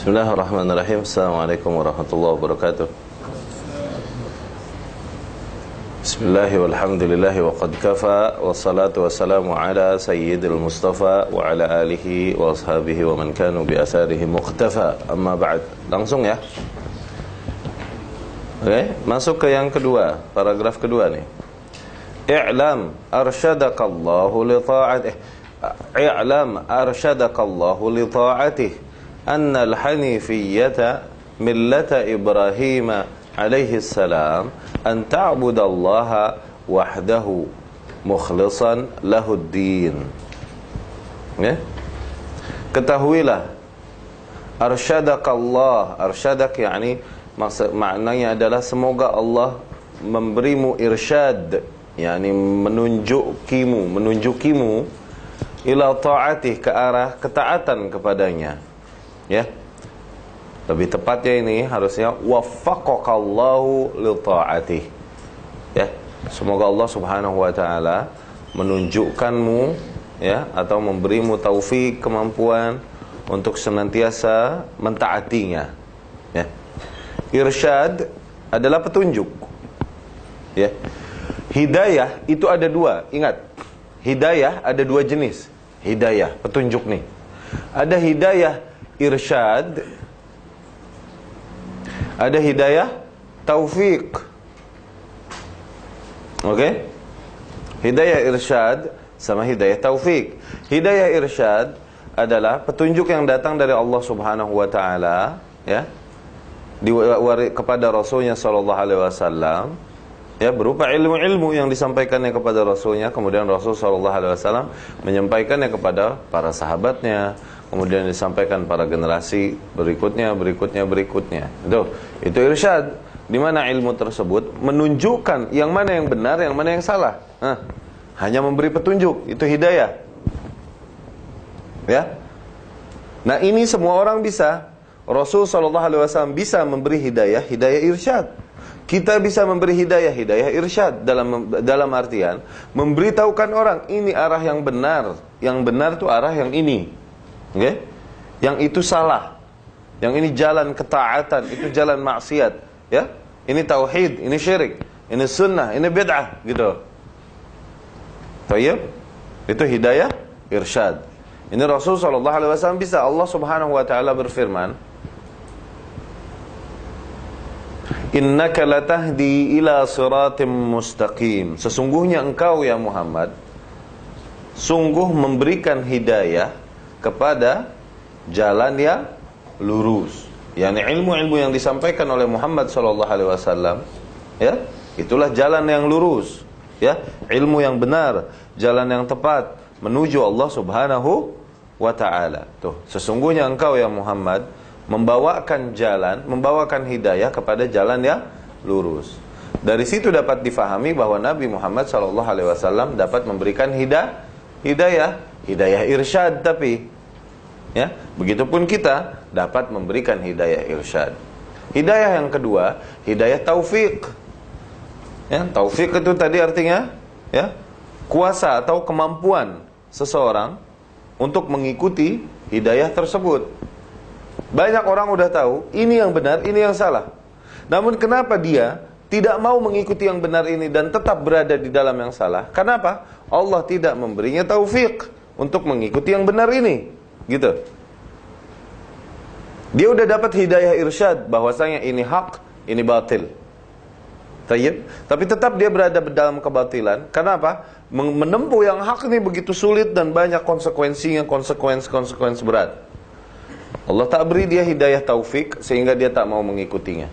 Bismillahirrahmanirrahim. Assalamualaikum warahmatullahi wabarakatuh. Bismillahi walhamdulillahi wa qad kafa. Wassalatu wassalamu ala sayyidil mustafa wa ala alihi wa ashabihi wa man kanu bi atharihi muqtafa. Amma ba'd. Langsung ya. Oke, masuk ke yang kedua, paragraf kedua nih. I'lam arsyadakallahu li ta'atih. I'lam arsyadakallahu li ta'atih. أن الحنيفية ملة إبراهيم عليه السلام أن تعبد الله وحده مخلصا له الدين. Ya? Ketahuilah, arsyadakallah, arsyadak yani maknanya adalah semoga Allah memberimu irsyad, yani menunjukimu ila ta'atih, ke arah ketaatan kepadanya. Ya, lebih tepatnya ini harusnya waffaqakallahu li ta'atih. Ya, semoga Allah Subhanahu wa taala menunjukkanmu, ya, atau memberimu taufik, kemampuan untuk senantiasa mentaatinya. Ya. Irsyad adalah petunjuk. Ya. Hidayah itu ada dua. Ingat, hidayah ada dua jenis. Hidayah, petunjuk nih. Ada hidayah irsyad, ada hidayah taufik. Oke? Hidayah irsyad sama hidayah taufik. Hidayah irsyad adalah petunjuk yang datang dari Allah Subhanahu wa taala, ya, kepada Rasulnya sallallahu alaihi wasallam, ya, berupa ilmu-ilmu yang disampaikannya kepada Rasulnya, kemudian Rasul sallallahu alaihi wasallam menyampaikannya kepada para sahabatnya, kemudian disampaikan para generasi berikutnya. Itu irsyad, di mana ilmu tersebut menunjukkan yang mana yang benar, yang mana yang salah. Hanya memberi petunjuk, itu hidayah. Ya. Nah, ini semua orang bisa. Rasul sallallahu alaihi wasallam bisa memberi hidayah irsyad. Kita bisa memberi hidayah irsyad dalam artian memberitahukan orang ini arah yang benar. Yang benar itu arah yang ini. Okay? Yang itu salah, yang ini jalan ketaatan, itu jalan maksiat, ya. Ini tauhid, ini syirik, ini sunnah, ini bid'ah, gitu. Tayyib? Itu hidayah irsyad. Ini Rasul sallallahu alaihi wasallam bisa. Allah Subhanahu wa taala berfirman, innaka latahdi ila siratim mustaqim. Sesungguhnya engkau ya Muhammad sungguh memberikan hidayah kepada jalan yang lurus. Yani ilmu-ilmu yang disampaikan oleh Muhammad sallallahu alaihi wasallam, ya, itulah jalan yang lurus, ya, ilmu yang benar, jalan yang tepat menuju Allah Subhanahu wa taala. Tuh, sesungguhnya engkau ya Muhammad membawakan hidayah kepada jalan yang lurus. Dari situ dapat difahami bahwa Nabi Muhammad sallallahu alaihi wasallam dapat memberikan hidayah irsyad, tapi ya, begitupun kita dapat memberikan hidayah irsyad. Hidayah yang kedua, hidayah taufik. Ya, taufik itu tadi artinya, ya, kuasa atau kemampuan seseorang untuk mengikuti hidayah tersebut. Banyak orang udah tahu ini yang benar, ini yang salah. Namun kenapa dia tidak mau mengikuti yang benar ini dan tetap berada di dalam yang salah? Kenapa? Allah tidak memberinya taufik untuk mengikuti yang benar ini. Gitu. Dia udah dapat hidayah irsyad bahwasanya ini hak, ini batil. Tayyib. Tapi tetap dia berada dalam kebatilan. Kenapa? Menempuh yang hak ini begitu sulit dan banyak konsekuensinya, konsekuensi berat. Allah tak beri dia hidayah taufik sehingga dia tak mau mengikutinya.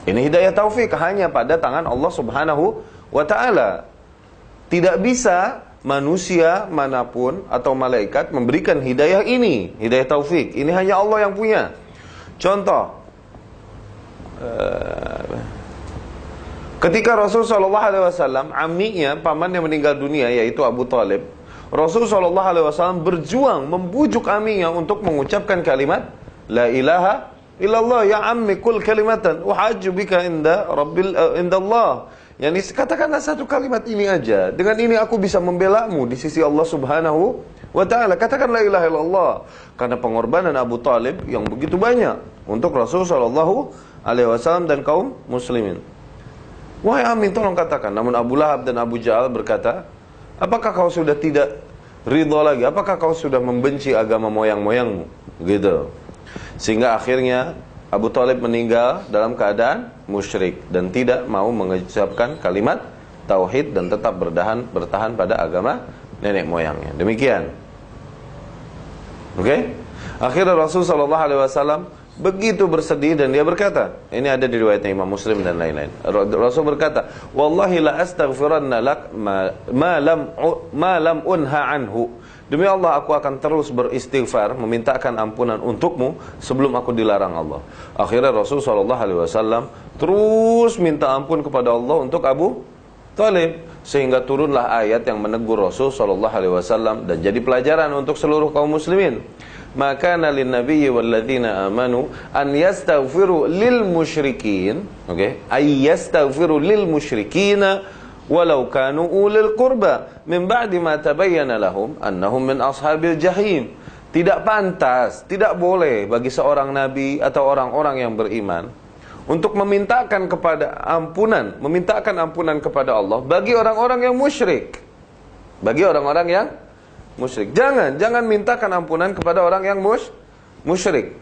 Ini hidayah taufik hanya pada tangan Allah Subhanahu wa taala. Tidak bisa manusia manapun atau malaikat memberikan hidayah ini, hidayah taufik. Ini hanya Allah yang punya. Contoh, ketika Rasul sallallahu alaihi wasallam, amminya, pamannya meninggal dunia, yaitu Abu Talib, Rasul sallallahu alaihi wasallam berjuang membujuk amminya untuk mengucapkan kalimat la ilaha illallah ya ammi kul kalimatan uhajju bika inda Allah. Yani katakanlah satu kalimat ini aja. Dengan ini aku bisa membelamu di sisi Allah Subhanahu wa ta'ala. Katakan la ilaha illallah. Karena pengorbanan Abu Talib yang begitu banyak untuk Rasul sallallahu alaihi wasallam dan kaum muslimin. Wahai Amin, tolong katakan. Namun Abu Lahab dan Abu Jahal berkata, apakah kau sudah tidak ridha lagi? Apakah kau sudah membenci agama moyang-moyangmu? Gitu. Sehingga akhirnya Abu Talib meninggal dalam keadaan musyrik dan tidak mau mengucapkan kalimat tauhid dan tetap bertahan pada agama nenek moyangnya. Demikian. Oke? Akhirnya Rasul sallallahu alaihi wasallam begitu bersedih dan dia berkata, ini ada di riwayatnya Imam Muslim dan lain-lain. Rasul berkata, "Wallahi la astaghfiranna lak ma lam unha anhu." Demi Allah, aku akan terus beristighfar, memintakan ampunan untukmu sebelum aku dilarang Allah. Akhirnya Rasul sallallahu alaihi wasallam terus minta ampun kepada Allah untuk Abu Talib, sehingga turunlah ayat yang menegur Rasul sallallahu alaihi wasallam dan jadi pelajaran untuk seluruh kaum muslimin. Maka nalin nabiyyi walladzina amanu an yastaghfiru lil musyrikin, ay yastaghfiru lil musyrikina walau kanu ulil qurba min ba'di ma tabayyana lahum annahum min ashabil jahim. Tidak pantas, tidak boleh bagi seorang nabi atau orang-orang yang beriman untuk memintakan ampunan kepada Allah bagi orang-orang yang musyrik. Bagi orang-orang yang musyrik. Jangan mintakan ampunan kepada orang yang musyrik.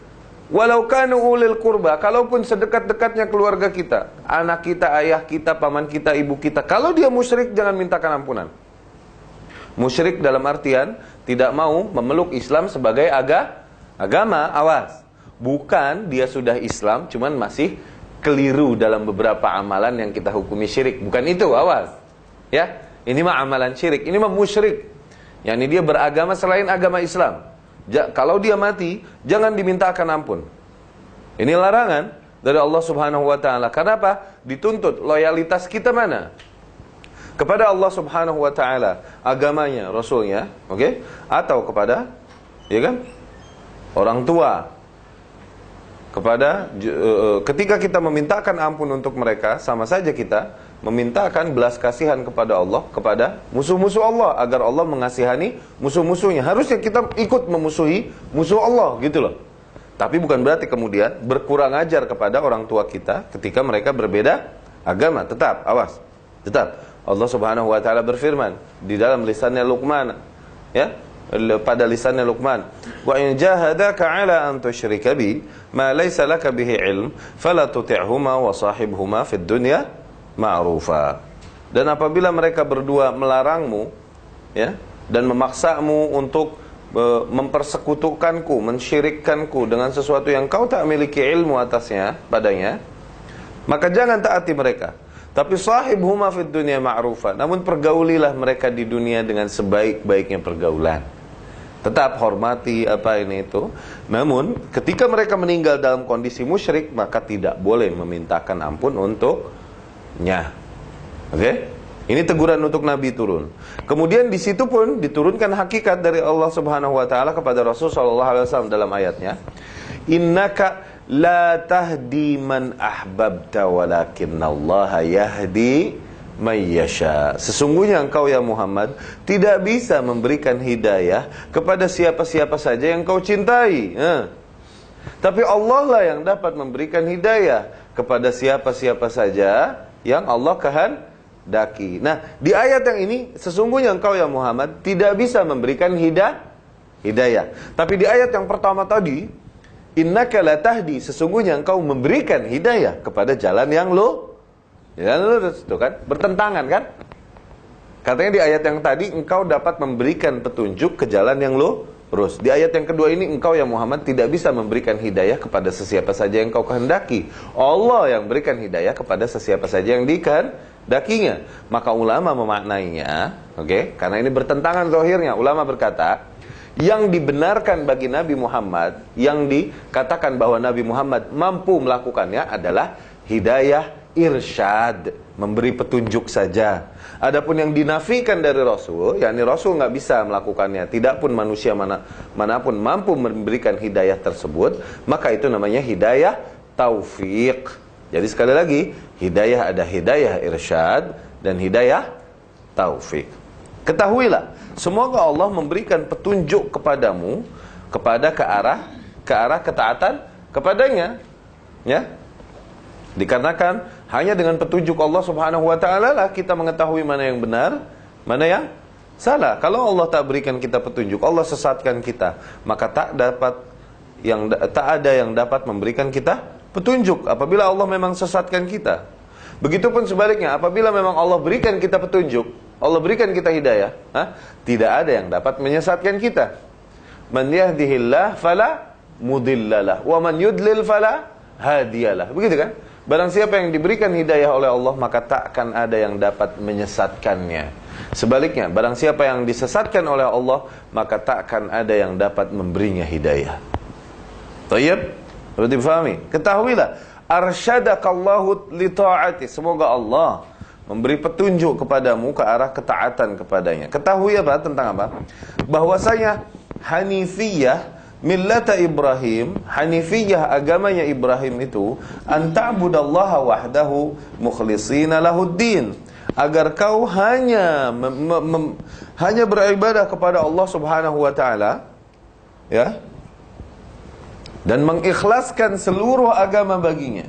Walau kanu ulil qurba, kalaupun sedekat-dekatnya keluarga kita, anak kita, ayah kita, paman kita, ibu kita, kalau dia musyrik jangan mintakan ampunan. Musyrik dalam artian tidak mau memeluk Islam sebagai agama, awas. Bukan dia sudah Islam, cuman masih keliru dalam beberapa amalan yang kita hukumi syirik. Bukan itu, awas. Ya, ini mah amalan syirik, ini mah musyrik. Yani dia beragama selain agama Islam. Kalau dia mati, jangan dimintakan ampun. Ini larangan dari Allah Subhanahu wa taala. Kenapa? Dituntut loyalitas kita mana? Kepada Allah Subhanahu wa taala, agamanya, rasulnya, atau kepada orang tua. Ketika kita memintakan ampun untuk mereka, sama saja kita memintakan belas kasihan kepada Allah, kepada musuh-musuh Allah, agar Allah mengasihani musuh-musuhnya. Harusnya kita ikut memusuhi musuh Allah, gitu loh. Tapi bukan berarti kemudian berkurang ajar kepada orang tua kita ketika mereka berbeda agama. Tetap, awas. Tetap. Allah Subhanahu wa taala berfirman di dalam lisannya Luqman, pada lisannya Luqman, "Wa in jahadaka 'ala an tusyrika bi ma laysa laka bihi 'ilm, fala tuti'huma wa sahibhuma fid dunya ma'rufa." Dan apabila mereka berdua melarangmu dan memaksamu untuk mempersekutukanku, mensyirikkanku dengan sesuatu yang kau tak miliki ilmu atasnya padanya, maka jangan taati mereka. Tapi sahibhuma fid dunya ma'rufa. Namun pergaulilah mereka di dunia dengan sebaik-baiknya pergaulan. Tetap hormati itu. Namun ketika mereka meninggal dalam kondisi musyrik, maka tidak boleh memintakan ampun untuknya. Ini teguran untuk Nabi turun. Kemudian di situ pun diturunkan hakikat dari Allah Subhanahu wa taala kepada Rasul sallallahu alaihi wasallam dalam ayatnya, "Innaka la tahdi man ahbabta walakinnallaha yahdi may yasha." Sesungguhnya engkau ya Muhammad tidak bisa memberikan hidayah kepada siapa-siapa saja yang kau cintai. Tapi Allah lah yang dapat memberikan hidayah kepada siapa-siapa saja yang Allah kehendaki. Nah, di ayat yang ini sesungguhnya engkau ya Muhammad tidak bisa memberikan hidayah. Tapi di ayat yang pertama tadi, innaka la tahdi, sesungguhnya engkau memberikan hidayah kepada jalan yang lurus, itu kan? Bertentangan kan? Katanya di ayat yang tadi engkau dapat memberikan petunjuk ke jalan yang lurus. Di ayat yang kedua ini engkau ya Muhammad tidak bisa memberikan hidayah kepada sesiapa saja yang kau kehendaki. Allah yang berikan hidayah kepada sesiapa saja yang dikehendakinya. Maka ulama memaknainya, karena ini bertentangan zahirnya. Ulama berkata, yang dibenarkan bagi Nabi Muhammad, yang dikatakan bahwa Nabi Muhammad mampu melakukannya adalah hidayah irsyad, memberi petunjuk saja. Adapun yang dinafikan dari Rasul, yakni Rasul nggak bisa melakukannya, tidak pun manusia manapun mampu memberikan hidayah tersebut, maka itu namanya hidayah taufik. Jadi sekali lagi, hidayah ada hidayah irsyad dan hidayah taufik. Ketahuilah, semoga Allah memberikan petunjuk kepadamu kepada ke arah ketaatan kepadanya. Ya. Dikarenakan hanya dengan petunjuk Allah Subhanahu wa taala lah kita mengetahui mana yang benar, mana yang salah. Kalau Allah tak berikan kita petunjuk, Allah sesatkan kita, maka tak ada yang dapat memberikan kita petunjuk apabila Allah memang sesatkan kita. Begitupun sebaliknya, apabila memang Allah berikan kita petunjuk, Allah berikan kita hidayah, tidak ada yang dapat menyesatkan kita. Man yahdihillah fala mudhillalah wa man yudlil fala hadiyalah. Begitu kan? Barang siapa yang diberikan hidayah oleh Allah, maka takkan ada yang dapat menyesatkannya. Sebaliknya, barang siapa yang disesatkan oleh Allah, maka takkan ada yang dapat memberinya hidayah. Tayyib? Perlu dipahami. Ketahuilah, arsyadakallahu li ta'ati. Semoga Allah memberi petunjuk kepadamu ke arah ketaatan kepadanya. Ketahui apa? Tentang apa? Bahwasanya Hanifiyah millata Ibrahim, Hanifiyah agamanya Ibrahim itu an ta'budallaha wahdahu mukhlishina lahuddin, agar kau hanya beribadah kepada Allah Subhanahu wa taala, ya, dan mengikhlaskan seluruh agama baginya.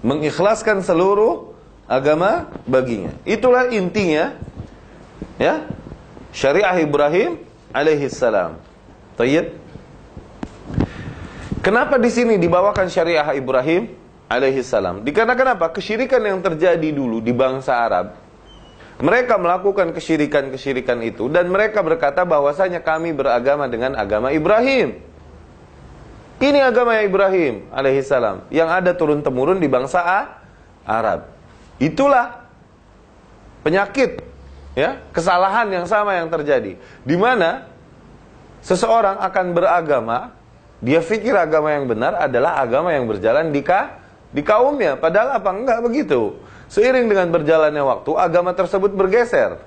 Mengikhlaskan seluruh agama baginya. Itulah intinya, ya, syariah Ibrahim alaihi salam. Tayyib. Kenapa di sini dibawakan syariah Ibrahim alaihi salam? Dikarenakan apa? Kesyirikan yang terjadi dulu di bangsa Arab. Mereka melakukan kesyirikan-kesyirikan itu dan mereka berkata bahwasanya kami beragama dengan agama Ibrahim. Ini agama Ibrahim alaihi salam yang ada turun-temurun di bangsa Arab. Itulah penyakit, ya, kesalahan yang sama yang terjadi. Di mana seseorang akan beragama, dia pikir agama yang benar adalah agama yang berjalan di kaumnya. Padahal apa? Enggak begitu. Seiring dengan berjalannya waktu, agama tersebut bergeser.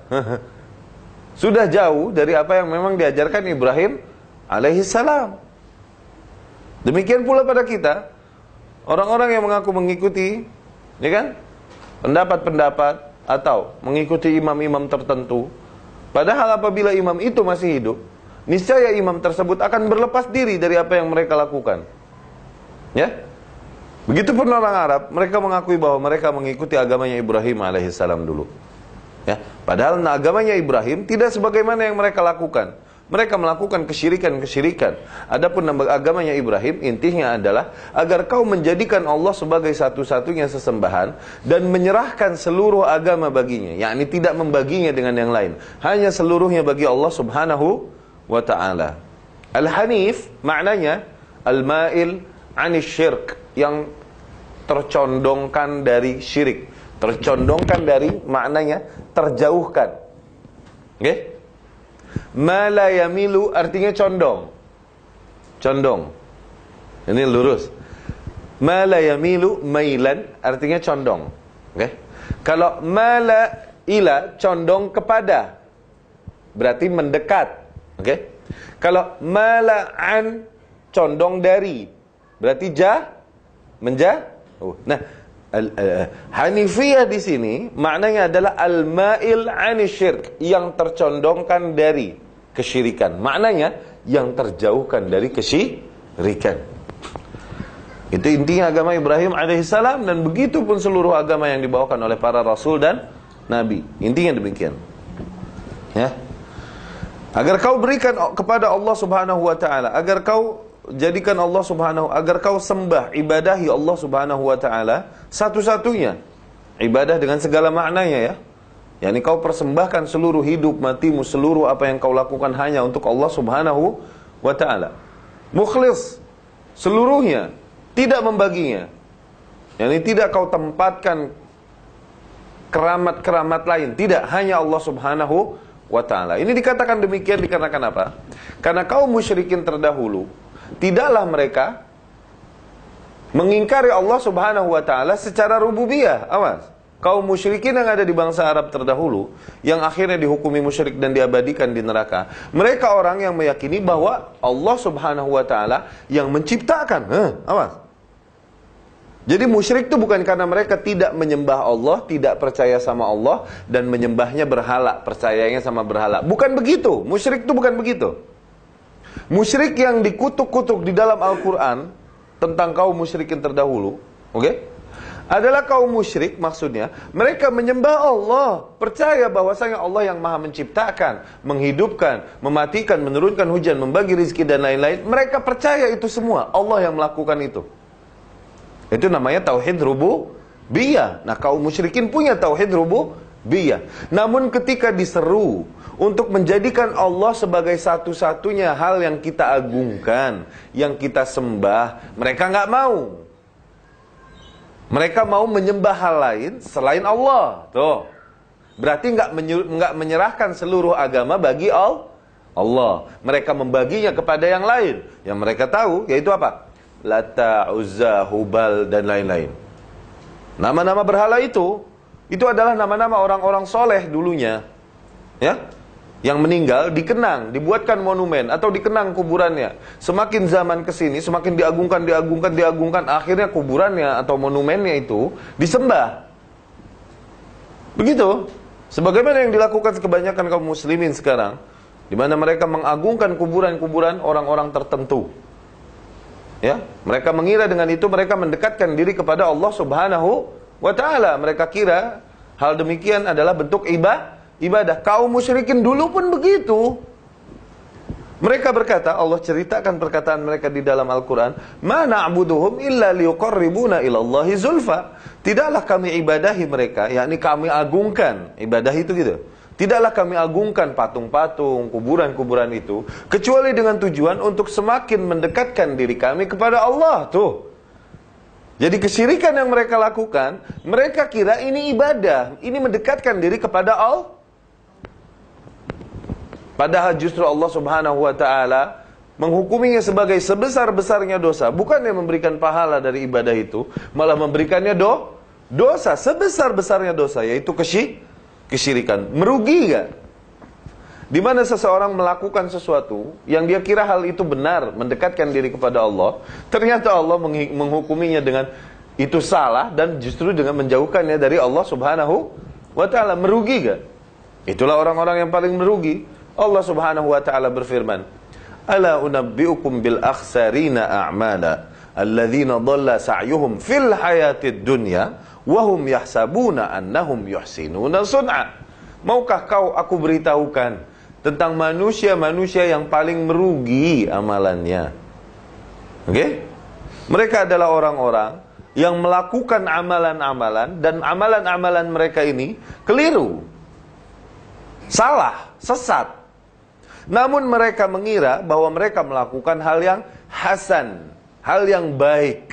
Sudah jauh dari apa yang memang diajarkan Ibrahim alaihi salam. Demikian pula pada kita, orang-orang yang mengaku mengikuti, ya kan, pendapat-pendapat atau mengikuti imam-imam tertentu. Padahal apabila imam itu masih hidup, niscaya imam tersebut akan berlepas diri dari apa yang mereka lakukan. Ya. Begitupun orang Arab, mereka mengakui bahwa mereka mengikuti agamanya Ibrahim alaihissalam dulu. Ya. Padahal agamanya Ibrahim tidak sebagaimana yang mereka lakukan. Mereka melakukan kesyirikan-kesyirikan. Adapun agamanya Ibrahim intinya adalah agar kau menjadikan Allah sebagai satu-satunya sesembahan dan menyerahkan seluruh agama baginya, yakni tidak membaginya dengan yang lain, hanya seluruhnya bagi Allah Subhanahu wa ta'ala. Al-Hanif maknanya al-ma'il 'anis syirk, yang tercondongkan dari syirik. Tercondongkan dari maknanya terjauhkan. Oke? Ma la yamilu artinya condong. Condong. Ini lurus. Ma la yamilu mailan artinya condong. Oke? Kalau ma la ila condong kepada, berarti mendekat. Oke? Kalau ma la an condong dari, berarti menjauh. Nah, Hanifiyah di sini maknanya adalah al-ma'il 'ani syirk, yang tercondongkan dari kesyirikan. Maknanya yang terjauhkan dari kesyirikan. Itu intinya agama Ibrahim alaihissalam, dan begitu pun seluruh agama yang dibawakan oleh para rasul dan nabi. Intinya demikian. Ya. Agar kau berikan kepada Allah Subhanahu wa taala, agar kau jadikan Allah Subhanahu, agar kau sembah, ibadahi Allah Subhanahu wa taala satu-satunya. Ibadah dengan segala maknanya, ya. Yani kau persembahkan seluruh hidup matimu, seluruh apa yang kau lakukan hanya untuk Allah Subhanahu wa taala. Mukhlis seluruhnya, tidak membaginya. Yani tidak kau tempatkan keramat-keramat lain, tidak, hanya Allah Subhanahu wa taala. Ini dikatakan demikian dikarenakan apa? Karena kaum musyrikin terdahulu tidaklah mereka mengingkari Allah Subhanahu wa taala secara rububiyah. Awas. Kaum musyrikin yang ada di bangsa Arab terdahulu, yang akhirnya dihukumi musyrik dan diabadikan di neraka, mereka orang yang meyakini bahwa Allah Subhanahu wa taala yang menciptakan. Awas. Jadi musyrik itu bukan karena mereka tidak menyembah Allah, tidak percaya sama Allah, dan menyembahnya berhala, percayanya sama berhala. Bukan begitu. Musyrik itu bukan begitu. Musyrik yang dikutuk-kutuk di dalam Al-Quran tentang kaum musyrikin terdahulu, adalah kaum musyrik, maksudnya mereka menyembah Allah, percaya bahwasanya Allah yang maha menciptakan, menghidupkan, mematikan, menurunkan hujan, membagi rizki dan lain-lain. Mereka percaya itu semua Allah yang melakukan itu. Itu namanya tauhid rububiyah. Nah, kaum musyrikin punya tauhid rububiyah. Namun ketika diseru untuk menjadikan Allah sebagai satu-satunya hal yang kita agungkan, yang kita sembah, mereka nggak mau. Mereka mau menyembah hal lain selain Allah. Tuh. Berarti nggak menyerahkan seluruh agama bagi Allah. Mereka membaginya kepada yang lain. Yang mereka tahu yaitu apa? Lata, Uzza, Hubal, dan lain-lain. Nama-nama berhala itu adalah nama-nama orang-orang soleh dulunya. Ya? Yang meninggal dikenang, dibuatkan monumen atau dikenang kuburannya. Semakin zaman kesini, semakin diagungkan, akhirnya kuburannya atau monumennya itu disembah. Begitu. Sebagaimana yang dilakukan kebanyakan kaum muslimin sekarang, di mana mereka mengagungkan kuburan-kuburan orang-orang tertentu. Ya, mereka mengira dengan itu mereka mendekatkan diri kepada Allah Subhanahu wa taala. Mereka kira hal demikian adalah bentuk ibadah. Kaum musyrikin dulu pun begitu. Mereka berkata, Allah ceritakan perkataan mereka di dalam Al-Quran, ma na'buduhum illa liyuqarribuna ilallahi zulfa. Tidaklah kami ibadahi mereka, yakni kami agungkan. Ibadah itu gitu. Tidaklah kami agungkan patung-patung, kuburan-kuburan itu, kecuali dengan tujuan untuk semakin mendekatkan diri kami kepada Allah. Tuh. Jadi kesyirikan yang mereka lakukan, mereka kira ini ibadah, ini mendekatkan diri kepada Allah. Padahal justru Allah Subhanahu wa taala menghukuminya sebagai sebesar-besarnya dosa. Bukan yang memberikan pahala dari ibadah itu, malah memberikannya dosa sebesar-besarnya dosa, yaitu kesyirikan. Merugi gak? Di mana seseorang melakukan sesuatu yang dia kira hal itu benar, mendekatkan diri kepada Allah, ternyata Allah menghukuminya dengan itu salah dan justru dengan menjauhkannya dari Allah Subhanahu wa taala. Merugi gak? Itulah orang-orang yang paling merugi. Allah Subhanahu wa taala berfirman, "Ala unabbiukum bil akhsarina a'mala alladzina dhalla sa'yuhum fil hayatid dunya wa hum yahsabuna annahum yuhsinuna sun'a." Maukah aku beritahukan tentang manusia-manusia yang paling merugi amalannya? Mereka adalah orang-orang yang melakukan amalan-amalan dan amalan-amalan mereka ini keliru, salah, sesat. Namun mereka mengira bahwa mereka melakukan hal yang hasan, hal yang baik,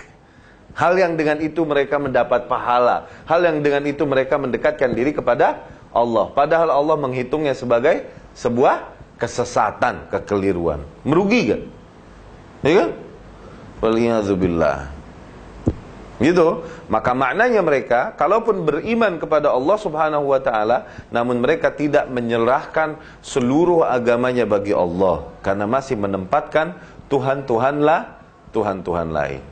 hal yang dengan itu mereka mendapat pahala, hal yang dengan itu mereka mendekatkan diri kepada Allah. Padahal Allah menghitungnya sebagai sebuah kesesatan, kekeliruan. Merugi gak? Ya kan? Waliyadzubillah. Gitu. Maka maknanya mereka, kalaupun beriman kepada Allah Subhanahu wa taala, namun mereka tidak menyerahkan seluruh agamanya bagi Allah, karena masih menempatkan Tuhan-Tuhan lain.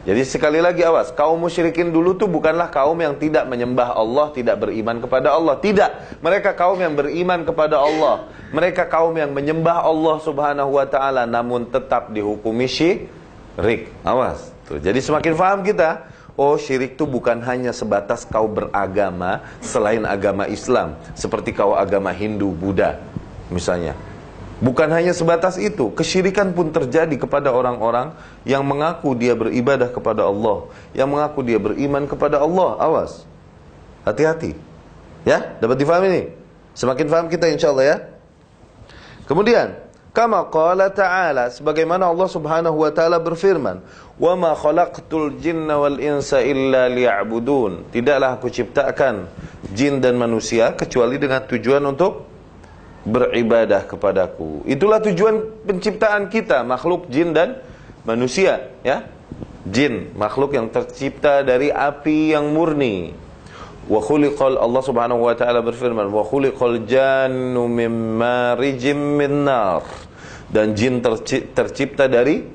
Jadi sekali lagi awas, kaum musyrikin dulu tuh bukanlah kaum yang tidak menyembah Allah, tidak beriman kepada Allah. Tidak. Mereka kaum yang beriman kepada Allah. Mereka kaum yang menyembah Allah Subhanahu wa taala, namun tetap dihukumi syirik. Awas. Jadi semakin paham kita, oh syirik itu bukan hanya sebatas kau beragama selain agama Islam, seperti kau agama Hindu, Buddha misalnya. Bukan hanya sebatas itu, kesyirikan pun terjadi kepada orang-orang yang mengaku dia beribadah kepada Allah, yang mengaku dia beriman kepada Allah. Awas, hati-hati. Ya, dapat difahami ini? Semakin paham kita insyaAllah ya. Kemudian kama qala ta'ala, sebagaimana Allah Subhanahu wa taala berfirman, "Wa ma khalaqtul jinna wal insa illa liya'budun." Tidaklah aku ciptakan jin dan manusia kecuali dengan tujuan untuk beribadah kepadaku. Itulah tujuan penciptaan kita, makhluk jin dan manusia, ya. Jin, makhluk yang tercipta dari api yang murni. Wa khuliqal, Allah Subhanahu wa taala berfirman, "Wa khuliqal jannu mim marijim min nar." Dan jin tercipta dari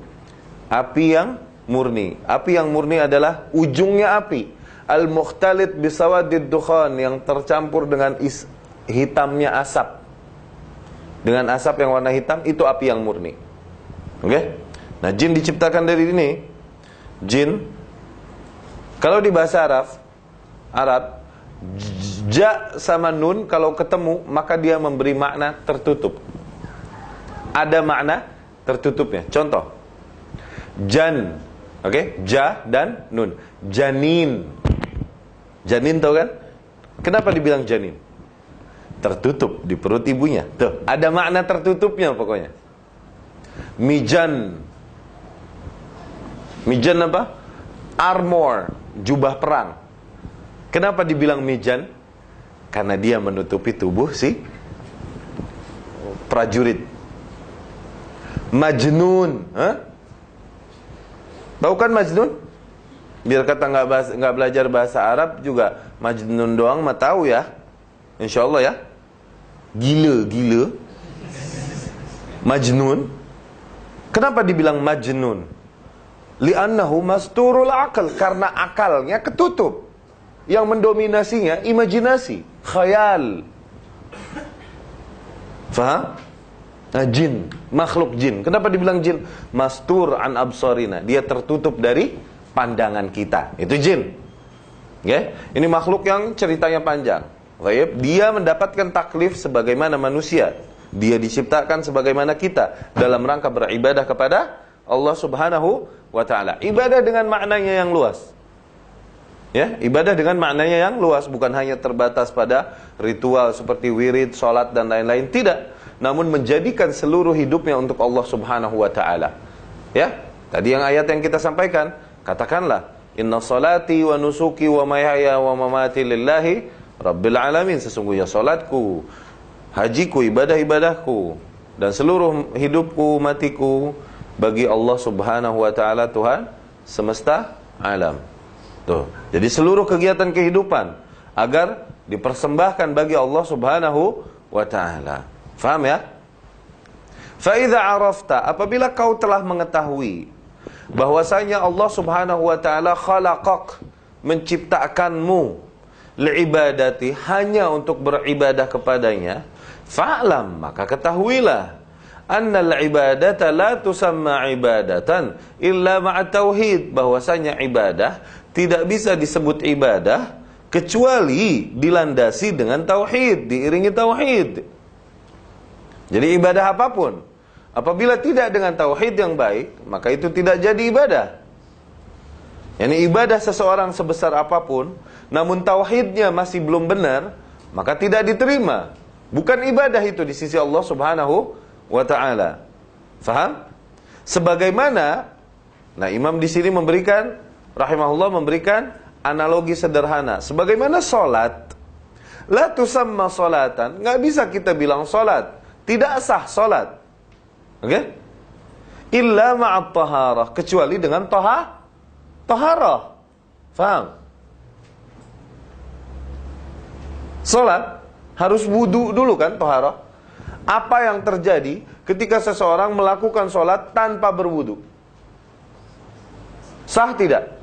api yang murni. Api yang murni adalah ujungnya api. Al-mukhtalit bisawadid dukhan, yang tercampur dengan hitamnya asap. Dengan asap yang warna hitam, itu api yang murni. Oke? Nah, jin diciptakan dari ini. Jin, kalau di bahasa Arab, ja sama nun kalau ketemu, maka dia memberi makna tertutup. Ada makna tertutupnya. Contoh, jan, oke? Ja dan nun. Janin. Janin, tahu kan? Kenapa dibilang janin? Tertutup di perut ibunya. Tuh, ada makna tertutupnya pokoknya. Mijan. Mijan apa? Armor, jubah perang. Kenapa dibilang mijan? Karena dia menutupi tubuh si prajurit. Majnun, tahu kan Majnun? Biar kata nggak belajar bahasa Arab juga, Majnun doang mah tahu ya, insya Allah ya. Gila. Majnun. Kenapa dibilang Majnun? Li'annahu masturul akal, karena akalnya ketutup. Yang mendominasinya imajinasi, khayal. Faham? Nah, jin, makhluk jin. Kenapa dibilang jin? Mastur an absarina, dia tertutup dari pandangan kita. Itu jin. Okay? Ini makhluk yang ceritanya panjang. Dia mendapatkan taklif sebagaimana manusia. Dia diciptakan sebagaimana kita dalam rangka beribadah kepada Allah Subhanahu wa ta'ala. Ibadah dengan maknanya yang luas. Ya, ibadah dengan maknanya yang luas, bukan hanya terbatas pada ritual seperti wirid, sholat dan lain-lain, tidak. Namun menjadikan seluruh hidupnya untuk Allah Subhanahu wa ta'ala. Ya, tadi yang ayat yang kita sampaikan, katakanlah, inna salati wa nusuki wa mayaya wa mamati lillahi rabbil alamin. Sesungguhnya salatku, hajiku, ibadah-ibadahku, dan seluruh hidupku, matiku bagi Allah Subhanahu wa ta'ala, Tuhan semesta alam. Tuh. Jadi seluruh kegiatan kehidupan agar dipersembahkan bagi Allah Subhanahu wa ta'ala. Faham ya? Fa idza arafta, apabila kau telah mengetahui bahwasanya Allah Subhanahu wa ta'ala khalaqak, menciptakanmu liibadati, hanya untuk beribadah kepadanya, fa'lam, maka ketahuilah, annal ibadata la tusamma ibadatan illa ma'a tauhid, bahwasanya ibadah tidak bisa disebut ibadah kecuali dilandasi dengan tauhid, diiringi tauhid. Jadi ibadah apapun, apabila tidak dengan tauhid yang baik, maka itu tidak jadi ibadah. Yani ibadah seseorang sebesar apapun, namun tauhidnya masih belum benar, maka tidak diterima. Bukan ibadah itu di sisi Allah Subhanahu wa ta'ala. Faham? Sebagaimana, nah Imam di sini memberikan, rahimahullah memberikan analogi sederhana. Sebagaimana solat, la tusamma solatan, nggak bisa kita bilang solat, tidak sah solat. Oke? Illa ma'at taharah, kecuali dengan taharah. Faham? Solat harus wudu dulu kan, taharah. Apa yang terjadi ketika seseorang melakukan solat tanpa berwudu? Sah tidak?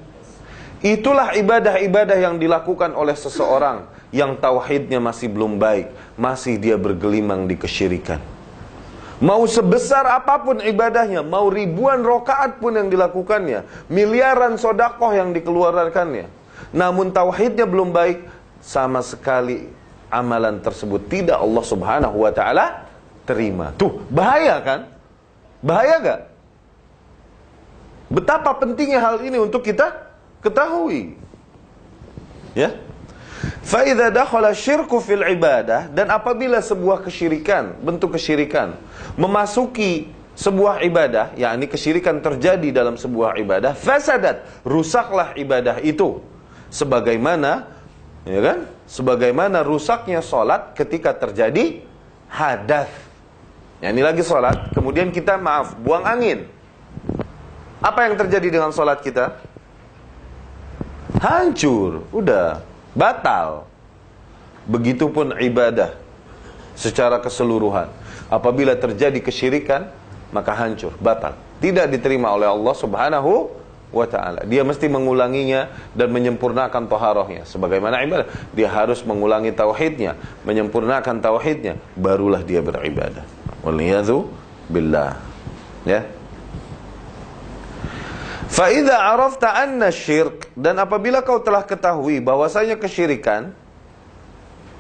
Itulah ibadah-ibadah yang dilakukan oleh seseorang yang tauhidnya masih belum baik, masih dia bergelimang di kesyirikan. Mau sebesar apapun ibadahnya, mau ribuan rakaat pun yang dilakukannya, miliaran sodakoh yang dikeluarkannya, namun tauhidnya belum baik, sama sekali amalan tersebut tidak Allah Subhanahu wa ta'ala terima. Tuh, bahaya kan? Bahaya gak? Betapa pentingnya hal ini untuk kita ketahui. Ya. Fa idza dakhala syirku fil ibadah, dan apabila sebuah kesyirikan, bentuk kesyirikan memasuki sebuah ibadah, yakni kesyirikan terjadi dalam sebuah ibadah, fasadat, rusaklah ibadah itu. Sebagaimana, ya kan? Sebagaimana rusaknya salat ketika terjadi hadas. Ya, ini lagi salat, kemudian kita buang angin. Apa yang terjadi dengan salat kita? Hancur, udah batal. Begitupun ibadah secara keseluruhan. Apabila terjadi kesyirikan, maka hancur, batal. Tidak diterima oleh Allah Subhanahu wa ta'ala. Dia mesti mengulanginya dan menyempurnakan taharahnya. Sebagaimana ibadah, dia harus mengulangi tauhidnya, menyempurnakan tauhidnya, barulah dia beribadah. Waliyadzu billah. Ya. Fa idza arafta anna syirk, dan apabila kau telah ketahui bahwasanya kesyirikan,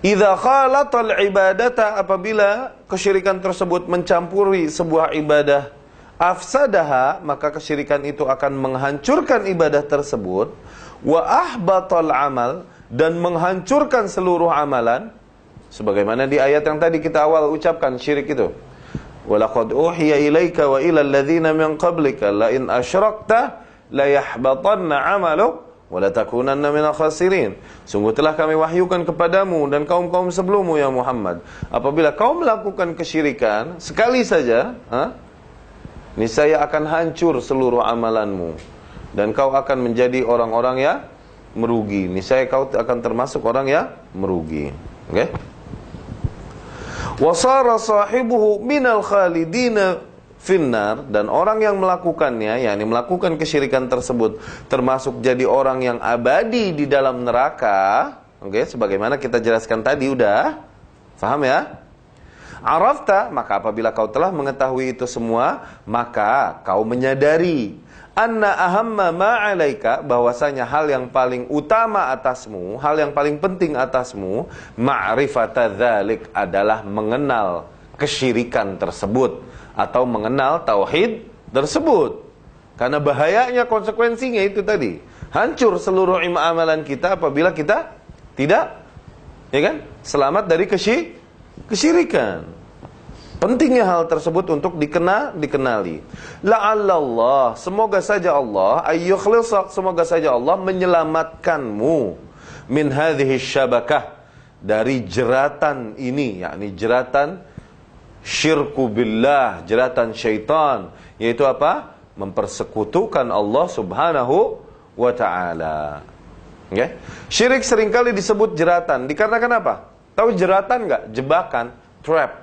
idza khalatal ibadata, apabila kesyirikan tersebut mencampuri sebuah ibadah, afsadaha, maka kesyirikan itu akan menghancurkan ibadah tersebut, wa ahbatal amal, dan menghancurkan seluruh amalan, sebagaimana di ayat yang tadi kita awal ucapkan syirik itu. Walaqad uhiya ilaika wa ilal ladzina min qablika la in asyrakta la yahbatanna 'amaluk wa la takunanna minal khasirin. Sungguh telah kami wahyukan kepadamu dan kaum-kaum sebelummu ya Muhammad, apabila kau melakukan kesyirikan sekali saja, niscaya akan hancur seluruh amalanmu dan kau akan menjadi orang-orang yang merugi. Niscaya kau akan termasuk orang yang merugi. Oke? Wasara sahibuhu minal khalidina finnar, dan orang yang melakukannya, yakni melakukan kesyirikan tersebut, termasuk jadi orang yang abadi di dalam neraka. Oke, sebagaimana kita jelaskan tadi, udah paham ya? Arafta, maka apabila kau telah mengetahui itu semua, maka kau menyadari anna ahamma ma'alaika, bahwasanya hal yang paling utama atasmu, hal yang paling penting atasmu, ma'rifata dzalik, adalah mengenal kesyirikan tersebut atau mengenal tauhid tersebut. Karena bahayanya, konsekuensinya itu tadi, hancur seluruh amalan kita apabila kita tidak, ya kan, selamat dari kesyirikan. Pentingnya hal tersebut untuk dikenali. La'allallah, semoga saja Allah, ayyukhlisa, semoga saja Allah menyelamatkanmu min hadhihi syabakah, dari jeratan ini, yakni jeratan syirku billah, jeratan syaitan, yaitu apa? Mempersekutukan Allah subhanahu wa ta'ala. Okay? Syirik seringkali disebut jeratan, dikarenakan apa? Tahu jeratan enggak? Jebakan, trap.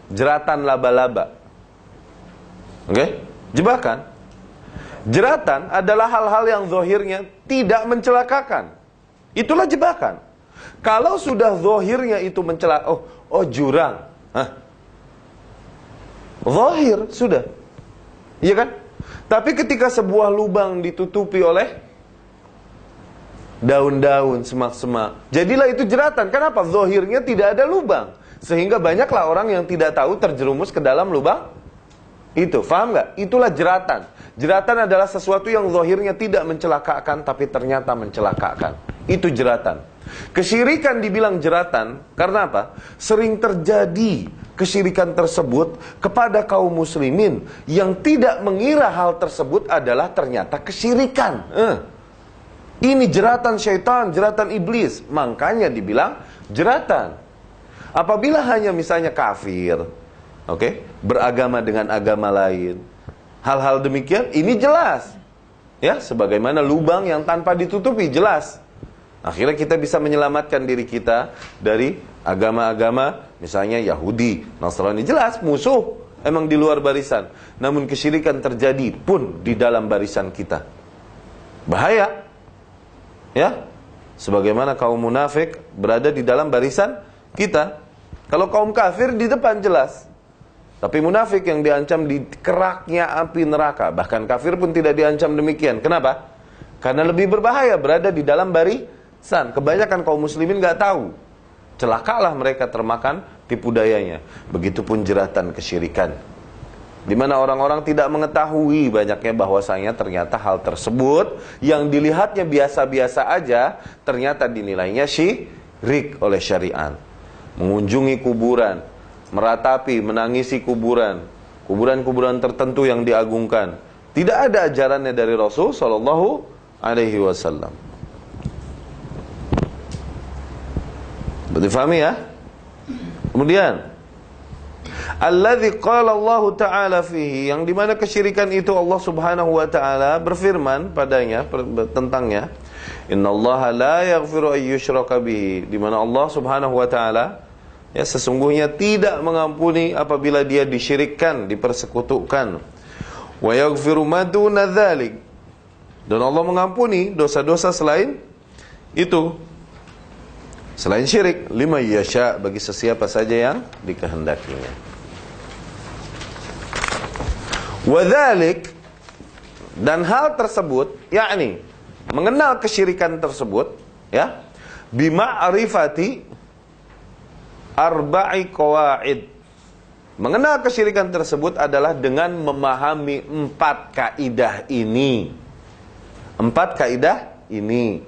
Jeratan laba-laba. Oke? Jebakan. Jeratan adalah hal-hal yang zahirnya tidak mencelakakan. Itulah jebakan. Kalau sudah zahirnya itu mencelakakan, jurang. Zahir sudah. Iya kan? Tapi ketika sebuah lubang ditutupi oleh daun-daun, semak-semak, jadilah itu jeratan. Kenapa? Zahirnya tidak ada lubang. Sehingga banyaklah orang yang tidak tahu terjerumus ke dalam lubang itu. Faham nggak? Itulah jeratan. Jeratan adalah sesuatu yang zahirnya tidak mencelakakan, tapi ternyata mencelakakan. Itu jeratan. Kesyirikan dibilang jeratan karena apa? Sering terjadi kesyirikan tersebut kepada kaum muslimin yang tidak mengira hal tersebut adalah ternyata kesyirikan. Ini jeratan syaitan, jeratan iblis. Makanya dibilang jeratan. Apabila hanya misalnya kafir, beragama dengan agama lain, hal-hal demikian, ini jelas, ya, sebagaimana lubang yang tanpa ditutupi, jelas. Akhirnya kita bisa menyelamatkan diri kita dari agama-agama, misalnya Yahudi, Nasrani, jelas musuh, emang di luar barisan. Namun kesyirikan terjadi pun di dalam barisan kita. Bahaya, ya, sebagaimana kaum munafik berada di dalam barisan kita. Kalau kaum kafir di depan jelas, tapi munafik yang diancam di keraknya api neraka. Bahkan kafir pun tidak diancam demikian. Kenapa? Karena lebih berbahaya berada di dalam barisan. Kebanyakan kaum muslimin gak tahu. Celakalah mereka termakan tipu dayanya. Begitupun jeratan kesyirikan, di mana orang-orang tidak mengetahui banyaknya bahwasanya ternyata hal tersebut yang dilihatnya biasa-biasa aja, ternyata dinilainya syirik oleh syariat. Mengunjungi kuburan, meratapi, menangisi kuburan, kuburan-kuburan tertentu yang diagungkan, tidak ada ajarannya dari Rasul sallallahu alaihi wasallam. Difahami ya? Kemudian alladzi qala Allah Ta'ala fihi, yang dimana kesyirikan itu Allah Subhanahu wa Ta'ala berfirman padanya, tentangnya, innallaha la yaghfiru ayyushraka bihi, dimana Allah Subhanahu wa Ta'ala, ya, sesungguhnya tidak mengampuni apabila dia disyirikkan, dipersekutukan. Wa yaghfiru ma duna dzalik, Dan Allah mengampuni dosa-dosa selain itu, selain syirik, liman yasha, bagi sesiapa saja yang dikehendakinya. Wadzalik, dan hal tersebut, yakni mengenal kesyirikan tersebut, ya, bima'rifati arba'i qawaid. Mengenal kesyirikan tersebut adalah dengan memahami 4 kaidah ini. 4 kaidah ini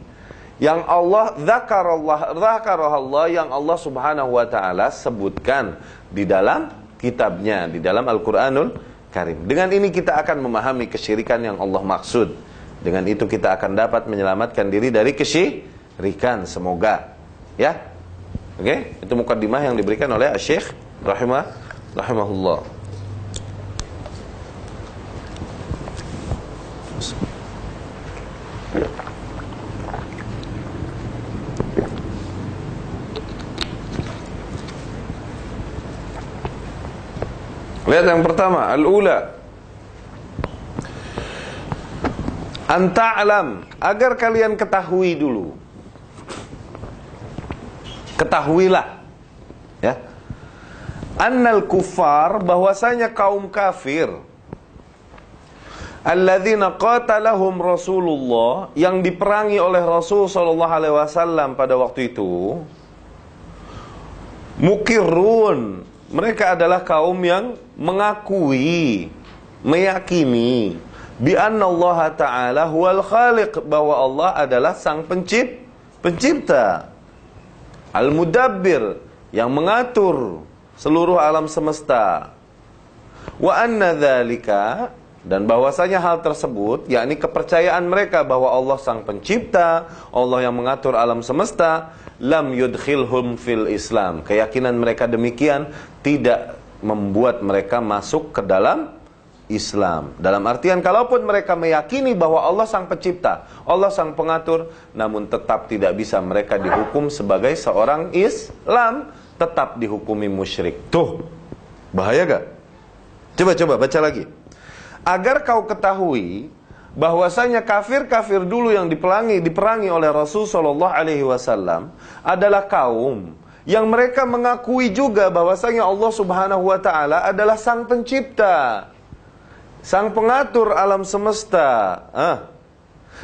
yang Allah dzakarahallah, yang Allah Subhanahu wa taala sebutkan di dalam kitabnya, di dalam Al-Qur'anul Karim. Dengan ini kita akan memahami kesyirikan yang Allah maksud. Dengan itu kita akan dapat menyelamatkan diri dari kesyirikan, semoga. Ya. Oke, itu mukaddimah yang diberikan oleh Syekh rahimahullah. Lihat yang pertama, al-ula, anta'lam, agar kalian ketahui dulu. Ketahuilah, ya, annal kuffar, bahwasanya kaum kafir, alladzina qatalahum Rasulullah, yang diperangi oleh Rasul sallallahu alaihi wasallam pada waktu itu, mukirrun, mereka adalah kaum yang mengakui, meyakini bi anna Allah Ta'ala huwal khaliq, bahwa Allah adalah sang pencipta, al-mudabbir, yang mengatur seluruh alam semesta. Wa anna dzalika, dan bahwasanya hal tersebut, yakni kepercayaan mereka bahwa Allah sang pencipta, Allah yang mengatur alam semesta, lam yudkhilhum fil Islam, keyakinan mereka demikian tidak membuat mereka masuk ke dalam Islam. Dalam artian, kalaupun mereka meyakini bahwa Allah sang pencipta, Allah sang pengatur, namun tetap tidak bisa mereka dihukum sebagai seorang Islam, tetap dihukumi musyrik. Tuh, bahaya gak? Coba baca lagi. Agar kau ketahui bahwasanya kafir-kafir dulu yang diperangi oleh Rasul sallallahu alaihi wasallam adalah kaum yang mereka mengakui juga bahwasanya Allah Subhanahu wa taala adalah sang pencipta, sang pengatur alam semesta.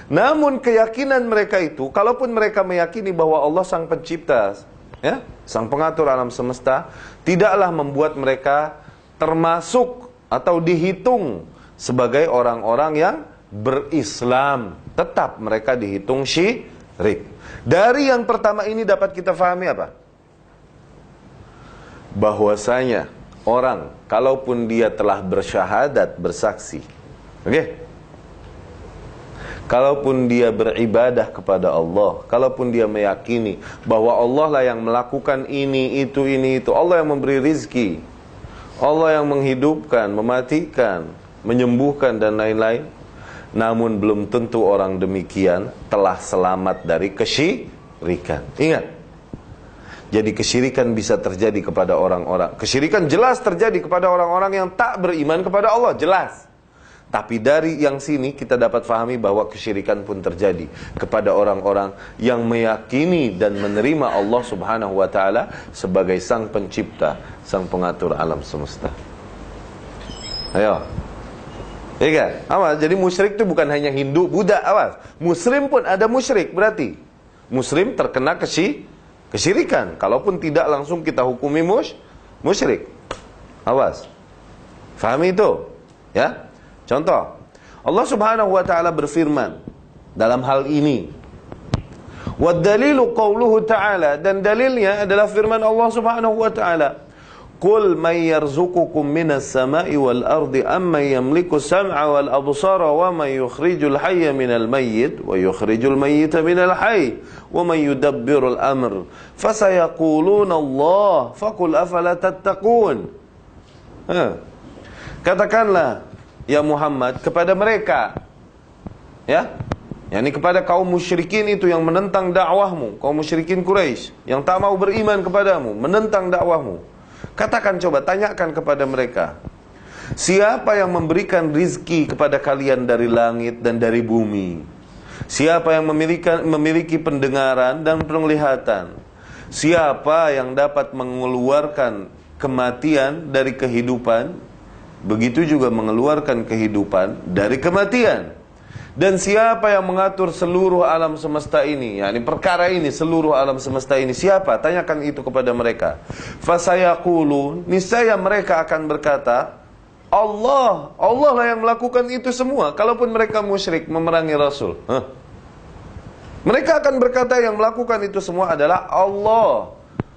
Namun keyakinan mereka itu, kalaupun mereka meyakini bahwa Allah sang pencipta, ya, sang pengatur alam semesta, tidaklah membuat mereka termasuk atau dihitung sebagai orang-orang yang berislam. Tetap mereka dihitung syirik. Dari yang pertama ini dapat kita fahami apa? Bahwasanya orang, kalaupun dia telah bersyahadat, bersaksi, oke? Kalaupun dia beribadah kepada Allah, kalaupun dia meyakini bahwa Allah lah yang melakukan ini, itu, Allah yang memberi rizki, Allah yang menghidupkan, mematikan, menyembuhkan, dan lain-lain, namun belum tentu orang demikian telah selamat dari kesyirikan. Ingat, jadi kesyirikan bisa terjadi kepada orang-orang, kesyirikan jelas terjadi kepada orang-orang yang tak beriman kepada Allah, jelas. Tapi dari yang sini kita dapat fahami bahwa kesyirikan pun terjadi kepada orang-orang yang meyakini dan menerima Allah Subhanahu wa taala sebagai sang pencipta, sang pengatur alam semesta. Ayo. Iya, awas. Jadi musyrik itu bukan hanya Hindu, Buddha, awas. Muslim pun ada musyrik, berarti Muslim terkena kesyirikan. Kalaupun tidak langsung kita hukumi musyrik. Awas. Fahami itu? Ya? Contoh, Allah Subhanahu wa taala berfirman dalam hal ini. Wad dalilu qauluhu ta'ala, dan dalilnya adalah firman Allah Subhanahu wa taala. Qul may yarzuqukum minas sama'i wal ardi amman yamliku sam'a wal absara wa man yukhrijul hayya minal mayyit wa yukhrijul mayyita minal hayy wa man yudabbirul amr fasayaquluna Allah faqul afala tattaqun. Katakanlah ya Muhammad kepada mereka, ya, yakni kepada kaum musyrikin itu yang menentang dakwahmu, kaum musyrikin Quraisy yang tak mau beriman kepadamu, menentang dakwahmu. Katakan, coba tanyakan kepada mereka, Siapa yang memberikan rizki kepada kalian dari langit dan dari bumi? Siapa yang memiliki pendengaran dan penglihatan? Siapa yang dapat mengeluarkan kematian dari kehidupan? Begitu juga mengeluarkan kehidupan dari kematian. Dan siapa yang mengatur seluruh alam semesta ini? Yani perkara ini, seluruh alam semesta ini. Siapa? Tanyakan itu kepada mereka. Fasayaqulun, niscaya mereka akan berkata, Allah. Allah lah yang melakukan itu semua. Kalaupun mereka musyrik memerangi Rasul. Mereka akan berkata yang melakukan itu semua adalah Allah.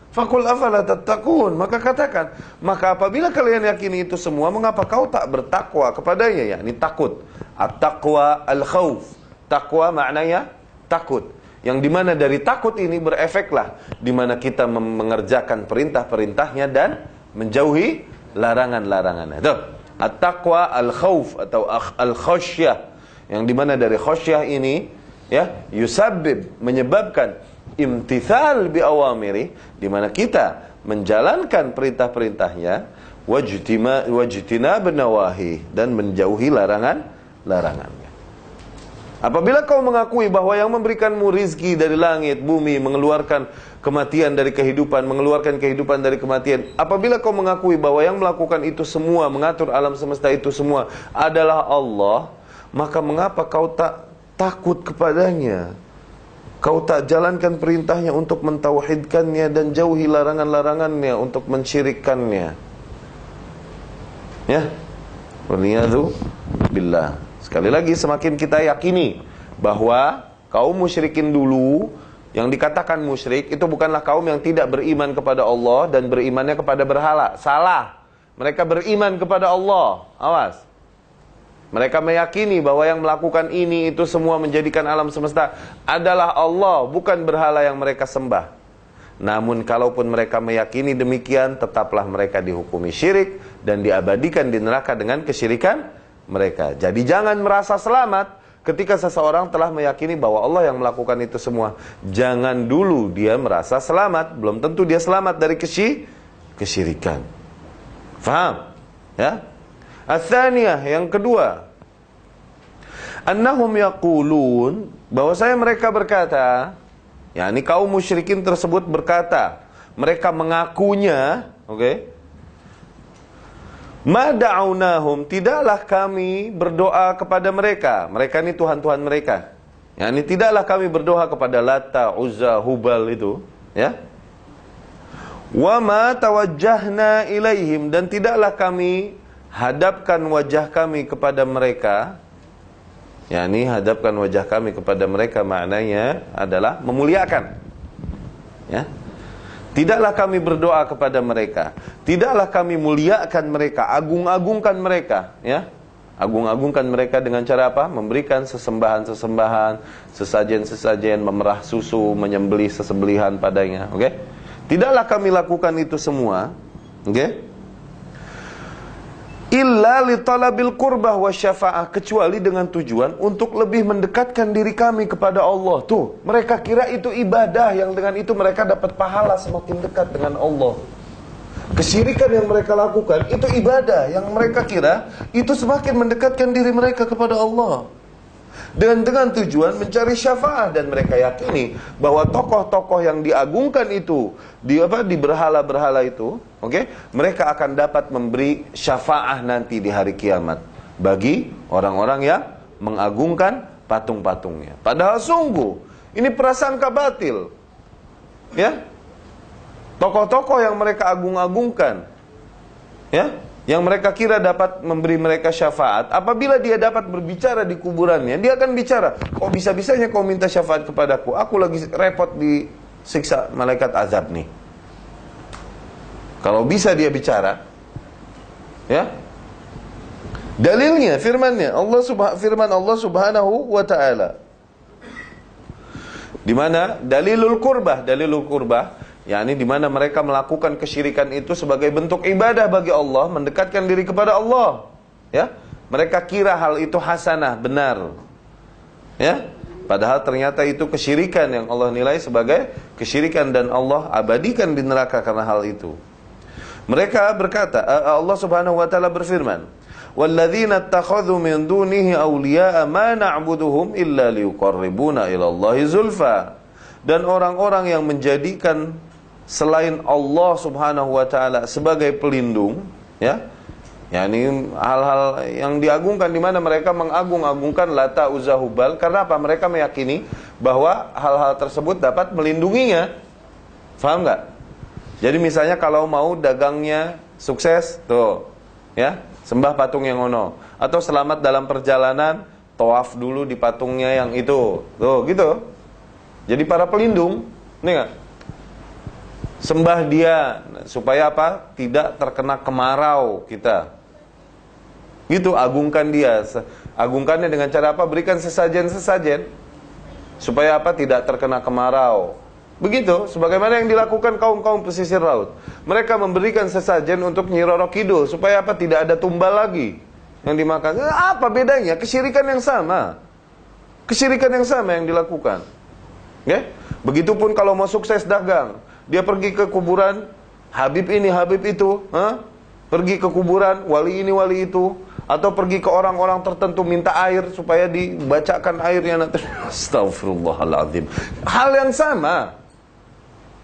Fakul afala tattaqun, maka katakan, maka apabila kalian yakini itu semua, mengapa kau tak bertakwa kepadanya? Yakni takut. At-taqwa al-khawf. Takwa maknanya takut. Yang dimana dari takut ini berefeklah dimana kita mengerjakan perintah-perintahnya dan menjauhi larangan-larangannya. Itu at-taqwa al-khawf atau al-khasyah. Yang dimana dari khasyah ini ya yusabbib, menyebabkan imtithal bi awamiri, di mana kita menjalankan perintah-perintahnya, wajtina benawahi, dan menjauhi larangannya. Apabila kau mengakui bahwa yang memberikanmu rizki dari langit, bumi, mengeluarkan kematian dari kehidupan, mengeluarkan kehidupan dari kematian, apabila kau mengakui bahwa yang melakukan itu semua, mengatur alam semesta itu semua adalah Allah, maka mengapa kau tak takut kepadanya? Kau tak jalankan perintahnya untuk mentauhidkannya dan jauhi larangan-larangannya untuk mensyirikkannya. Ya. Waliyadzu billah. Sekali lagi, semakin kita yakini bahwa kaum musyrikin dulu, yang dikatakan musyrik itu bukanlah kaum yang tidak beriman kepada Allah dan berimannya kepada berhala. Salah. Mereka beriman kepada Allah. Awas. Mereka meyakini bahwa yang melakukan ini itu semua menjadikan alam semesta adalah Allah, bukan berhala yang mereka sembah. Namun kalaupun mereka meyakini demikian, tetaplah mereka dihukumi syirik dan diabadikan di neraka dengan kesyirikan mereka. Jadi jangan merasa selamat ketika seseorang telah meyakini bahwa Allah yang melakukan itu semua. Jangan dulu dia merasa selamat, belum tentu dia selamat dari kesyirikan. Faham? Ya? Ats-tsaniyah, yang kedua, annahum yaqulun, bahwasanya mereka berkata, yakni kaum musyrikin tersebut berkata, mereka mengakunya, oke? Ma da'awnahum, tidaklah kami berdoa kepada mereka. Mereka ini tuhan-tuhan mereka. Yakni tidaklah kami berdoa kepada Lata, Uzza, Hubal itu, ya? Wa ma tawajjahna ilaihim, dan tidaklah kami hadapkan wajah kami kepada mereka. yakni hadapkan wajah kami kepada mereka, maknanya adalah memuliakan. Ya. Tidaklah kami berdoa kepada mereka, tidaklah kami muliakan mereka, agung-agungkan mereka, ya. Agung-agungkan mereka dengan cara apa? Memberikan sesembahan-sesembahan, sesajen-sesajen, memerah susu, menyembelih sesembelihan padanya, oke? Tidaklah kami lakukan itu semua, oke? Illa li talabil qurbah wa syafa'ah, kecuali dengan tujuan untuk lebih mendekatkan diri kami kepada Allah. Tuh, mereka kira itu ibadah yang dengan itu mereka dapat pahala semakin dekat dengan Allah. Kesyirikan yang mereka lakukan itu ibadah yang mereka kira itu semakin mendekatkan diri mereka kepada Allah. Dengan tujuan mencari syafaat, dan mereka yakini bahwa tokoh-tokoh yang diagungkan itu di berhala-berhala itu, oke, mereka akan dapat memberi syafaat nanti di hari kiamat bagi orang-orang yang mengagungkan patung-patungnya. Padahal sungguh ini prasangka batil. Ya. Tokoh-tokoh yang mereka agung-agungkan, ya, yang mereka kira dapat memberi mereka syafaat, apabila dia dapat berbicara di kuburannya, dia akan bicara, kok bisa-bisanya kau minta syafaat kepadaku? Aku lagi repot disiksa malaikat azab nih. Kalau bisa dia bicara, ya. Dalilnya, firmannya, firman Allah Subhanahu wa taala. Di mana dalilul qurbah, yakni di mana mereka melakukan kesyirikan itu sebagai bentuk ibadah bagi Allah, mendekatkan diri kepada Allah. Ya, mereka kira hal itu hasanah, benar. Ya, padahal ternyata itu kesyirikan yang Allah nilai sebagai kesyirikan dan Allah abadikan di neraka karena hal itu. Mereka berkata, Allah Subhanahu wa taala berfirman, Walladzina ittakhadhu min dunihi awliya'a ma na'buduhum illa liyuqarribuna ila Allahi zulfa. Dan orang-orang yang menjadikan selain Allah Subhanahu wa taala sebagai pelindung, ya. Yani hal-hal yang diagungkan, di mana mereka mengagung-agungkan Lata, Uzza, Hubal. Karena apa? Mereka meyakini bahwa hal-hal tersebut dapat melindunginya. Faham nggak? Jadi misalnya kalau mau dagangnya sukses, tuh, ya, sembah patung yang ono. Atau selamat dalam perjalanan, tawaf dulu di patungnya yang itu. Tuh, gitu. Jadi para pelindung, ini nggak? Sembah dia supaya apa? Tidak terkena kemarau kita. Gitu, agungkan dia. Agungkannya dengan cara apa? Berikan sesajen-sesajen supaya apa? Tidak terkena kemarau. Begitu, sebagaimana yang dilakukan kaum-kaum pesisir laut. Mereka memberikan sesajen untuk Nyi Roro Kidul supaya apa? Tidak ada tumbal lagi yang dimakan. Apa bedanya? Kesyirikan yang sama. Kesyirikan yang sama yang dilakukan. Ya? Begitupun kalau mau sukses dagang, dia pergi ke kuburan Habib ini, Habib itu, pergi ke kuburan wali ini, wali itu, atau pergi ke orang-orang tertentu minta air supaya dibacakan airnya nanti. Astagfirullahaladzim. Hal yang sama.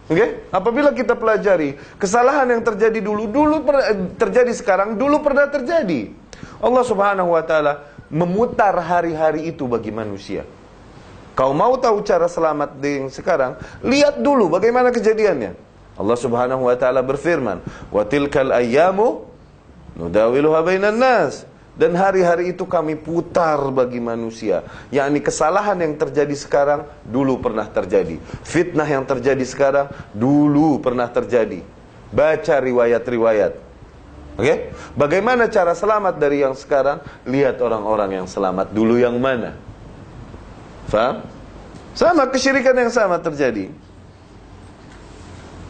Oke? Apabila kita pelajari kesalahan yang terjadi dulu terjadi sekarang, dulu pernah terjadi. Allah Subhanahu wa taala memutar hari-hari itu bagi manusia. Kau mau tahu cara selamat yang sekarang? Lihat dulu bagaimana kejadiannya. Allah Subhanahu wa taala berfirman, "Wa tilkal ayyamu nudawiluha bainan nas." Dan hari-hari itu kami putar bagi manusia. Yakni kesalahan yang terjadi sekarang dulu pernah terjadi. Fitnah yang terjadi sekarang dulu pernah terjadi. Baca riwayat-riwayat. Oke? Bagaimana cara selamat dari yang sekarang? Lihat orang-orang yang selamat dulu yang mana. Faham? Sama, kesyirikan yang sama terjadi.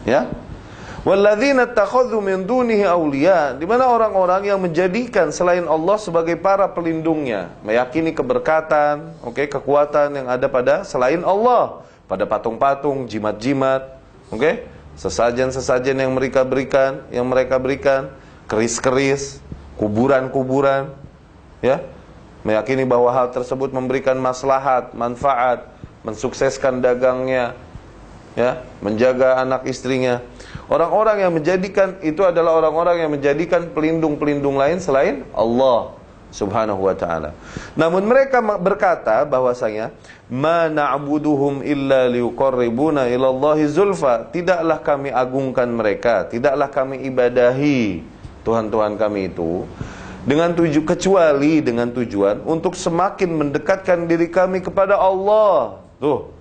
Ya? Walladzina ittakhadhu min dunihi awliya, di mana orang-orang yang menjadikan selain Allah sebagai para pelindungnya, meyakini keberkatan, kekuatan yang ada pada selain Allah, pada patung-patung, jimat-jimat, sesajen-sesajen yang mereka berikan, keris-keris, kuburan-kuburan, ya. Meyakini bahwa hal tersebut memberikan maslahat, manfaat, mensukseskan dagangnya, ya, menjaga anak istrinya. Orang-orang yang menjadikan itu adalah orang-orang yang menjadikan pelindung-pelindung lain selain Allah Subhanahu wa taala. Namun mereka berkata bahwasanya ma na'buduhum illa liqarribuna ila Allahi zulfa. Tidaklah kami agungkan mereka, tidaklah kami ibadahi Tuhan-Tuhan kami itu kecuali dengan tujuan untuk semakin mendekatkan diri kami kepada Allah. Tuh.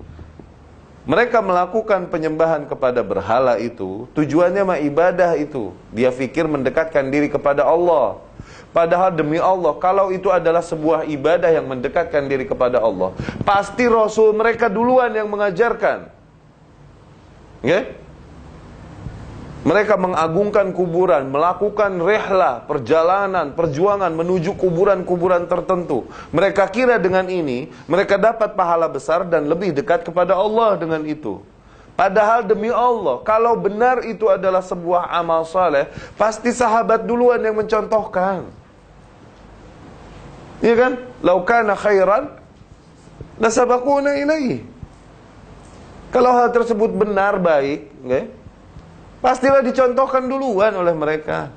Mereka melakukan penyembahan kepada berhala itu, tujuannya mah ibadah itu. Dia fikir mendekatkan diri kepada Allah. Padahal demi Allah, kalau itu adalah sebuah ibadah yang mendekatkan diri kepada Allah, pasti Rasul mereka duluan yang mengajarkan. Okay? Mereka mengagungkan kuburan, melakukan rihlah, perjalanan, perjuangan menuju kuburan-kuburan tertentu. Mereka kira dengan ini, mereka dapat pahala besar dan lebih dekat kepada Allah dengan itu. Padahal demi Allah, kalau benar itu adalah sebuah amal saleh, pasti sahabat duluan yang mencontohkan. Iya kan? Lau kana khairan, lasabaquna ilaihi. Kalau hal tersebut benar, baik, pastilah dicontohkan duluan oleh mereka.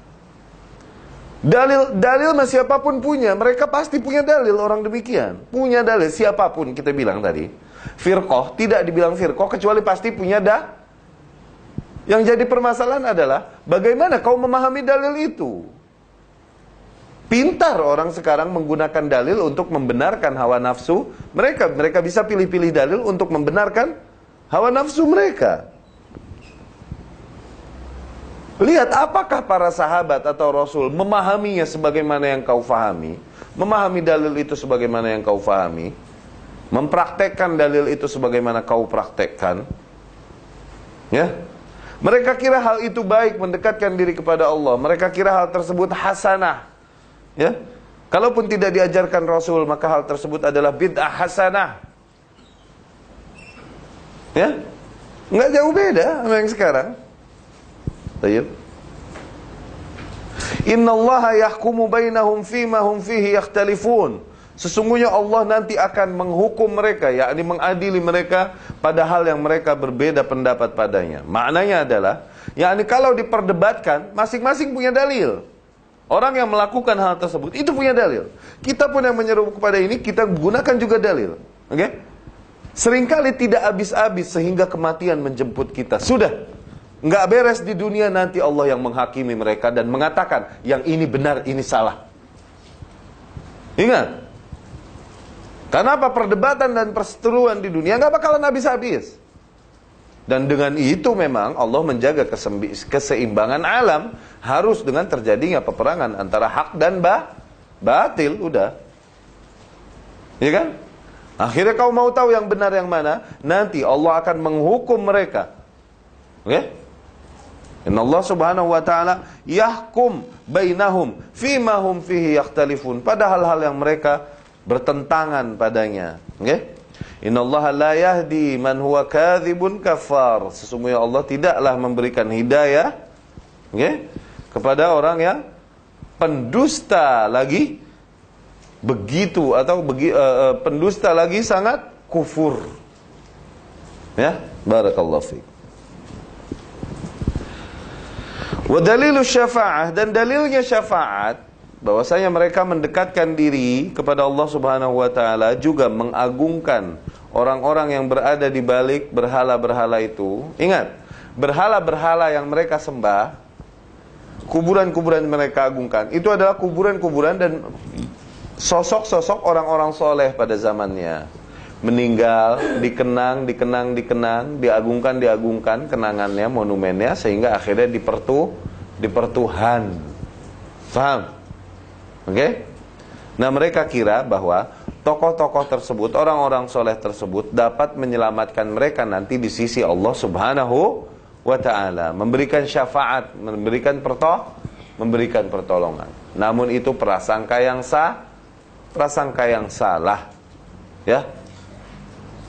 Dalil mah siapapun punya. Mereka pasti punya dalil, orang demikian. Punya dalil, siapapun kita bilang tadi. Firqah, tidak dibilang firqah, kecuali pasti punya Yang jadi permasalahan adalah bagaimana kau memahami dalil itu. Pintar orang sekarang menggunakan dalil untuk membenarkan hawa nafsu mereka. Mereka bisa pilih-pilih dalil untuk membenarkan hawa nafsu mereka. Lihat apakah para sahabat atau Rasul memahaminya sebagaimana yang kau fahami, memahami dalil itu sebagaimana yang kau fahami, mempraktekkan dalil itu sebagaimana kau praktekkan. Ya, mereka kira hal itu baik, mendekatkan diri kepada Allah. Mereka kira hal tersebut hasanah. Ya, kalaupun tidak diajarkan Rasul, maka hal tersebut adalah bid'ah hasanah. Ya, nggak jauh beda sama yang sekarang. Innallaha yahkumu bainahum fima hum fihi yakhtalifun. Sesungguhnya Allah nanti akan menghukum mereka, yakni mengadili mereka pada hal yang mereka berbeda pendapat padanya. Maknanya adalah, yakni kalau diperdebatkan, masing-masing punya dalil. Orang yang melakukan hal tersebut itu punya dalil. Kita pun yang menyeru kepada ini, kita gunakan juga dalil. Oke? Seringkali tidak habis-habis sehingga kematian menjemput kita. Sudah, nggak beres di dunia, nanti Allah yang menghakimi mereka dan mengatakan yang ini benar, ini salah. Ingat, karena apa? Perdebatan dan perseteruan di dunia nggak bakalan habis-habis. Dan dengan itu memang Allah menjaga keseimbangan alam, harus dengan terjadinya peperangan antara hak dan batil. Udah, ya kan? Akhirnya kau mau tahu yang benar yang mana? Nanti Allah akan menghukum mereka. Oke? Inna Allah subhanahu wa ta'ala yahkum bainahum fima hum fihi yakhtalifun, pada hal-hal yang mereka bertentangan padanya. Oke? Inna Allah la yahdi man huwa kadzibun kafar. Sesungguhnya Allah tidaklah memberikan hidayah, kepada orang yang pendusta lagi begitu, atau pendusta lagi sangat kufur. Ya, barakallahu fiik. Wa dalilu syafa'ah, dan dalilnya syafaat, bahwasanya mereka mendekatkan diri kepada Allah subhanahu wa ta'ala, juga mengagungkan orang-orang yang berada di balik berhala-berhala itu. Ingat, berhala-berhala yang mereka sembah, kuburan-kuburan mereka agungkan, itu adalah kuburan-kuburan dan sosok-sosok orang-orang soleh pada zamannya. Meninggal, dikenang, diagungkan kenangannya, monumennya, sehingga akhirnya dipertuhan. Faham? Oke? Nah, mereka kira bahwa tokoh-tokoh tersebut, orang-orang soleh tersebut dapat menyelamatkan mereka nanti di sisi Allah subhanahu wa ta'ala, memberikan syafaat, memberikan pertolongan. Namun itu prasangka yang salah. Ya.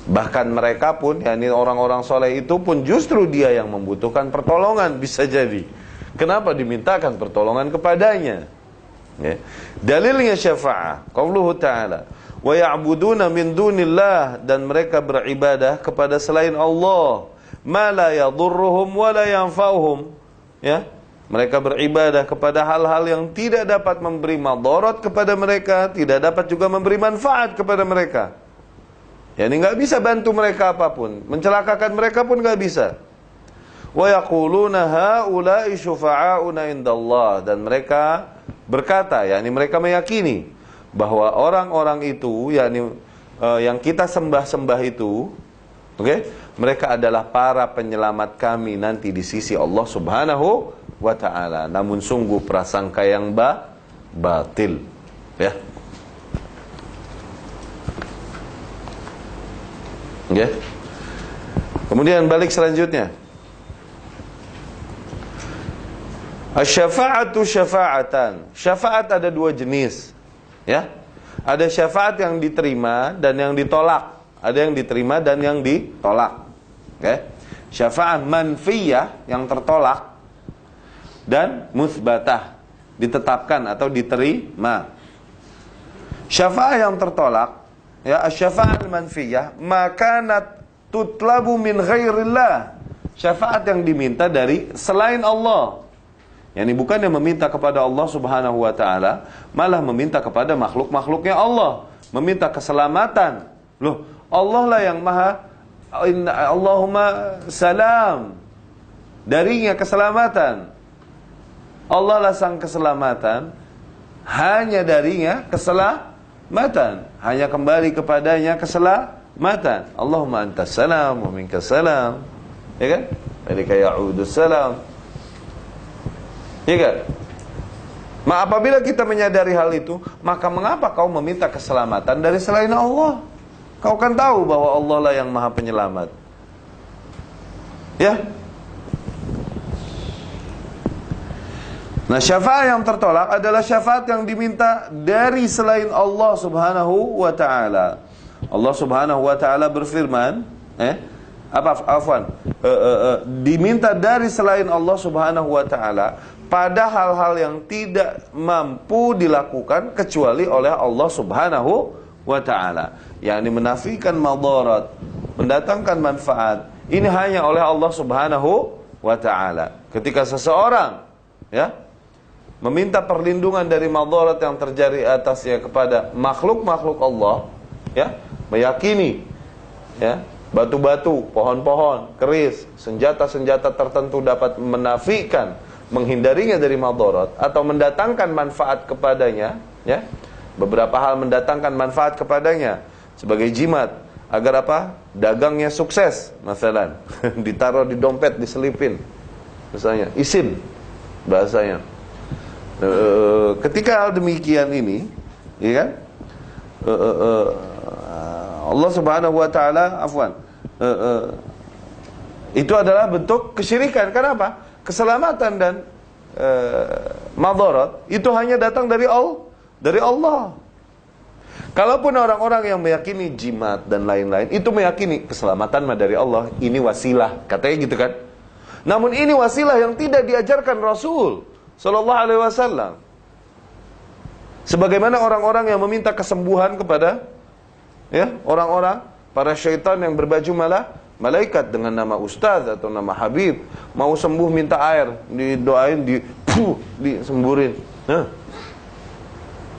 Bahkan mereka pun, yakni orang-orang soleh itu pun justru dia yang membutuhkan pertolongan, bisa jadi. Kenapa dimintakan pertolongan kepadanya? Ya. Dalilnya syafa'ah, qauluhu ta'ala, wa ya'buduna min dunillah, dan mereka beribadah kepada selain Allah, ma la yadurruhum wa la yanfa'uhum. Ya. Mereka beribadah kepada hal-hal yang tidak dapat memberi madarat kepada mereka, tidak dapat juga memberi manfaat kepada mereka. Yani nggak bisa bantu mereka apapun, mencelakakan mereka pun nggak bisa. Wa yaquluna haula'i syufa'auna indallah, dan mereka berkata, yakni mereka meyakini bahwa orang-orang itu, yakni yang kita sembah-sembah itu, mereka adalah para penyelamat kami nanti di sisi Allah subhanahu wa ta'ala. Namun sungguh prasangka yang batil. Ya. Kemudian balik selanjutnya, asy-syafa'atu syafa'atan. Syafaat ada dua jenis. Ya. Ada syafaat yang diterima dan yang ditolak. Ada yang diterima dan yang ditolak. Syafaat manfiyah, yang tertolak, dan musbatah, ditetapkan atau diterima. Syafaat yang tertolak, ya, asy-syafa'at manfiyah, makanat tutlabu min ghairillah. Syafaat yang diminta dari selain Allah. Yani bukan yang meminta kepada Allah subhanahu wa ta'ala, malah meminta kepada makhluk-makhluknya Allah, meminta keselamatan. Loh, Allah lah yang maha, Allahumma salam, darinya keselamatan. Allah lah sang keselamatan, hanya darinya keselamatan, hanya kembali kepadanya keselamatan. Allahumma antas salam wa minkas salam, ya kan? Ilaika ya'udus salam. Ya kan? Apabila kita menyadari hal itu, maka mengapa kau meminta keselamatan dari selain Allah? Kau kan tahu bahwa Allah lah yang maha penyelamat. Ya. Nah, syafaat yang tertolak adalah syafaat yang diminta dari selain Allah subhanahu wa ta'ala. Allah subhanahu wa ta'ala berfirman, diminta dari selain Allah Subhanahu wa taala pada hal-hal yang tidak mampu dilakukan kecuali oleh Allah Subhanahu wa taala, yakni menafikan madarat, mendatangkan manfaat, ini hanya oleh Allah Subhanahu wa taala. Ketika seseorang ya meminta perlindungan dari madarat yang terjadi atasnya kepada makhluk-makhluk Allah, ya, meyakini ya batu-batu, pohon-pohon, keris, senjata-senjata tertentu dapat menafikan, menghindarinya dari madarat atau mendatangkan manfaat kepadanya, ya. Beberapa hal mendatangkan manfaat kepadanya sebagai jimat agar apa? Dagangnya sukses, masalan. Ditaruh di dompet, diselipin. Misalnya, isim bahasanya. Ketika hal demikian ini, ya kan? Allah Subhanahu wa taala itu adalah bentuk kesyirikan. Kenapa? Keselamatan dan madarat itu hanya datang dari Allah. Kalaupun orang-orang yang meyakini jimat dan lain-lain itu meyakini keselamatan dari Allah, ini wasilah, katanya gitu kan. Namun ini wasilah yang tidak diajarkan Rasul sallallahu alaihi wasallam. Sebagaimana orang-orang yang meminta kesembuhan kepada ya, orang-orang, para syaitan yang berbaju malaikat dengan nama ustaz atau nama habib, mau sembuh minta air, didoain, disemburin.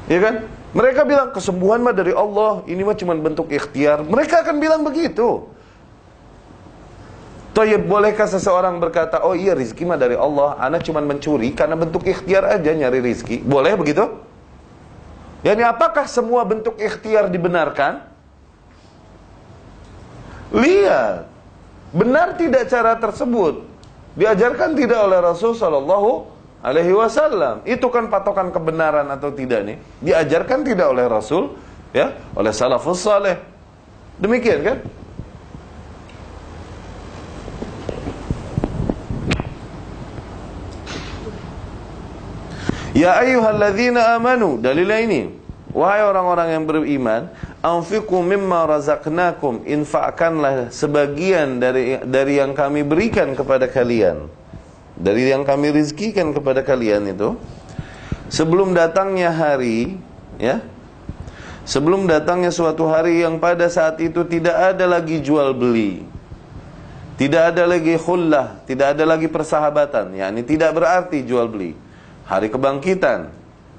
Ya kan? Mereka bilang kesembuhan mah dari Allah, ini mah cuma bentuk ikhtiar. Mereka akan bilang begitu. Toyib, bolehkah seseorang berkata, oh iya rizki mah dari Allah, ana cuma mencuri karena bentuk ikhtiar aja nyari rizki. Boleh begitu? Yani apakah semua bentuk ikhtiar dibenarkan? Lihat, benar tidak cara tersebut? Diajarkan tidak oleh Rasul sallallahu alaihi wasallam. Itu kan patokan kebenaran atau tidak nih? Diajarkan tidak oleh Rasul, ya, oleh salafus saleh. Demikian kan? Ya ayyuhalladzina amanu, dalilnya ini. Wahai orang-orang yang beriman, anfiqu mimma razaqnakum, infakkanlah sebagian dari yang kami berikan kepada kalian, dari yang kami rizkikan kepada kalian itu, sebelum datangnya hari, ya, sebelum datangnya suatu hari yang pada saat itu tidak ada lagi jual beli, tidak ada lagi khullah, tidak ada lagi persahabatan, yakni tidak berarti jual beli. Hari kebangkitan,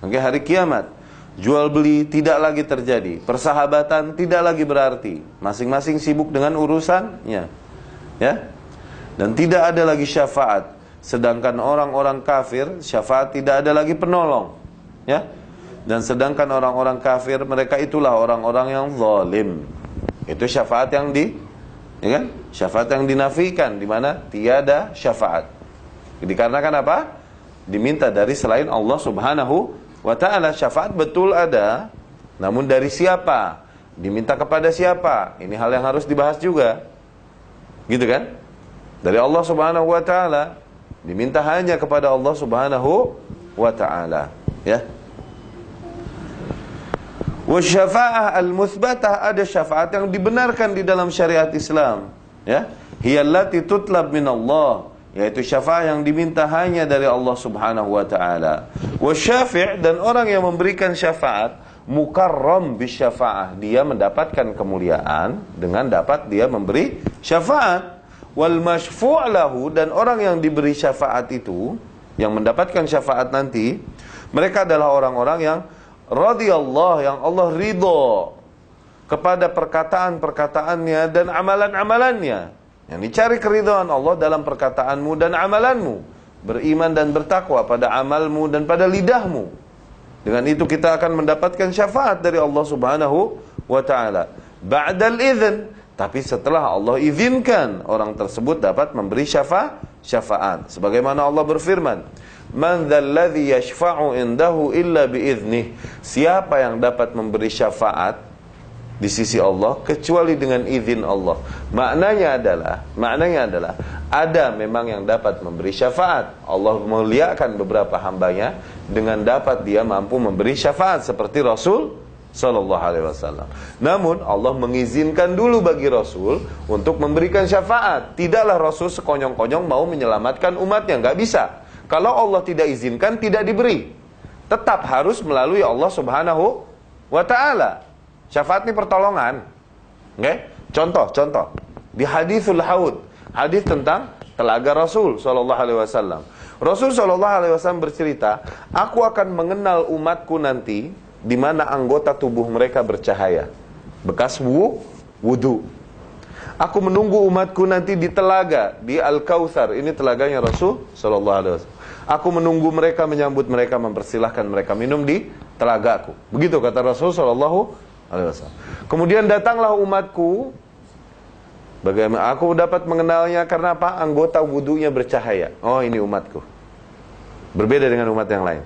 hari kiamat, jual beli tidak lagi terjadi, persahabatan tidak lagi berarti, masing-masing sibuk dengan urusannya, ya, dan tidak ada lagi syafaat. Sedangkan orang-orang kafir, syafaat tidak ada lagi penolong, ya, dan sedangkan orang-orang kafir, mereka itulah orang-orang yang zalim. Itu syafaat yang ya kan? Syafaat yang dinafikan, di mana tiada syafaat. Dikarenakan apa? Diminta dari selain Allah Subhanahu wa ta'ala. Syafaat betul ada, namun dari siapa? Diminta kepada siapa? Ini hal yang harus dibahas juga, gitu kan? Dari Allah Subhanahu wa ta'ala, diminta hanya kepada Allah Subhanahu wa ta'ala, ya. Wasyafa'ah al-muthbatah, ada syafaat yang dibenarkan di dalam syariat Islam, ya. Hiyallati tutlab min Allah, yaitu syafaat yang diminta hanya dari Allah Subhanahu wa ta'ala. Wasyafi', dan orang yang memberikan syafaat, mukarram bisyafa'ah, dia mendapatkan kemuliaan dengan dapat dia memberi syafaat. Wal masyfu' lahu, dan orang yang diberi syafaat itu, yang mendapatkan syafaat nanti, mereka adalah orang-orang yang radhiyallahu, yang Allah ridho kepada perkataan-perkataannya dan amalan-amalannya. Yang dicari keridhaan Allah dalam perkataanmu dan amalanmu, beriman dan bertakwa pada amalmu dan pada lidahmu. Dengan itu kita akan mendapatkan syafaat dari Allah Subhanahu wa ta'ala. Ba'dal idzn, tapi setelah Allah izinkan orang tersebut dapat memberi syafaat. Sebagaimana Allah berfirman, man dzalladzi yashfa'u indahu illa biiznih, siapa yang dapat memberi syafaat di sisi Allah kecuali dengan izin Allah. Maknanya adalah ada memang yang dapat memberi syafaat. Allah memuliakan beberapa hambanya dengan dapat dia mampu memberi syafaat, seperti Rasul Sallallahu alaihi wasallam. Namun Allah mengizinkan dulu bagi Rasul untuk memberikan syafaat. Tidaklah Rasul sekonyong-konyong mau menyelamatkan umatnya, nggak bisa. Kalau Allah tidak izinkan, tidak diberi. Tetap harus melalui Allah Subhanahu wa ta'ala. Syafaat ini pertolongan. Okay? Contoh di hadithul haud, hadis tentang telaga Rasul sallallahu alaihi wasallam. Rasul sallallahu alaihi wasallam bercerita, aku akan mengenal umatku nanti di mana anggota tubuh mereka bercahaya, bekas wudu. Aku menunggu umatku nanti di telaga, di Al-Kautsar. Ini telaganya Rasul sallallahu alaihi wasallam. Aku menunggu mereka, menyambut mereka, mempersilahkan mereka minum di telagaku. Begitu kata Rasul sallallahu alaihi wasallam. Kemudian datanglah umatku. Bagaimana aku dapat mengenalnya? Karena apa? Anggota wudunya bercahaya. Oh, ini umatku. Berbeda dengan umat yang lain.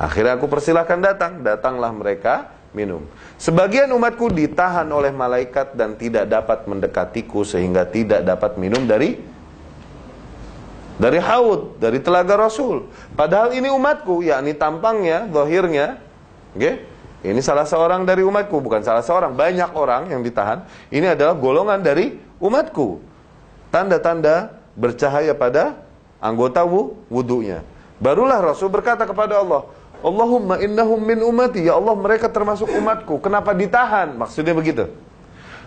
Akhirnya aku persilahkan datanglah mereka minum. Sebagian umatku ditahan oleh malaikat dan tidak dapat mendekatiku sehingga tidak dapat minum dari haud, dari telaga Rasul. Padahal ini umatku, yakni tampangnya, zahirnya, okay? Ini salah seorang dari umatku, bukan salah seorang, banyak orang yang ditahan. Ini adalah golongan dari umatku. Tanda-tanda bercahaya pada anggota wudunya. Barulah Rasul berkata kepada Allah, Allahumma innahum min ummati, ya Allah mereka termasuk umatku, kenapa ditahan? Maksudnya begitu.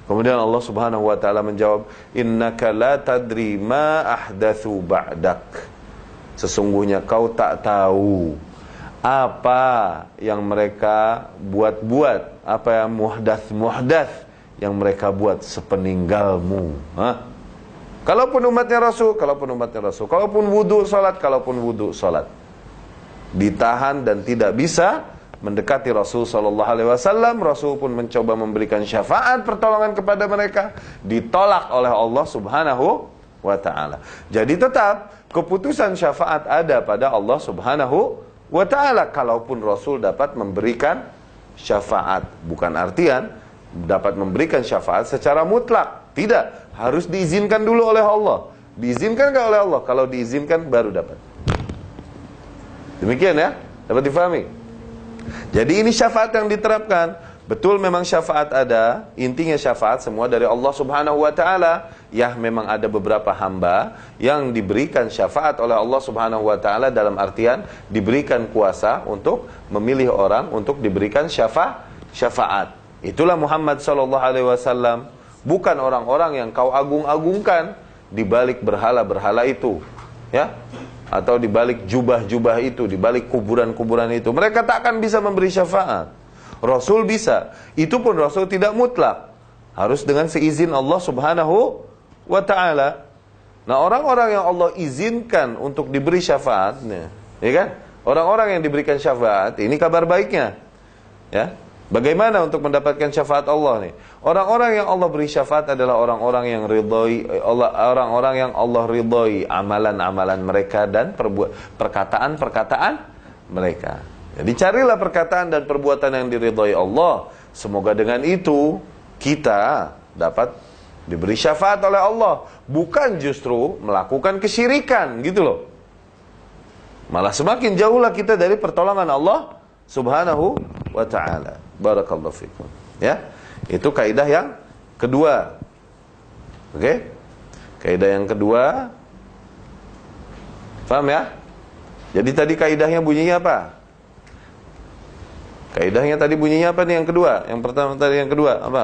Kemudian Allah Subhanahu wa taala menjawab, innaka la tadri ma ahdatsu ba'dak. Sesungguhnya kau tak tahu apa yang mereka buat-buat, apa yang muhdats yang mereka buat sepeninggalmu. Kalaupun umatnya Rasul, kalaupun wudu salat, ditahan dan tidak bisa mendekati Rasul sallallahu alaihi wasallam. Rasul pun mencoba memberikan syafaat pertolongan kepada mereka, ditolak oleh Allah Subhanahu wa taala. Jadi tetap keputusan syafaat ada pada Allah Subhanahu wa taala. Kalaupun Rasul dapat memberikan syafaat, bukan artian dapat memberikan syafaat secara mutlak. Tidak, harus diizinkan dulu oleh Allah. Diizinkan enggak oleh Allah? Kalau diizinkan baru dapat. Demikian ya, dapat difahami. Jadi ini syafaat yang diterapkan. Betul memang syafaat ada. Intinya syafaat semua dari Allah Subhanahu wa ta'ala. Ya memang ada beberapa hamba yang diberikan syafaat oleh Allah Subhanahu wa ta'ala, dalam artian diberikan kuasa untuk memilih orang untuk diberikan syafaat. Itulah Muhammad sallallahu alaihi wasallam. Bukan orang-orang yang kau agung-agungkan di balik berhala-berhala itu, ya, atau di balik jubah-jubah itu, di balik kuburan-kuburan itu. Mereka tak akan bisa memberi syafaat. Rasul bisa. Itu pun Rasul tidak mutlak. Harus dengan seizin Allah Subhanahu wa ta'ala. Nah, orang-orang yang Allah izinkan untuk diberi syafaat, ya kan? Orang-orang yang diberikan syafaat, ini kabar baiknya. Ya. Bagaimana untuk mendapatkan syafaat Allah nih? Orang-orang yang Allah beri syafaat adalah orang-orang yang ridhoi Allah, orang-orang yang Allah ridhoi amalan-amalan mereka dan perkataan-perkataan mereka. Jadi carilah perkataan dan perbuatan yang diridhoi Allah. Semoga dengan itu kita dapat diberi syafaat oleh Allah, bukan justru melakukan kesyirikan, gitu loh. Malah semakin jauhlah kita dari pertolongan Allah Subhanahu wa ta'ala. Barakallahu fikum. Ya, itu kaidah yang kedua. Oke? Kaidah yang kedua. Paham ya? Jadi tadi kaidahnya bunyinya apa? Kaidahnya tadi bunyinya apa nih yang kedua? Yang pertama tadi, yang kedua apa?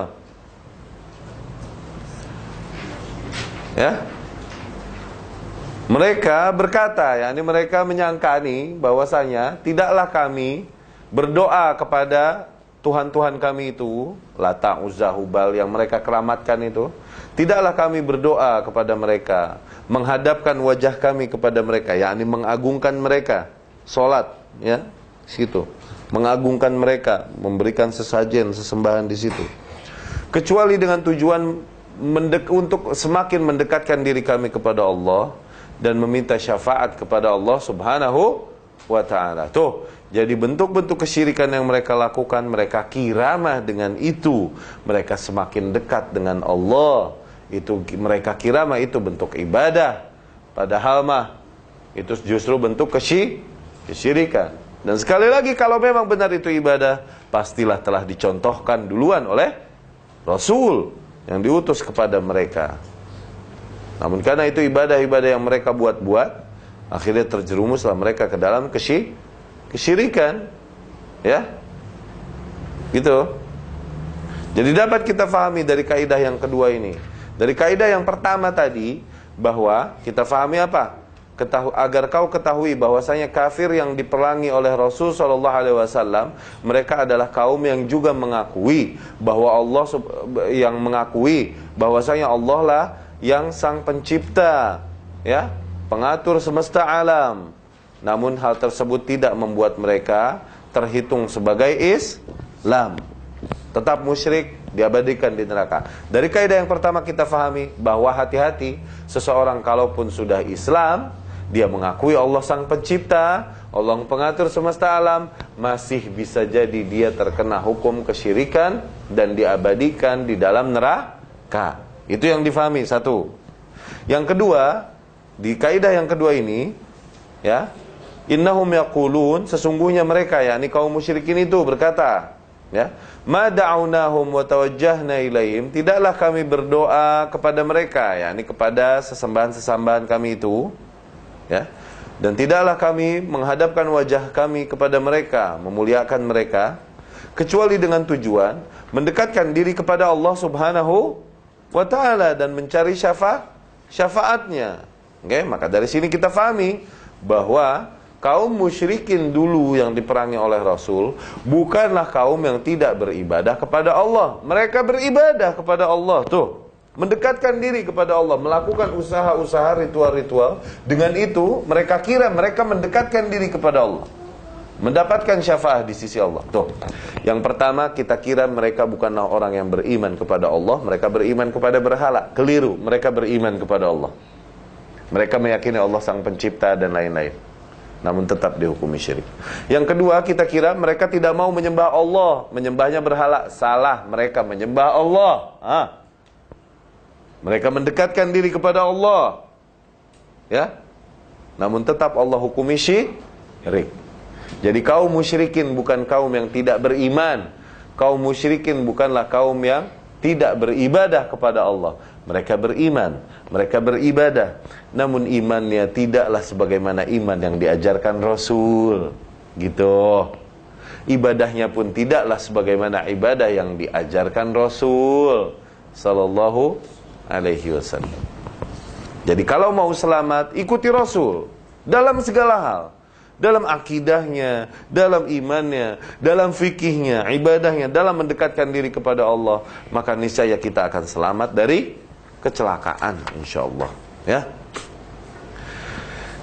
Ya? Mereka berkata, yakni mereka menyangkani bahwasanya tidaklah kami berdoa kepada Tuhan-Tuhan kami itu, Lata, Uzza, Hubal yang mereka keramatkan itu, tidaklah kami berdoa kepada mereka, menghadapkan wajah kami kepada mereka, yakni mengagungkan mereka, salat, ya, situ, mengagungkan mereka, memberikan sesajen, sesembahan di situ, kecuali dengan tujuan untuk semakin mendekatkan diri kami kepada Allah dan meminta syafaat kepada Allah Subhanahu wa ta'ala. Tuh, jadi bentuk-bentuk kesyirikan yang mereka lakukan, mereka kiramah dengan itu, mereka semakin dekat dengan Allah. Itu mereka kiramah itu bentuk ibadah, padahal mah itu justru bentuk kesyirikan. Dan sekali lagi, kalau memang benar itu ibadah, pastilah telah dicontohkan duluan oleh Rasul yang diutus kepada mereka. Namun karena itu ibadah-ibadah yang mereka buat-buat, akhirnya terjerumuslah mereka ke dalam kesyirikan. Ya, gitu. Jadi dapat kita fahami dari kaidah yang kedua ini. Dari kaidah yang pertama tadi, bahwa kita fahami apa? Agar kau ketahui bahwasanya kafir yang diperangi oleh Rasul SAW, mereka adalah kaum yang juga mengakui bahwa yang mengakui bahwasanya Allah lah yang sang pencipta, ya, pengatur semesta alam. Namun hal tersebut tidak membuat mereka terhitung sebagai Islam. Tetap musyrik, diabadikan di neraka. Dari kaidah yang pertama kita fahami bahwa hati-hati, seseorang kalaupun sudah Islam, dia mengakui Allah sang pencipta, Allah pengatur semesta alam, masih bisa jadi dia terkena hukum kesyirikan dan diabadikan di dalam neraka. Itu yang difahami, satu. Yang kedua, di kaidah yang kedua ini, ya, innahum yaqulun, sesungguhnya mereka, yakni kaum musyrikin itu berkata, ya, ma da'awnahum wa tawajjahna ilaihim, tidaklah kami berdoa kepada mereka, yakni kepada sesembahan-sesembahan kami itu, ya, dan tidaklah kami menghadapkan wajah kami kepada mereka, memuliakan mereka, kecuali dengan tujuan mendekatkan diri kepada Allah Subhanahu wa ta'ala dan mencari syafaatnya. Oke, maka dari sini kita fahami bahwa kaum musyrikin dulu yang diperangi oleh Rasul bukanlah kaum yang tidak beribadah kepada Allah. Mereka beribadah kepada Allah, tuh, mendekatkan diri kepada Allah, melakukan usaha-usaha, ritual-ritual. Dengan itu mereka kira mereka mendekatkan diri kepada Allah, mendapatkan syafaat di sisi Allah. Tuh, yang pertama kita kira mereka bukanlah orang yang beriman kepada Allah, mereka beriman kepada berhala. Keliru, mereka beriman kepada Allah. Mereka meyakini Allah sang pencipta dan lain-lain, namun tetap dihukumi syirik. Yang kedua, kita kira mereka tidak mau menyembah Allah, menyembahnya berhala. Salah, mereka menyembah Allah. Mereka mendekatkan diri kepada Allah, ya, namun tetap Allah hukumi syirik. Jadi kaum musyrikin bukan kaum yang tidak beriman. Kaum musyrikin bukanlah kaum yang tidak beribadah kepada Allah. Mereka beriman, mereka beribadah, namun imannya tidaklah sebagaimana iman yang diajarkan Rasul, gitu. Ibadahnya pun tidaklah sebagaimana ibadah yang diajarkan Rasul sallallahu alaihi wasallam. Jadi kalau mau selamat, ikuti Rasul dalam segala hal, dalam akidahnya, dalam imannya, dalam fikihnya, ibadahnya, dalam mendekatkan diri kepada Allah, maka niscaya kita akan selamat dari kecelakaan, insyaallah, ya.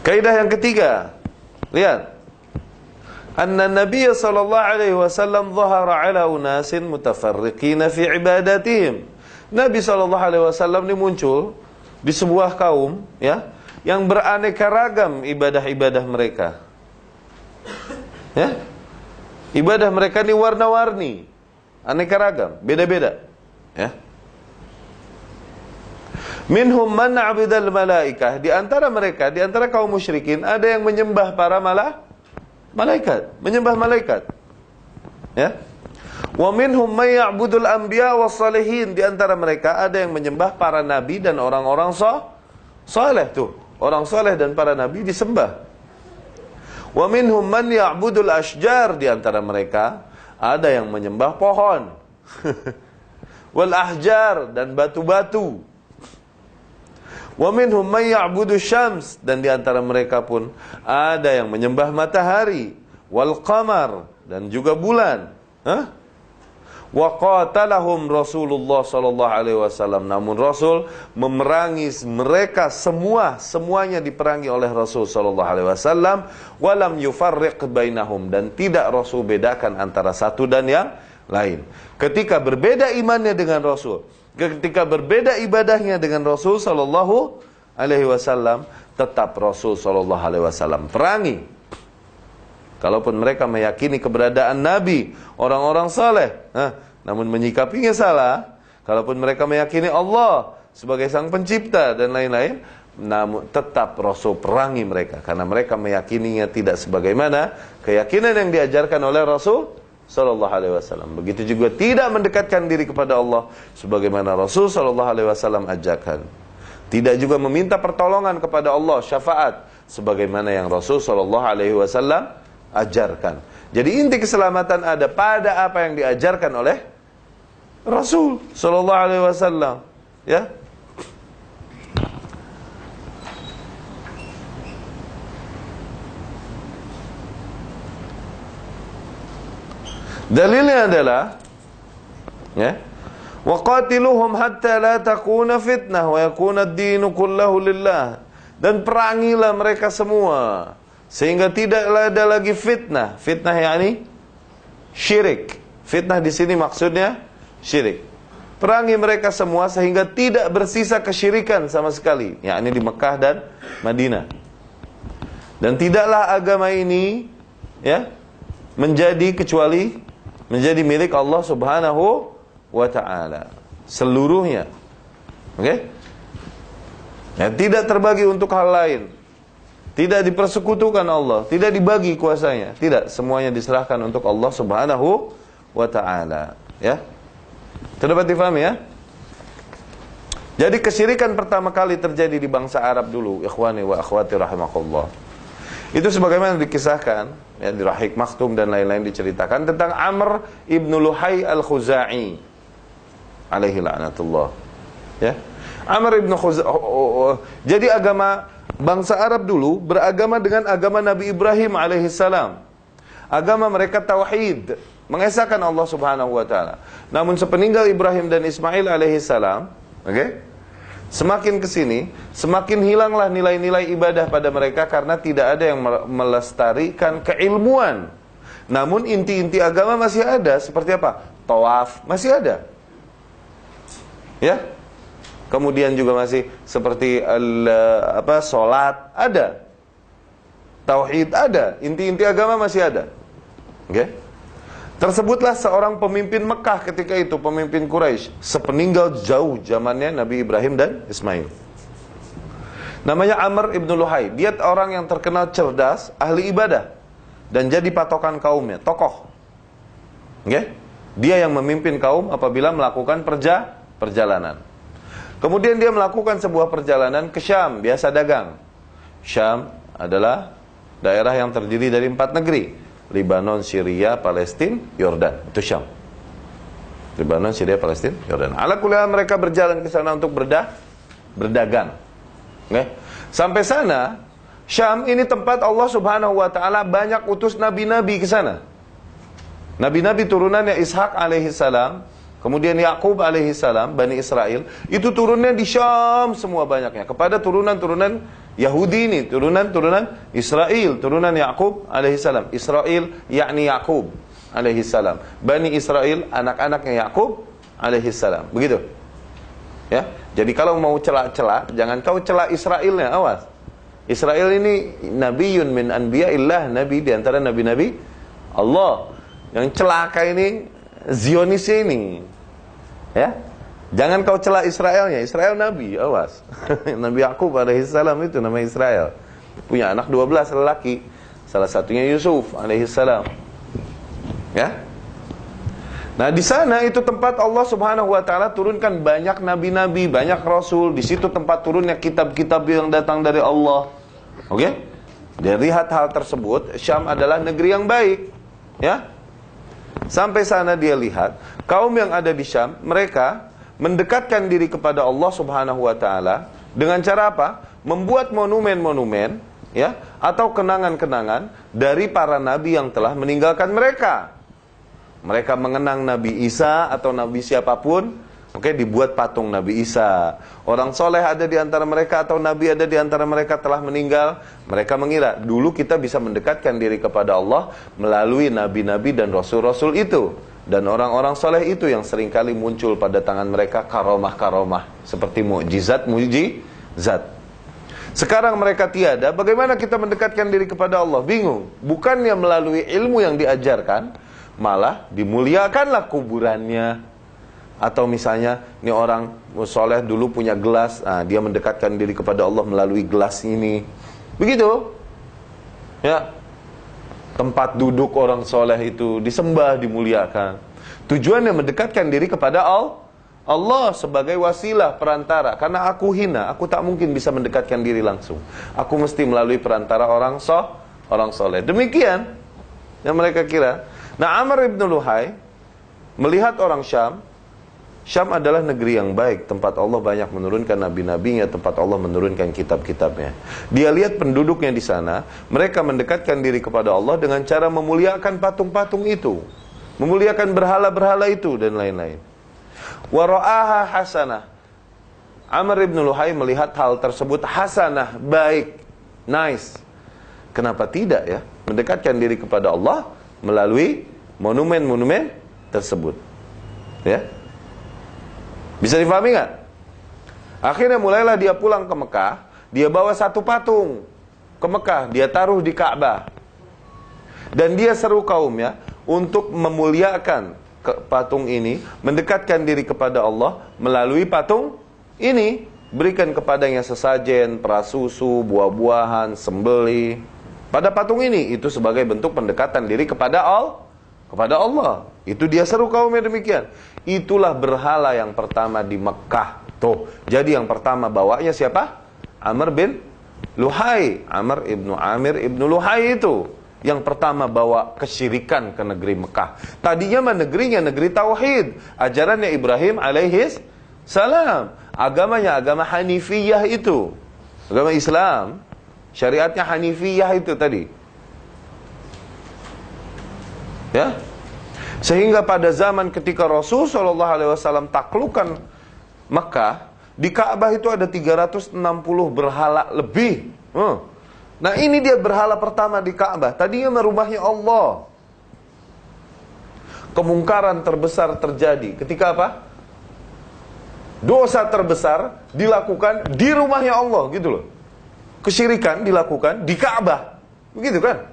Kaidah yang ketiga, lihat, anna Nabiy sallallahu alaihi wasallam dhahara ala unasin mutafarriqin fi ibadatihim. Nabi sallallahu alaihi wasallam ini muncul di sebuah kaum, ya, yang beraneka ragam ibadah-ibadah mereka. Ya, ibadah mereka ini warna-warni, aneka ragam, beda-beda, ya. Minhum man 'abadal malaikah, di antara mereka, di antara kaum musyrikin ada yang menyembah para malaikat, menyembah malaikat, ya. Wa minhum may ya'budul anbiya was salihin, di antara mereka ada yang menyembah para nabi dan orang-orang saleh, tuh, orang saleh dan para nabi disembah. Wa minhum man ya'budul ashjar, di antara mereka ada yang menyembah pohon. Wal ahjar, dan batu-batu. Wa minhum may ya'budu syams, dan di antara mereka pun ada yang menyembah matahari. Wal qamar, dan juga bulan. Wa qatalahum Rasulullah sallallahu alaihi wasallam, namun Rasul memerangi mereka semuanya diperangi oleh Rasul sallallahu alaihi wasallam. Walam yufarriq bainahum, dan tidak Rasul bedakan antara satu dan yang lain. Ketika berbeda imannya dengan Rasul, ketika berbeda ibadahnya dengan Rasul sallallahu alaihi wasallam, tetap Rasul sallallahu alaihi wasallam perangi. Kalaupun mereka meyakini keberadaan Nabi, orang-orang saleh, namun menyikapinya salah, kalaupun mereka meyakini Allah sebagai sang pencipta dan lain-lain, namun tetap Rasul perangi mereka karena mereka meyakininya tidak sebagaimana keyakinan yang diajarkan oleh Rasul sallallahu alaihi wasallam. Begitu juga tidak mendekatkan diri kepada Allah sebagaimana Rasul sallallahu alaihi wasallam ajarkan. Tidak juga meminta pertolongan kepada Allah, syafaat sebagaimana yang Rasul sallallahu alaihi wasallam ajarkan. Jadi inti keselamatan ada pada apa yang diajarkan oleh Rasul sallallahu alaihi wasallam, ya. Dalilnya adalah, ya, waqatiluhum hatta la takuna fitnah wa yakuna ad-dinu kullahu lillah. Dan perangilah mereka semua sehingga tidak ada lagi fitnah. Fitnah yakni syirik. Fitnah di sini maksudnya syirik. Perangi mereka semua sehingga tidak bersisa kesyirikan sama sekali, yakni di Mekah dan Madinah. Dan tidaklah agama ini, ya, menjadi kecuali menjadi milik Allah Subhanahu wa ta'ala seluruhnya. Oke? Ya, tidak terbagi untuk hal lain. Tidak dipersekutukan Allah, tidak dibagi kuasanya. Tidak, semuanya diserahkan untuk Allah Subhanahu wa ta'ala, ya. Itu dapat difahami, ya? Jadi kesyirikan pertama kali terjadi di bangsa Arab dulu, ikhwani wa akhwati rahimakumullah. Itu sebagaimana dikisahkan, ya, di Rahik Maktum dan lain-lain diceritakan tentang Amr ibnu Luhai al-Khuzai alaihi la'natullah, ya. Amr ibnu Khuzai, jadi agama bangsa Arab dulu beragama dengan agama Nabi Ibrahim alaihi salam. Agama mereka tauhid, mengesahkan Allah Subhanahu wa taala. Namun sepeninggal Ibrahim dan Ismail alaihi salam, oke? Semakin kesini, semakin hilanglah nilai-nilai ibadah pada mereka karena tidak ada yang melestarikan keilmuan. Namun inti-inti agama masih ada. Seperti apa? Tawaf masih ada, ya. Kemudian juga masih seperti salat ada, tauhid ada, inti-inti agama masih ada. Oke? Tersebutlah seorang pemimpin Mekah ketika itu, pemimpin Quraisy, sepeninggal jauh zamannya Nabi Ibrahim dan Ismail. Namanya Amr ibnu Luhai. Dia orang yang terkenal cerdas, ahli ibadah, dan jadi patokan kaumnya, tokoh. Okay? Dia yang memimpin kaum apabila melakukan perjalanan. Kemudian dia melakukan sebuah perjalanan ke Syam, biasa dagang. Syam adalah daerah yang terdiri dari 4 negeri. Libanon, Syria, Palestina, Yordan. Itu Syam. Libanon, Syria, Palestina, Yordan. Ala kuliah mereka berjalan ke sana untuk berdagang. Okay? Sampai sana, Syam ini tempat Allah Subhanahu wa taala banyak utus nabi-nabi ke sana. Nabi-nabi turunannya Ishak alaihi salam, kemudian Yakub alaihi salam, Bani Israel, itu turunnya di Syam semua banyaknya. Kepada turunan-turunan Yahudi ini, turunan-turunan Israel, turunan Yakub alaihi salam. Israel yakni Yakub alaihi salam. Bani Israel anak-anaknya Yakub alaihi salam. Begitu. Ya. Jadi kalau mau celak-celak, jangan kau celak Israelnya, awas. Israel ini nabiyun min anbiya'illah, nabi di antara nabi-nabi Allah. Yang celaka ini Zionis ini. Ya. Jangan kau celah Israelnya. Israel nabi, awas. Nabi Yakub alaihi salam itu nama Israel. Punya anak 12 lelaki. Salah satunya Yusuf alaihi salam. Ya. Nah, di sana itu tempat Allah Subhanahu wa taala turunkan banyak nabi-nabi, banyak rasul. Di situ tempat turunnya kitab-kitab yang datang dari Allah. Oke? Dari lihat hal tersebut, Syam adalah negeri yang baik. Ya. Sampai sana dia lihat kaum yang ada di Syam, mereka mendekatkan diri kepada Allah Subhanahu wa taala dengan cara apa? Membuat monumen-monumen, ya, atau kenangan-kenangan dari para nabi yang telah meninggalkan mereka. Mereka mengenang Nabi Isa atau nabi siapapun, oke, dibuat patung Nabi Isa. Orang soleh ada di antara mereka atau nabi ada di antara mereka telah meninggal. Mereka mengira dulu kita bisa mendekatkan diri kepada Allah melalui nabi-nabi dan rasul-rasul itu. Dan orang-orang soleh itu yang seringkali muncul pada tangan mereka karomah-karomah seperti mukjizat. Sekarang mereka tiada, bagaimana kita mendekatkan diri kepada Allah? Bingung. Bukannya melalui ilmu yang diajarkan, malah dimuliakanlah kuburannya. Atau misalnya ini orang soleh dulu punya gelas, dia mendekatkan diri kepada Allah melalui gelas ini. Begitu. Ya. Tempat duduk orang soleh itu disembah, dimuliakan. Tujuannya mendekatkan diri kepada Allah sebagai wasilah, perantara. Karena aku hina, aku tak mungkin bisa mendekatkan diri langsung. Aku mesti melalui perantara orang soleh. Demikian yang mereka kira. Nah, Amr ibn Luhai melihat orang Syam. Syam adalah negeri yang baik, tempat Allah banyak menurunkan nabi-nabinya, tempat Allah menurunkan kitab-kitabnya. Dia lihat penduduknya di sana, mereka mendekatkan diri kepada Allah dengan cara memuliakan patung-patung itu, memuliakan berhala-berhala itu, dan lain-lain. Wa ra'aha hasanah. Amr ibn Luhai melihat hal tersebut hasanah, baik, nice. Kenapa tidak ya mendekatkan diri kepada Allah melalui monumen-monumen tersebut? Ya. Bisa difahami nggak? Akhirnya mulailah dia pulang ke Mekah. Dia bawa satu patung ke Mekah, dia taruh di Ka'bah. Dan dia seru kaumnya untuk memuliakan patung ini, mendekatkan diri kepada Allah melalui patung ini. Berikan kepadanya sesajen, prasusu, buah-buahan, sembelih pada patung ini. Itu sebagai bentuk pendekatan diri kepada Allah. Itu dia seru kaumnya demikian. Itulah berhala yang pertama di Mekah. Tuh, jadi yang pertama bawanya siapa? Amr bin Luhai. Amr ibnu Amir ibnu Luhai itu yang pertama bawa kesyirikan ke negeri Mekah. Tadinya mah negerinya negeri tauhid, ajarannya Ibrahim alaihis salam, agamanya agama Hanifiyah itu, agama Islam, syariatnya Hanifiyah itu tadi. Ya. Sehingga pada zaman ketika Rasul SAW taklukkan Mekah, di Ka'bah itu ada 360 berhala lebih. Nah, ini dia berhala pertama di Ka'bah. Tadinya rumahnya Allah. Kemungkaran terbesar terjadi ketika apa? Dosa terbesar dilakukan di rumahnya Allah, gitu loh. Kesyirikan dilakukan di Ka'bah. Begitu kan?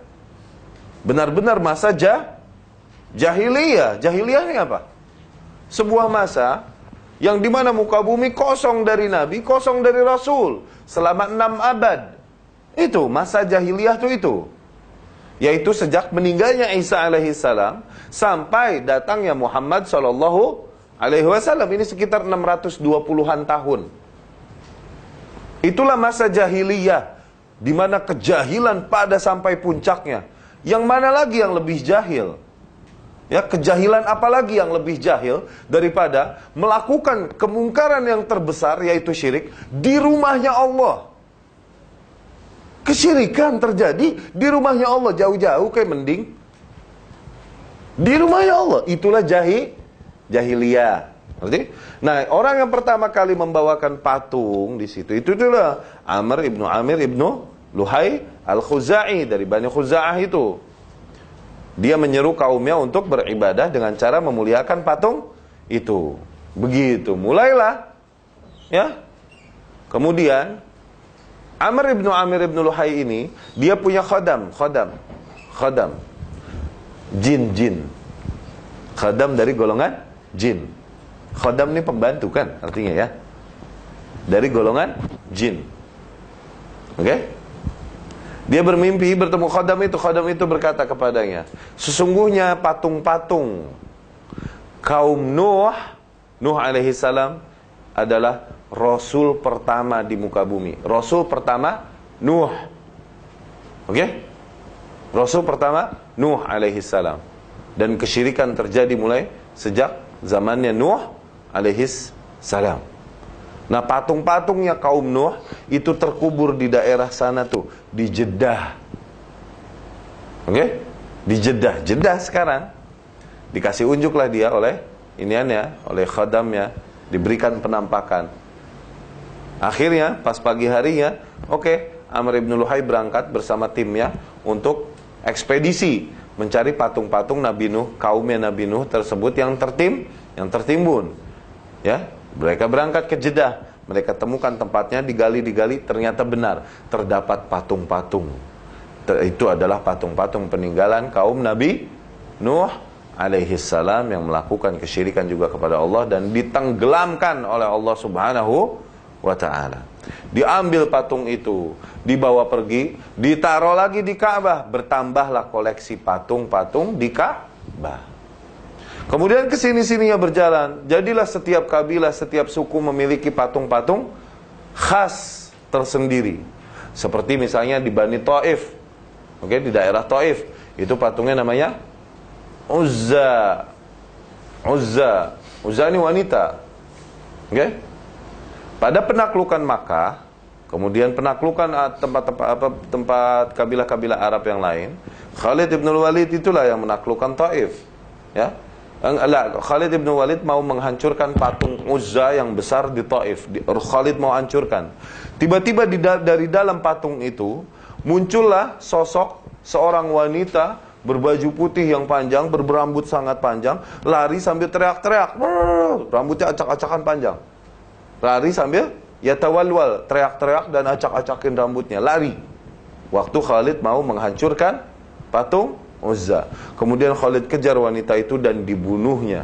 Benar-benar masa jahiliyah. Jahiliyah ini apa? Sebuah masa yang dimana muka bumi kosong dari Nabi, kosong dari Rasul selama 6 abad. Itu masa jahiliyah itu. Yaitu sejak meninggalnya Isa alaihissalam sampai datangnya Muhammad sallallahu alaihi wasallam. Ini sekitar 620-an tahun. Itulah masa jahiliyah, di mana kejahilan pada sampai puncaknya. Yang mana lagi yang lebih jahil? Ya, kejahilan apalagi yang lebih jahil daripada melakukan kemungkaran yang terbesar, yaitu syirik di rumahnya Allah. Kesyirikan terjadi di rumahnya Allah, jauh-jauh kayak mending di rumahnya Allah. Itulah jahiliyah. Ngerti? Nah, orang yang pertama kali membawakan patung di situ itu adalah Amr ibnu Amir ibnu Luhai al-Khuzai dari Bani Khuza'ah itu. Dia menyeru kaumnya untuk beribadah dengan cara memuliakan patung itu. Begitu, mulailah. Ya. Kemudian Amr ibnu Amir ibnu Luhai ini, dia punya khadam. Jin. Khadam dari golongan jin. Khadam ini pembantu kan artinya ya. Dari golongan jin. Oke? Dia bermimpi bertemu khadam itu berkata kepadanya, sesungguhnya patung-patung kaum Nuh alaihi salam adalah Rasul pertama di muka bumi. Rasul pertama Nuh. Oke? Rasul pertama Nuh alaihi salam. Dan kesyirikan terjadi mulai sejak zamannya Nuh alaihi salam. Nah, patung-patungnya kaum Nuh itu terkubur di daerah sana tuh, di Jeddah. Oke? Di Jeddah. Jeddah sekarang dikasih unjuklah dia oleh oleh khadamnya, diberikan penampakan. Akhirnya pas pagi harinya, Amr ibn Luhai berangkat bersama timnya untuk ekspedisi mencari patung-patung Nabi Nuh, kaumnya Nabi Nuh tersebut yang tertimbun. Ya, mereka berangkat ke Jeddah. Mereka temukan tempatnya, digali, ternyata benar terdapat patung-patung. Itu adalah patung-patung peninggalan kaum Nabi Nuh alaihi salam yang melakukan kesyirikan juga kepada Allah dan ditenggelamkan oleh Allah Subhanahu wa ta'ala. Diambil patung itu, dibawa pergi, ditaruh lagi di Ka'bah, bertambahlah koleksi patung-patung di Ka'bah. Kemudian kesini-sininya berjalan, jadilah setiap kabilah, setiap suku memiliki patung-patung khas tersendiri. Seperti misalnya di Bani Taif, oke, di daerah Taif, itu patungnya namanya Uzza. Uzza ini wanita. Oke? Pada penaklukan Makkah, kemudian penaklukan tempat kabilah-kabilah Arab yang lain, Khalid ibn Walid itulah yang menaklukkan Taif. Ya. Khalid ibn Walid mau menghancurkan patung Uzza yang besar di Taif. Khalid mau hancurkan. Tiba-tiba dari dalam patung itu muncullah sosok seorang wanita berbaju putih yang panjang, berambut sangat panjang, lari sambil teriak-teriak, rambutnya acak-acakan panjang. Lari sambil yatawalwal, teriak-teriak dan acak-acakin rambutnya, lari. Waktu Khalid mau menghancurkan patung Uzza. Kemudian Khalid kejar wanita itu dan dibunuhnya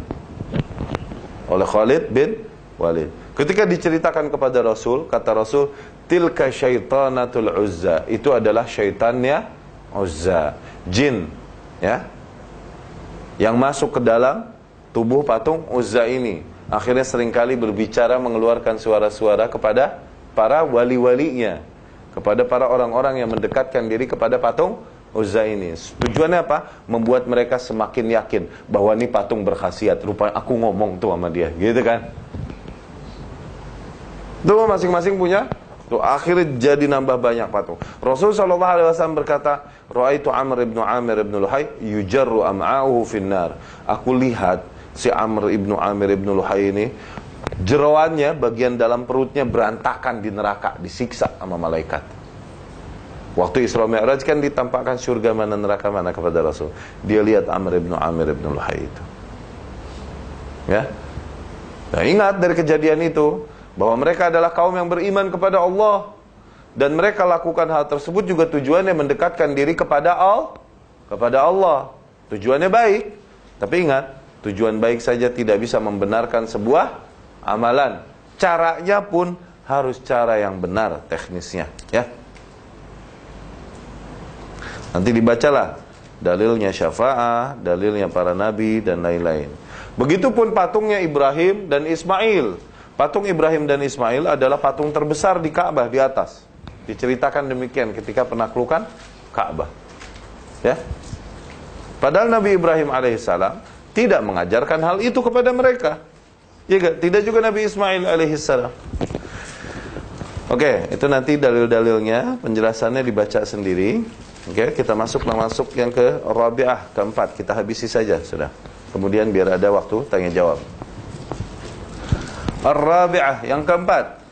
oleh Khalid bin Walid. Ketika diceritakan kepada Rasul, kata Rasul, tilka syaitanatul Uzza. Itu adalah syaitannya Uzza, jin, ya, yang masuk ke dalam tubuh patung Uzza ini. Akhirnya seringkali berbicara, mengeluarkan suara-suara kepada para wali-walinya, kepada para orang-orang yang mendekatkan diri kepada patung Uzza ini. Tujuannya apa? Membuat mereka semakin yakin bahwa ini patung berkhasiat. Rupanya aku ngomong tuh sama dia, gitu kan? Tuh masing-masing punya. Tuh akhirnya jadi nambah banyak patung. Rasul SAW berkata, "Ra'aitu Amr ibn Amir ibn Luhai yujarru am'ahu finnar." Aku lihat si Amr ibn Amir ibn Luhai ini, jeroannya, bagian dalam perutnya berantakan di neraka, disiksa sama malaikat. Waktu Isra Mi'raj kan ditampakkan surga mana neraka mana kepada Rasul. Dia lihat Amr ibn Amir ibn Luhai itu. Ya. Nah, ingat dari kejadian itu bahwa mereka adalah kaum yang beriman kepada Allah, dan mereka lakukan hal tersebut juga tujuannya mendekatkan diri kepada Allah. Tujuannya baik, tapi ingat, tujuan baik saja tidak bisa membenarkan sebuah amalan. Caranya pun harus cara yang benar teknisnya, ya. Nanti dibacalah dalilnya syafa'ah, dalilnya para nabi dan lain-lain. Begitupun patungnya Ibrahim dan Ismail. Patung Ibrahim dan Ismail adalah patung terbesar di Ka'bah di atas. Diceritakan demikian ketika penaklukan Ka'bah. Ya. Padahal Nabi Ibrahim alaihissalam tidak mengajarkan hal itu kepada mereka. Ya, tidak juga Nabi Ismail alaihissalam. Oke, itu nanti dalil-dalilnya, penjelasannya dibaca sendiri. Oke, kita masuk yang ke Rabi'ah, keempat. Kita habisi saja sudah. Kemudian biar ada waktu tanya jawab. Ar-Rabi'ah, yang keempat.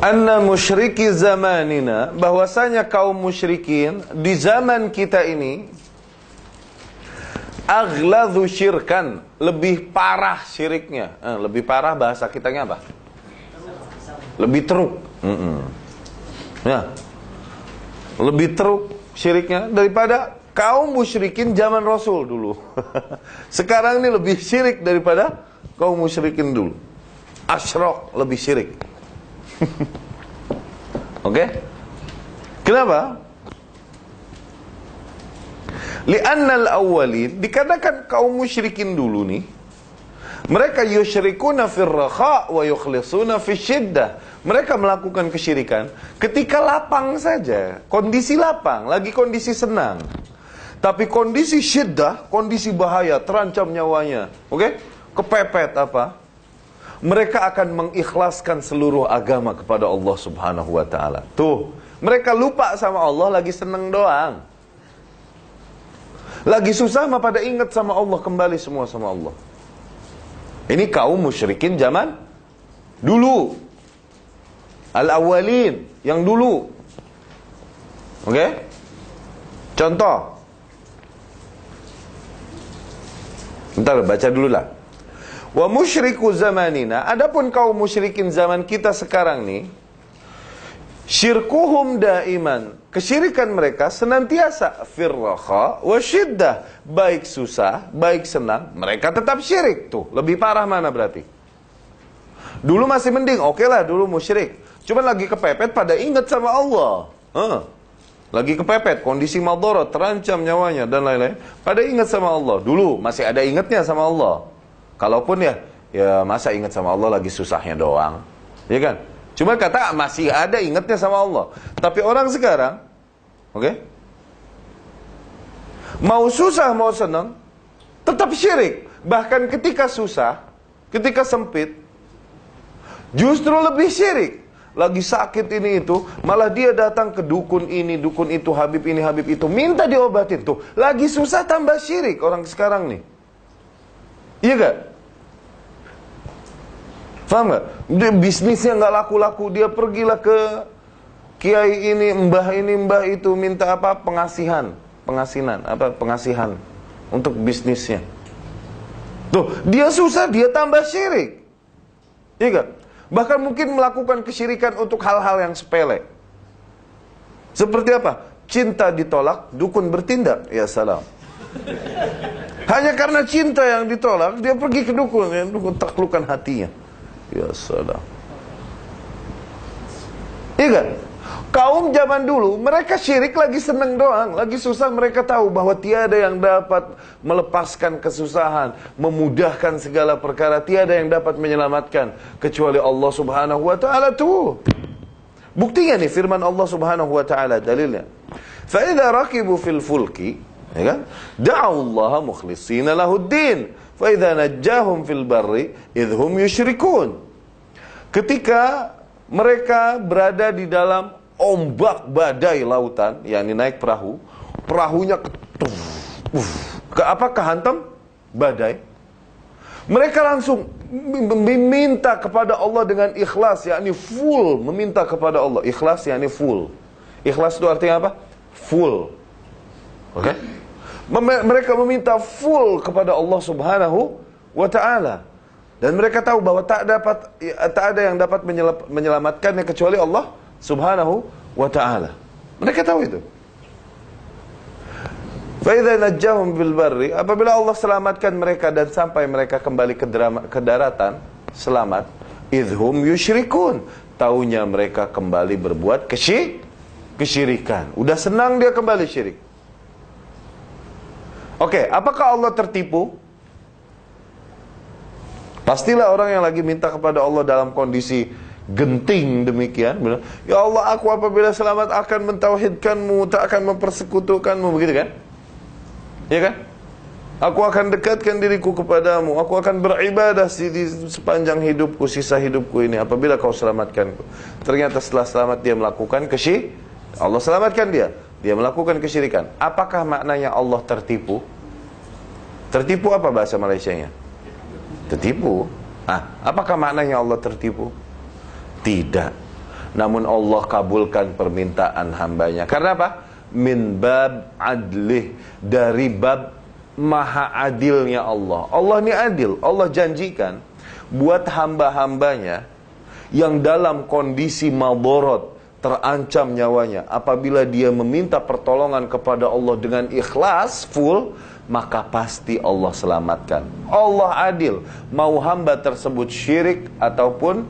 Anna musyriki zamanina, bahwasanya kaum musyrikin di zaman kita ini aghladu syirkan, lebih parah syiriknya. Lebih parah bahasa kitanya apa? Lebih teruk. Ya. Lebih teruk syiriknya daripada kaum musyrikin zaman Rasul dulu. Sekarang ini lebih syirik daripada kaum musyrikin dulu. Asyraq, lebih syirik. Oke? Kenapa? Li'annal awwalin, dikarenakan kaum musyrikin dulu nih, mereka yusyrikuna fir rakha wa yukhlisuna fi syiddah. Mereka melakukan kesyirikan ketika lapang saja, kondisi lapang, lagi kondisi senang. Tapi kondisi syiddah, kondisi bahaya, terancam nyawanya, oke? Kepepet apa? Mereka akan mengikhlaskan seluruh agama kepada Allah Subhanahu wa taala. Tuh, mereka lupa sama Allah, lagi seneng doang. Lagi susah mah pada ingat sama Allah, kembali semua sama Allah. Ini kaum musyrikin zaman dulu. Al-awwalin, yang dulu. Oke? Contoh. Bentar, baca dulu lah. Wa musyriku zamanina, adapun kaum musyrikin zaman kita sekarang nih, syirkuhum daiman, kesyirikan mereka senantiasa firraha wa syiddah, baik susah, baik senang, mereka tetap syirik. Tuh, lebih parah mana berarti? Dulu masih mending, oke lah dulu musyrik. Cuman lagi kepepet pada ingat sama Allah. Lagi kepepet, kondisi madharat, terancam nyawanya dan lain-lain, pada ingat sama Allah. Dulu masih ada ingatnya sama Allah. Kalaupun ya masa ingat sama Allah lagi susahnya doang, ya kan? Cuma kata masih ada ingatnya sama Allah. Tapi orang sekarang, oke, mau susah mau senang, tetap syirik. Bahkan ketika susah, ketika sempit, justru lebih syirik. Lagi sakit ini itu, malah dia datang ke dukun ini, dukun itu, habib ini, habib itu, minta diobatin. Tuh, lagi susah tambah syirik orang sekarang nih. Iya gak? Paham gak? Dia bisnisnya gak laku-laku, dia pergilah ke kiai ini, mbah itu, minta apa? Pengasihan untuk bisnisnya. Tuh, dia susah, dia tambah syirik. Iya gak? Bahkan mungkin melakukan kesyirikan untuk hal-hal yang sepele. Seperti apa? Cinta ditolak, dukun bertindak. Ya salam. Hanya karena cinta yang ditolak, dia pergi ke dukun, ya, dukun taklukkan hatinya. Ya salam. Iya kan? Kaum zaman dulu, mereka syirik lagi seneng doang. Lagi susah mereka tahu bahwa tiada yang dapat melepaskan kesusahan, memudahkan segala perkara. Tiada yang dapat menyelamatkan kecuali Allah subhanahu wa ta'ala tuh. Buktinya nih firman Allah subhanahu wa ta'ala, dalilnya. فَإِذَا رَكِبُوا فِي الْفُلْكِ, ya kan? دَعَوُا اللَّهَ مُخْلِصِينَ لَهُ الدِّينَ فَإِذَا نَجَّاهُمْ فِي الْبَرِّ إِذْ هُمْ يُشْرِكُونَ. Ketika mereka berada di dalam ombak badai lautan, yakni naik perahu, perahunya kehantam badai. Mereka langsung meminta kepada Allah dengan ikhlas, yakni full meminta kepada Allah. Ikhlas yakni full. Ikhlas itu artinya apa? Full. Oke? Mereka meminta full kepada Allah subhanahu wa ta'ala. Dan mereka tahu bahwa tak ada yang dapat menyelamatkannya kecuali Allah subhanahu wa ta'ala. Mereka tahu itu. فَإِذَا نَجَّاهُمْ بِالْبَرِّ, apabila Allah selamatkan mereka dan sampai mereka kembali ke daratan selamat, idhum yusyrikun, taunya mereka kembali berbuat kesyirikan. Udah senang dia kembali syirik. Oke, apakah Allah tertipu? Pastilah orang yang lagi minta kepada Allah dalam kondisi genting demikian, bilang, ya Allah, aku apabila selamat akan mentauhidkanmu, tak akan mempersekutukanmu, begitu kan? Ya kan? Aku akan dekatkan diriku kepadamu, aku akan beribadah di sepanjang hidupku, sisa hidupku ini, apabila kau selamatkanku. Ternyata setelah selamat dia melakukan Allah selamatkan dia melakukan kesyirikan. Apakah maknanya Allah tertipu? Tertipu apa bahasa Malaysianya? Tertipu. Apakah maknanya Allah tertipu? Tidak. Namun Allah kabulkan permintaan hambanya. Karena apa? Min bab adlih, dari bab maha adilnya Allah. Allah ini adil. Allah janjikan buat hamba-hambanya yang dalam kondisi madharat, terancam nyawanya, apabila dia meminta pertolongan kepada Allah dengan ikhlas full, maka pasti Allah selamatkan. Allah adil. Mau hamba tersebut syirik ataupun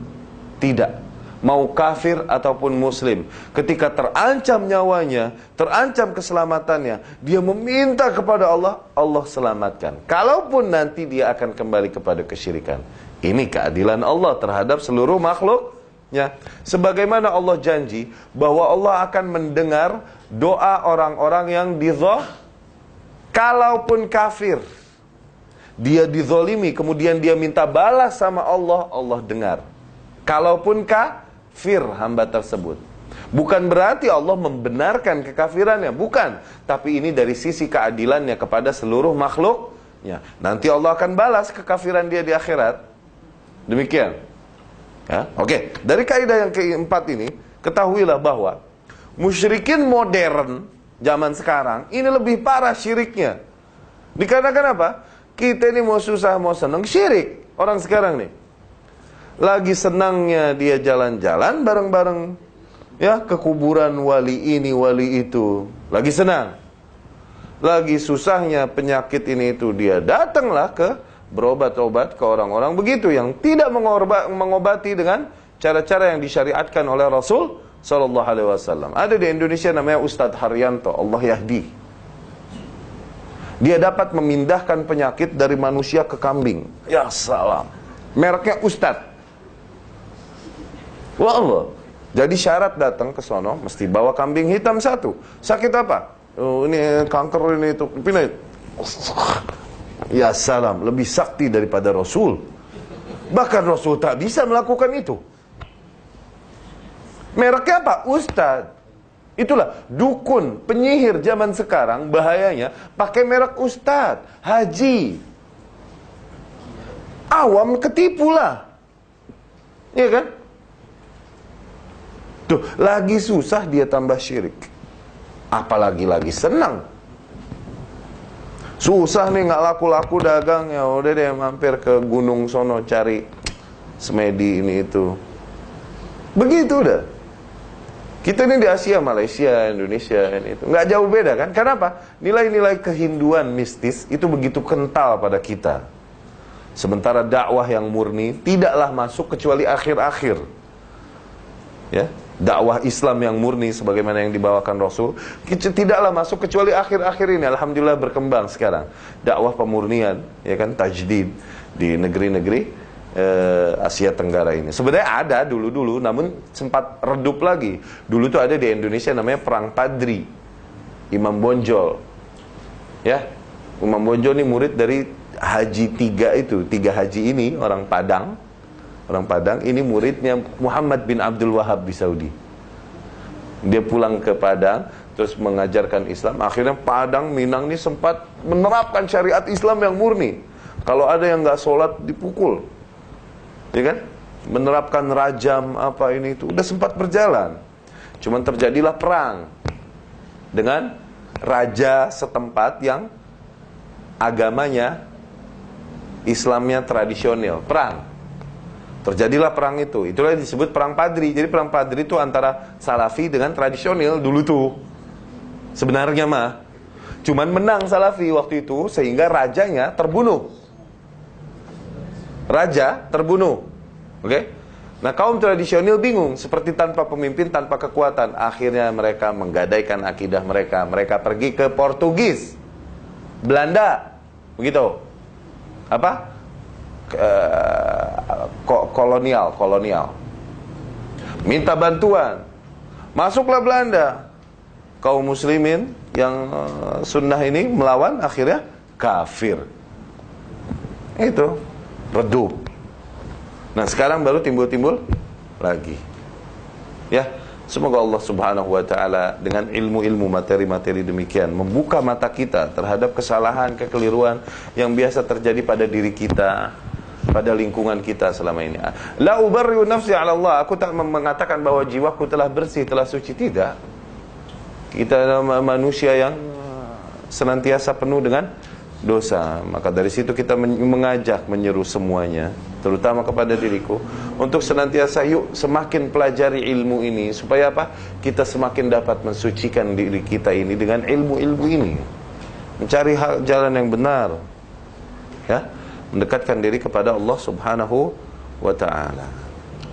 tidak, mau kafir ataupun muslim, ketika terancam nyawanya, terancam keselamatannya, dia meminta kepada Allah, Allah selamatkan. Kalaupun nanti dia akan kembali kepada kesyirikan. Ini keadilan Allah terhadap seluruh makhluknya. Sebagaimana Allah janji bahwa Allah akan mendengar doa orang-orang yang kalaupun kafir, dia dizolimi, kemudian dia minta balas sama Allah, Allah dengar. Kalaupun kafir hamba tersebut, bukan berarti Allah membenarkan kekafirannya, bukan. Tapi ini dari sisi keadilannya kepada seluruh makhluknya. Nanti Allah akan balas kekafiran dia di akhirat. Demikian. Ya, oke. Dari kaidah yang keempat ini, ketahuilah bahwa musyrikin modern zaman sekarang ini lebih parah syiriknya. Dikarenakan apa? Kita ini mau susah mau senang syirik. Orang sekarang nih lagi senangnya dia jalan-jalan bareng-bareng, ya, ke kuburan wali ini, wali itu. Lagi senang. Lagi susahnya penyakit ini itu, dia datanglah ke berobat-obat ke orang-orang begitu yang tidak mengobati dengan cara-cara yang disyariatkan oleh Rasul sallallahu alaihi wasallam. Ada di Indonesia namanya Ustadz Haryanto, Allah yahdi. Dia dapat memindahkan penyakit dari manusia ke kambing. Ya salam. Mereknya Ustadz. Wallah. Jadi syarat datang ke sono mesti bawa kambing hitam satu. Sakit apa? Oh, ini kanker ini itu. Pilih. Ya salam, lebih sakti daripada Rasul. Bahkan Rasul tak bisa melakukan itu. Mereknya apa? Ustadz. Itulah dukun, penyihir zaman sekarang bahayanya pakai merek Ustadz, haji. Awam ketipulah. Iya kan? Tuh, lagi susah dia tambah syirik. Apalagi lagi senang. Susah nih nggak laku-laku dagang, ya udah deh mampir ke gunung sono cari semedi ini itu. Begitu udah. Kita ini di Asia, Malaysia, Indonesia ini itu nggak jauh beda kan? Kenapa? Nilai-nilai kehinduan mistis itu begitu kental pada kita. Sementara dakwah yang murni tidaklah masuk kecuali akhir-akhir. Ya, dakwah Islam yang murni sebagaimana yang dibawakan Rasul tidaklah masuk kecuali akhir-akhir ini. Alhamdulillah berkembang sekarang dakwah pemurnian, ya kan, tajdid di negeri-negeri Asia Tenggara ini. Sebenarnya ada dulu-dulu, namun sempat redup lagi. Dulu tuh ada di Indonesia namanya Perang Padri, Imam Bonjol. Ya, Imam Bonjol ini murid dari Haji 3 itu. 3 haji ini orang Padang. Orang Padang ini muridnya Muhammad bin Abdul Wahab di Saudi. Dia pulang ke Padang terus mengajarkan Islam. Akhirnya Padang, Minang ini sempat menerapkan syariat Islam yang murni. Kalau ada yang nggak sholat dipukul, ya kan? Menerapkan rajam apa ini itu udah sempat berjalan. Cuman terjadilah perang dengan raja setempat yang agamanya Islamnya tradisional. Perang. Terjadilah perang itu. Itulah yang disebut perang Padri. Jadi perang Padri itu antara Salafi dengan tradisional dulu tuh. Sebenarnya mah cuman menang Salafi waktu itu sehingga rajanya terbunuh. Raja terbunuh. Oke? Nah, kaum tradisional bingung, seperti tanpa pemimpin, tanpa kekuatan. Akhirnya mereka menggadaikan akidah mereka. Mereka pergi ke Portugis, Belanda. Begitu. Apa? Kolonial. Minta bantuan. Masuklah Belanda. Kaum muslimin yang sunnah ini melawan, akhirnya kafir. Itu redup. Nah, sekarang baru timbul-timbul lagi. Ya, semoga Allah Subhanahu wa taala dengan ilmu-ilmu materi-materi demikian membuka mata kita terhadap kesalahan, kekeliruan yang biasa terjadi pada diri kita, pada lingkungan kita selama ini. La ubarri'u nafsi 'ala Allah. Aku tak mengatakan bahwa jiwaku telah bersih, telah suci, tidak. Kita manusia yang senantiasa penuh dengan dosa. Maka dari situ kita mengajak, menyeru semuanya, terutama kepada diriku, untuk senantiasa yuk semakin pelajari ilmu ini. Supaya apa? Kita semakin dapat mensucikan diri kita ini dengan ilmu-ilmu ini. Mencari jalan yang benar, ya, mendekatkan diri kepada Allah Subhanahu wa ta'ala.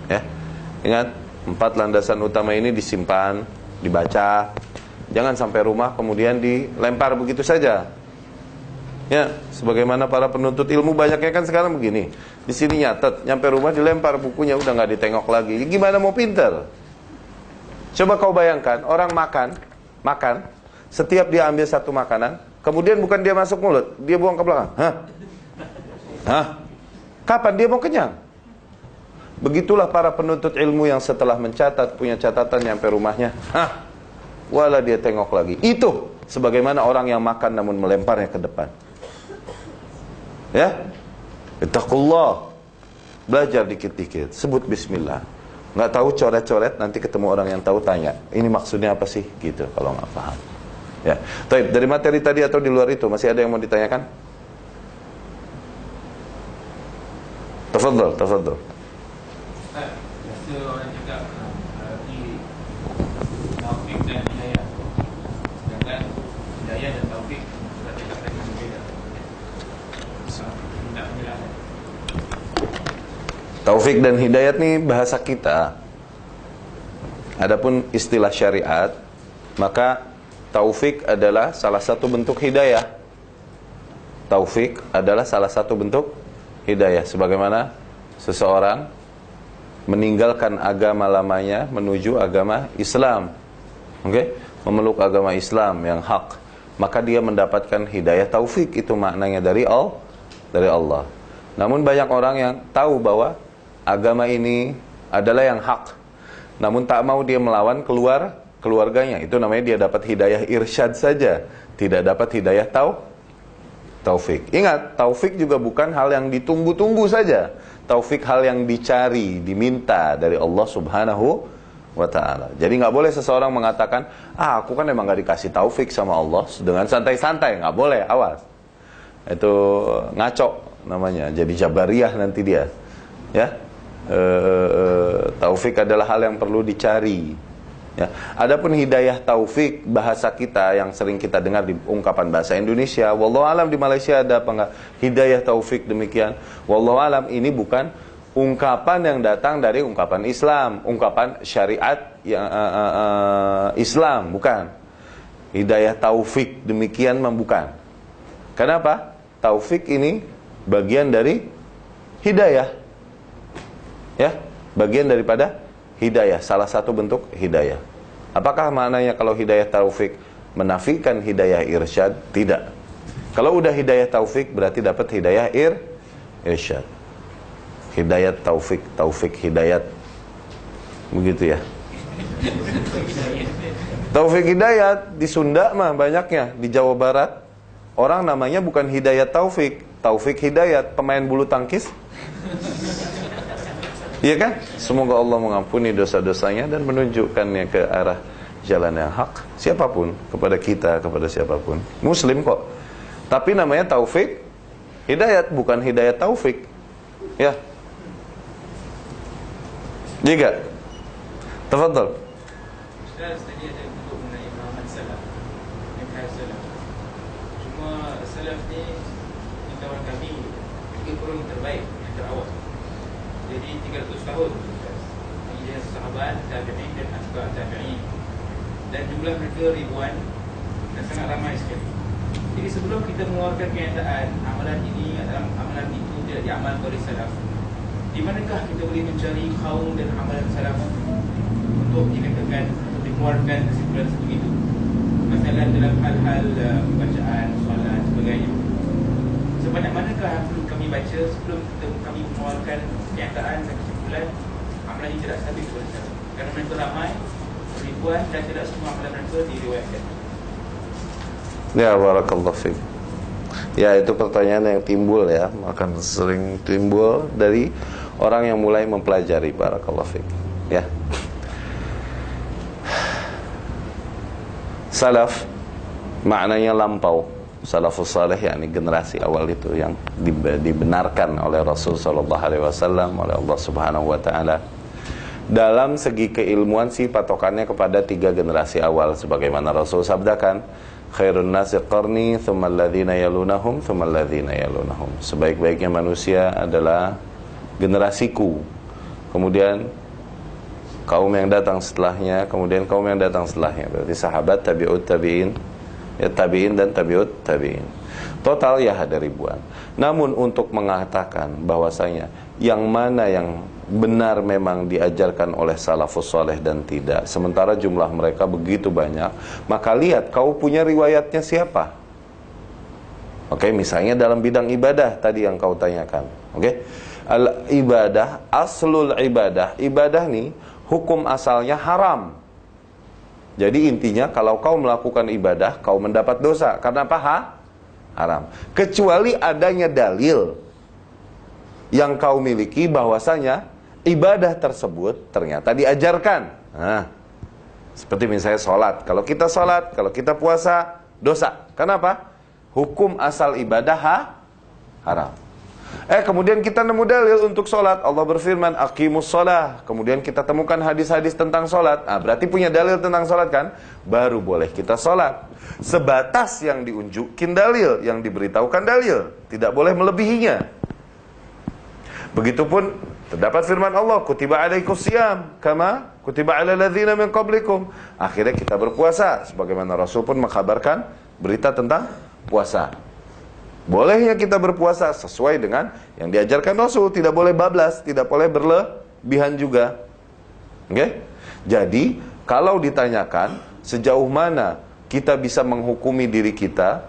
Ya, ingat, 4 landasan utama ini disimpan, dibaca. Jangan sampai rumah kemudian dilempar begitu saja. Ya, sebagaimana para penuntut ilmu banyaknya kan sekarang begini. Di sini nyatet, nyampe rumah dilempar bukunya, udah nggak ditengok lagi. Gimana mau pinter? Coba kau bayangkan, orang makan, setiap dia ambil satu makanan, kemudian bukan dia masuk mulut, dia buang ke belakang. Hah? Kapan dia mau kenyang? Begitulah para penuntut ilmu yang setelah mencatat, punya catatan nyampe rumahnya. Wala dia tengok lagi. Itu sebagaimana orang yang makan namun melemparnya ke depan. Ya, ittaqullah. Belajar dikit-dikit, sebut bismillah. Nggak tahu coret-coret, nanti ketemu orang yang tahu tanya, ini maksudnya apa sih? Gitu, kalau nggak paham. Ya, taib, dari materi tadi atau di luar itu masih ada yang mau ditanyakan? Tafadhal, tafadhal. Biasa orang cakap di taufik dan hidayah. Sedangkan hidayah dan taufik sudah dikatakan berbeza. Tidak menjelaskan. Taufik dan hidayat nih bahasa kita. Adapun istilah syariat, maka taufik adalah salah satu bentuk hidayah. Taufik adalah salah satu bentuk hidayah. Sebagaimana seseorang meninggalkan agama lamanya menuju agama Islam, memeluk agama Islam yang hak, maka dia mendapatkan hidayah taufik. Itu maknanya dari Allah. Namun banyak orang yang tahu bahwa agama ini adalah yang hak, namun tak mau dia melawan keluarganya. Itu namanya dia dapat hidayah irsyad saja, tidak dapat hidayah taufik. Ingat, taufik juga bukan hal yang ditunggu-tunggu saja. Taufik hal yang dicari, diminta dari Allah Subhanahu wa ta'ala. Jadi nggak boleh seseorang mengatakan, aku kan emang nggak dikasih taufik sama Allah, dengan santai-santai. Nggak boleh, awas. Itu ngaco namanya, jadi jabariyah nanti dia. Ya, taufik adalah hal yang perlu dicari. Ya. Adapun hidayah taufik, bahasa kita yang sering kita dengar di ungkapan bahasa Indonesia, wallahu alam di Malaysia ada apa enggak hidayah taufik demikian. Wallahu alam ini bukan ungkapan yang datang dari ungkapan Islam, ungkapan syariat yang Islam, bukan. Hidayah taufik demikian bukan. Kenapa? Taufik ini bagian dari hidayah. Ya, bagian daripada hidayah, salah satu bentuk hidayah. Apakah maknanya kalau hidayah taufik menafikan hidayah irsyad? Tidak. Kalau udah hidayah taufik berarti dapat hidayah irsyad. Hidayat taufik, taufik hidayat. Begitu ya. Taufik hidayat di Sunda mah banyaknya. Di Jawa Barat orang namanya bukan hidayat taufik, taufik hidayat, pemain bulu tangkis. Iya kan? Semoga Allah mengampuni dosa-dosanya dan menunjukkannya ke arah jalan yang hak. Siapapun, kepada kita, kepada siapapun. Muslim kok. Tapi namanya taufik hidayat, bukan hidayat taufik. Ya. Jika tafadhal. Ustaz, tadi ada bentuk mengenai pemahaman salaf. Yang salaf. Cuma salaf ni kawan kami kurang terbaik, yang terawal. Jadi 300 tahun dia sahabat, tabi'in dan atba' tabi'in. Dan jumlah mereka ribuan dan sangat ramai sekali. Jadi sebelum kita mengeluarkan kenyataan amalan ini adalah amalan itu tidak diamalkan oleh salaf, di manakah kita boleh mencari kaum dan amalan salaf untuk dikatakan, untuk dikeluarkan kesimpulan seperti itu? Masalah dalam hal-hal bacaan, soalan sebagainya. Sebanyak manakah yang perlu kami baca sebelum kita kami mengeluarkan kenyataan dan kesimpulan amalan ini tidak sabit oleh salaf? Kerana mereka ramai, ribuan dan tidak semua amalan mereka diriwayatkan. Ya, barakallahu fiik. Ya, itu pertanyaan yang timbul ya, akan sering timbul dari orang yang mulai mempelajari. Barakallahu fiik. Ya. Salaf maknanya lampau. Salafus saleh yakni generasi awal itu yang dibenarkan oleh Rasul sallallahu alaihi wasallam, oleh Allah Subhanahu wa taala. Dalam segi keilmuan sih patokannya kepada 3 generasi awal sebagaimana Rasul sabdakan, khairun nasi qarni, thumma alladhina yalunahum, thumma alladhina yalunahum. Sebaik-baiknya manusia adalah generasiku. Kemudian kaum yang datang setelahnya, kemudian kaum yang datang setelahnya. Berarti sahabat, tabi'ut tabi'in, ya tabi'in dan tabi'ut tabi'in. Total ya ada ribuan. Namun untuk mengatakan bahwasanya yang mana yang benar memang diajarkan oleh salafus saleh dan tidak, sementara jumlah mereka begitu banyak, maka lihat kau punya riwayatnya siapa. Oke, misalnya dalam bidang ibadah tadi yang kau tanyakan. Oke, al-ibadah, aslul ibadah, ibadah nih hukum asalnya haram. Jadi intinya kalau kau melakukan ibadah, kau mendapat dosa. Karena apa? Haram. Kecuali adanya dalil yang kau miliki bahwasanya ibadah tersebut ternyata diajarkan. Nah, seperti misalnya sholat. Kalau kita sholat, kalau kita puasa, dosa. Kenapa? Hukum asal ibadah haram. Kemudian kita nemu dalil untuk sholat. Allah berfirman, aqimus sholah. Kemudian kita temukan hadis-hadis tentang sholat. Berarti punya dalil tentang sholat kan? Baru boleh kita sholat. Sebatas yang diunjukin dalil, yang diberitahukan dalil. Tidak boleh melebihinya. Begitupun terdapat firman Allah, kutiba alaikus siyam kama kutiba ala ladzina min qablikum. Akhirnya kita berpuasa sebagaimana Rasul pun mengkabarkan berita tentang puasa. Bolehnya kita berpuasa sesuai dengan yang diajarkan Rasul, tidak boleh bablas, tidak boleh berlebihan juga. Oke? Jadi, kalau ditanyakan sejauh mana kita bisa menghukumi diri kita,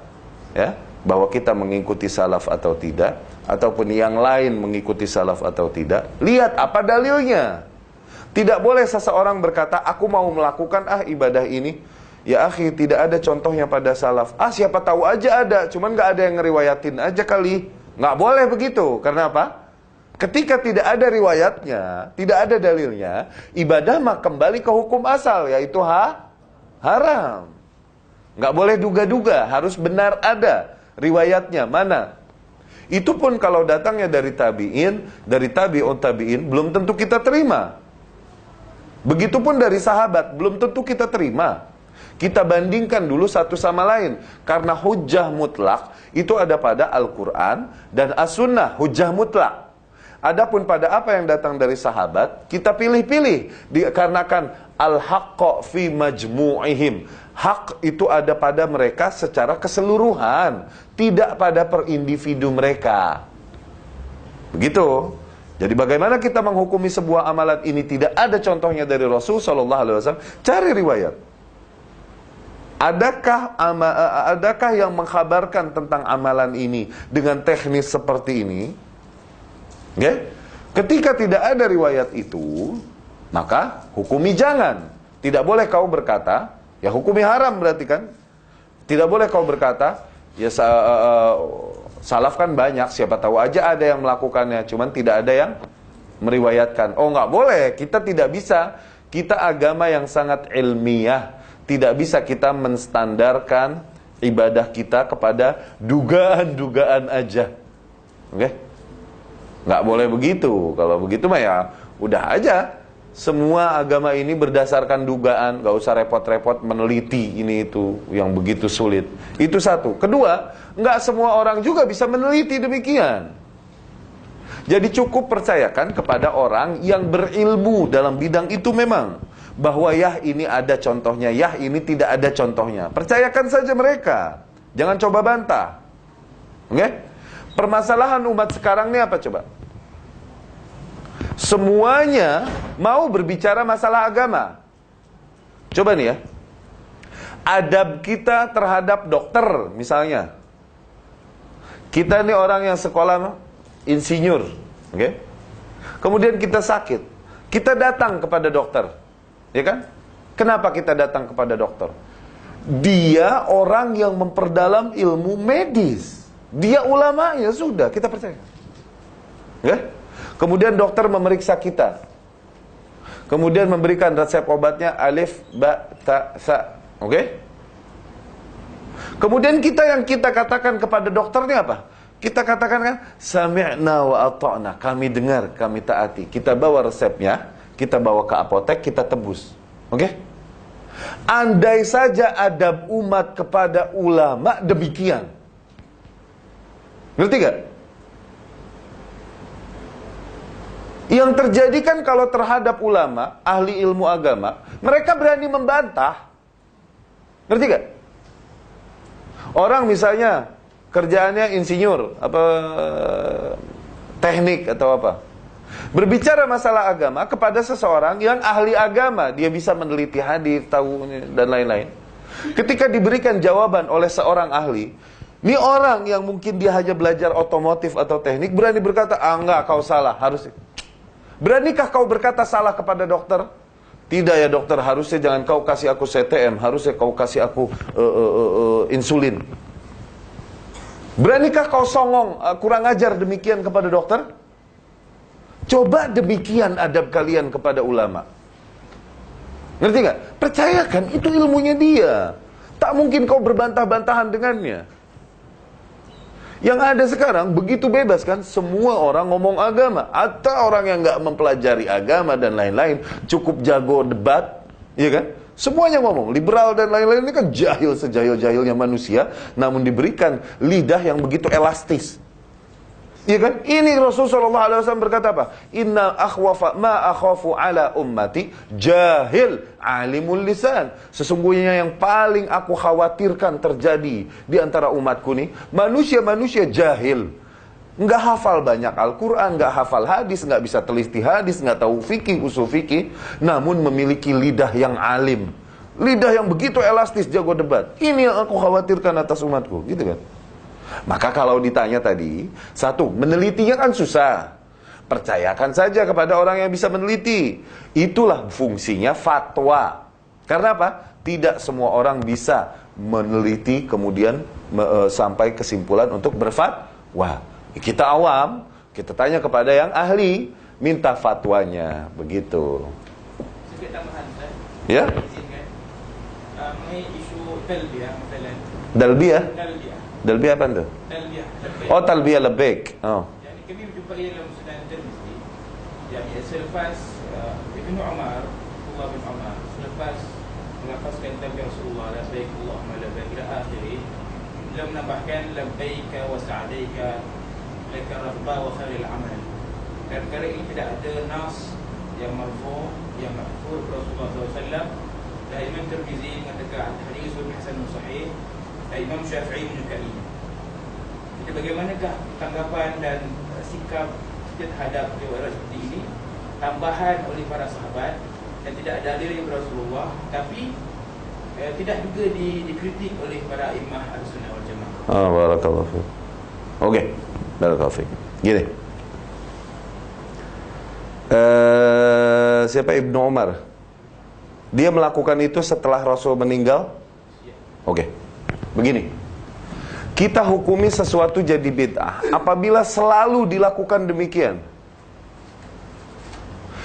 ya, bahwa kita mengikuti salaf atau tidak, ataupun yang lain mengikuti salaf atau tidak, lihat apa dalilnya. Tidak boleh seseorang berkata, aku mau melakukan ibadah ini. Ya akhi, tidak ada contohnya pada salaf. Siapa tahu aja ada, cuman gak ada yang ngeriwayatin aja kali. Gak boleh begitu. Karena apa? Ketika tidak ada riwayatnya, tidak ada dalilnya, ibadah mah kembali ke hukum asal, yaitu haram. Gak boleh duga-duga, harus benar ada riwayatnya. Mana? Itu pun kalau datangnya dari tabi'in, dari tabi'un tabi'in, belum tentu kita terima. Begitupun dari sahabat, belum tentu kita terima. Kita bandingkan dulu satu sama lain. Karena hujjah mutlak, itu ada pada Al-Quran dan As-Sunnah, hujjah mutlak. Adapun pada apa yang datang dari sahabat, kita pilih-pilih. Dikarenakan al-haqqa fi majmu'ihim. Hak itu ada pada mereka secara keseluruhan, tidak pada per individu mereka. Begitu. Jadi bagaimana kita menghukumi sebuah amalan ini tidak ada contohnya dari Rasul sallallahu alaihi wasallam? Cari riwayat. Adakah yang mengkhabarkan tentang amalan ini dengan teknis seperti ini? Okay? Ketika tidak ada riwayat itu, maka hukumi jangan. Tidak boleh kau berkata, ya hukumi haram berarti kan. Tidak boleh kau berkata, ya salaf kan banyak, siapa tahu aja ada yang melakukannya, cuman tidak ada yang meriwayatkan. Oh nggak boleh, kita tidak bisa. Kita agama yang sangat ilmiah. Tidak bisa kita menstandarkan ibadah kita kepada dugaan-dugaan aja. Oke? Nggak boleh begitu. Kalau begitu mah ya udah aja. Semua agama ini berdasarkan dugaan, gak usah repot-repot meneliti ini itu yang begitu sulit. Itu satu. Kedua, gak semua orang juga bisa meneliti demikian. Jadi cukup percayakan kepada orang yang berilmu dalam bidang itu memang. Bahwa yah ini ada contohnya, yah ini tidak ada contohnya. Percayakan saja mereka. Jangan coba bantah. Oke? Permasalahan umat sekarang ini apa coba? Semuanya mau berbicara masalah agama. Coba nih ya. Adab kita terhadap dokter misalnya. Kita nih orang yang sekolah insinyur, oke? Kemudian kita sakit. Kita datang kepada dokter. Ya kan? Kenapa kita datang kepada dokter? Dia orang yang memperdalam ilmu medis. Dia ulama, ya sudah, kita percaya. Ya? Kemudian dokter memeriksa kita. Kemudian memberikan resep obatnya alif, ba, ta, sa. Oke? Kemudian yang kita katakan kepada dokternya apa? Kita katakan kan, sami'na wa ata'na. Kami dengar, kami taati. Kita bawa resepnya, kita bawa ke apotek, kita tebus. Oke? Andai saja adab umat kepada ulama demikian. Ngerti gak? Yang terjadi kan kalau terhadap ulama, ahli ilmu agama, mereka berani membantah. Ngerti gak? Orang misalnya kerjaannya insinyur, teknik atau apa. Berbicara masalah agama kepada seseorang yang ahli agama, dia bisa meneliti hadis, tahu dan lain-lain. Ketika diberikan jawaban oleh seorang ahli, ini orang yang mungkin dia hanya belajar otomotif atau teknik berani berkata, enggak, kau salah, harus. Beranikah kau berkata salah kepada dokter? Tidak ya dokter, harusnya jangan kau kasih aku CTM, harusnya kau kasih aku insulin. Beranikah kau songong, kurang ajar demikian kepada dokter? Coba demikian adab kalian kepada ulama. Ngerti gak? Percayakan, itu ilmunya dia. Tak mungkin kau berbantah-bantahan dengannya. Yang ada sekarang begitu bebas kan, semua orang ngomong agama, atau orang yang nggak mempelajari agama dan lain-lain, cukup jago debat, iya kan? Semuanya ngomong, liberal dan lain-lain ini kan jahil sejahil-jahilnya manusia, namun diberikan lidah yang begitu elastis. Iya kan? Ini Rasulullah SAW berkata apa? Inna akhwafa ma akhafu ala ummati jahil alimul lisan. Sesungguhnya yang paling aku khawatirkan terjadi di antara umatku nih, manusia-manusia jahil. Nggak hafal banyak Al-Quran, nggak hafal hadis, nggak bisa teliti hadis, nggak tahu fikih, usul fikih, namun memiliki lidah yang alim. Lidah yang begitu elastis, jago debat. Ini yang aku khawatirkan atas umatku, gitu kan? Maka kalau ditanya tadi, satu, menelitinya kan susah. Percayakan saja kepada orang yang bisa meneliti. Itulah fungsinya fatwa. Karena apa? Tidak semua orang bisa meneliti kemudian sampai kesimpulan untuk berfatwa. Kita awam, kita tanya kepada yang ahli, minta fatwanya, begitu. Sedikit tambahan, Ustaz. Ya? Izinkan. Mengenai isu talbiyah, misalnya. Dalbiyah? Talbiyah. Dalbiyah apa itu? Talbiyah. Oh, talbiyah labbaik. Oh. Jadi kami menjumpai dalam Sunan Tirmizi. Jadi selepas Ibnu Umar, Abdullah bin Umar, selepas melafazkan talbiyah Rasulullah, labbaik Allahumma labbaik ila akhirih, beliau menambahkan labbaika wa sa'daika laka rabba wa khairil amal. Dan perkara ini tidak ada nas yang marfu, yang mahfuz Rasulullah SAW. Dan Imam Tirmizi mengatakan hadisun hasanun sahih. Dan Imam Syafi'i menyukai. Jadi bagaimanakah tanggapan dan sikap kita terhadap riwayat seperti ini, tambahan oleh para sahabat dan tidak ada dari Rasulullah, tapi tidak juga dikritik oleh para imam Ahlussunnah wal Jamaah. Oh, barakallahu fiik. Oke, barakallahu fiik. Gini. Siapa Ibnu Umar? Dia melakukan itu setelah Rasul meninggal? Oke. Begini. Kita hukumi sesuatu jadi bid'ah apabila selalu dilakukan demikian.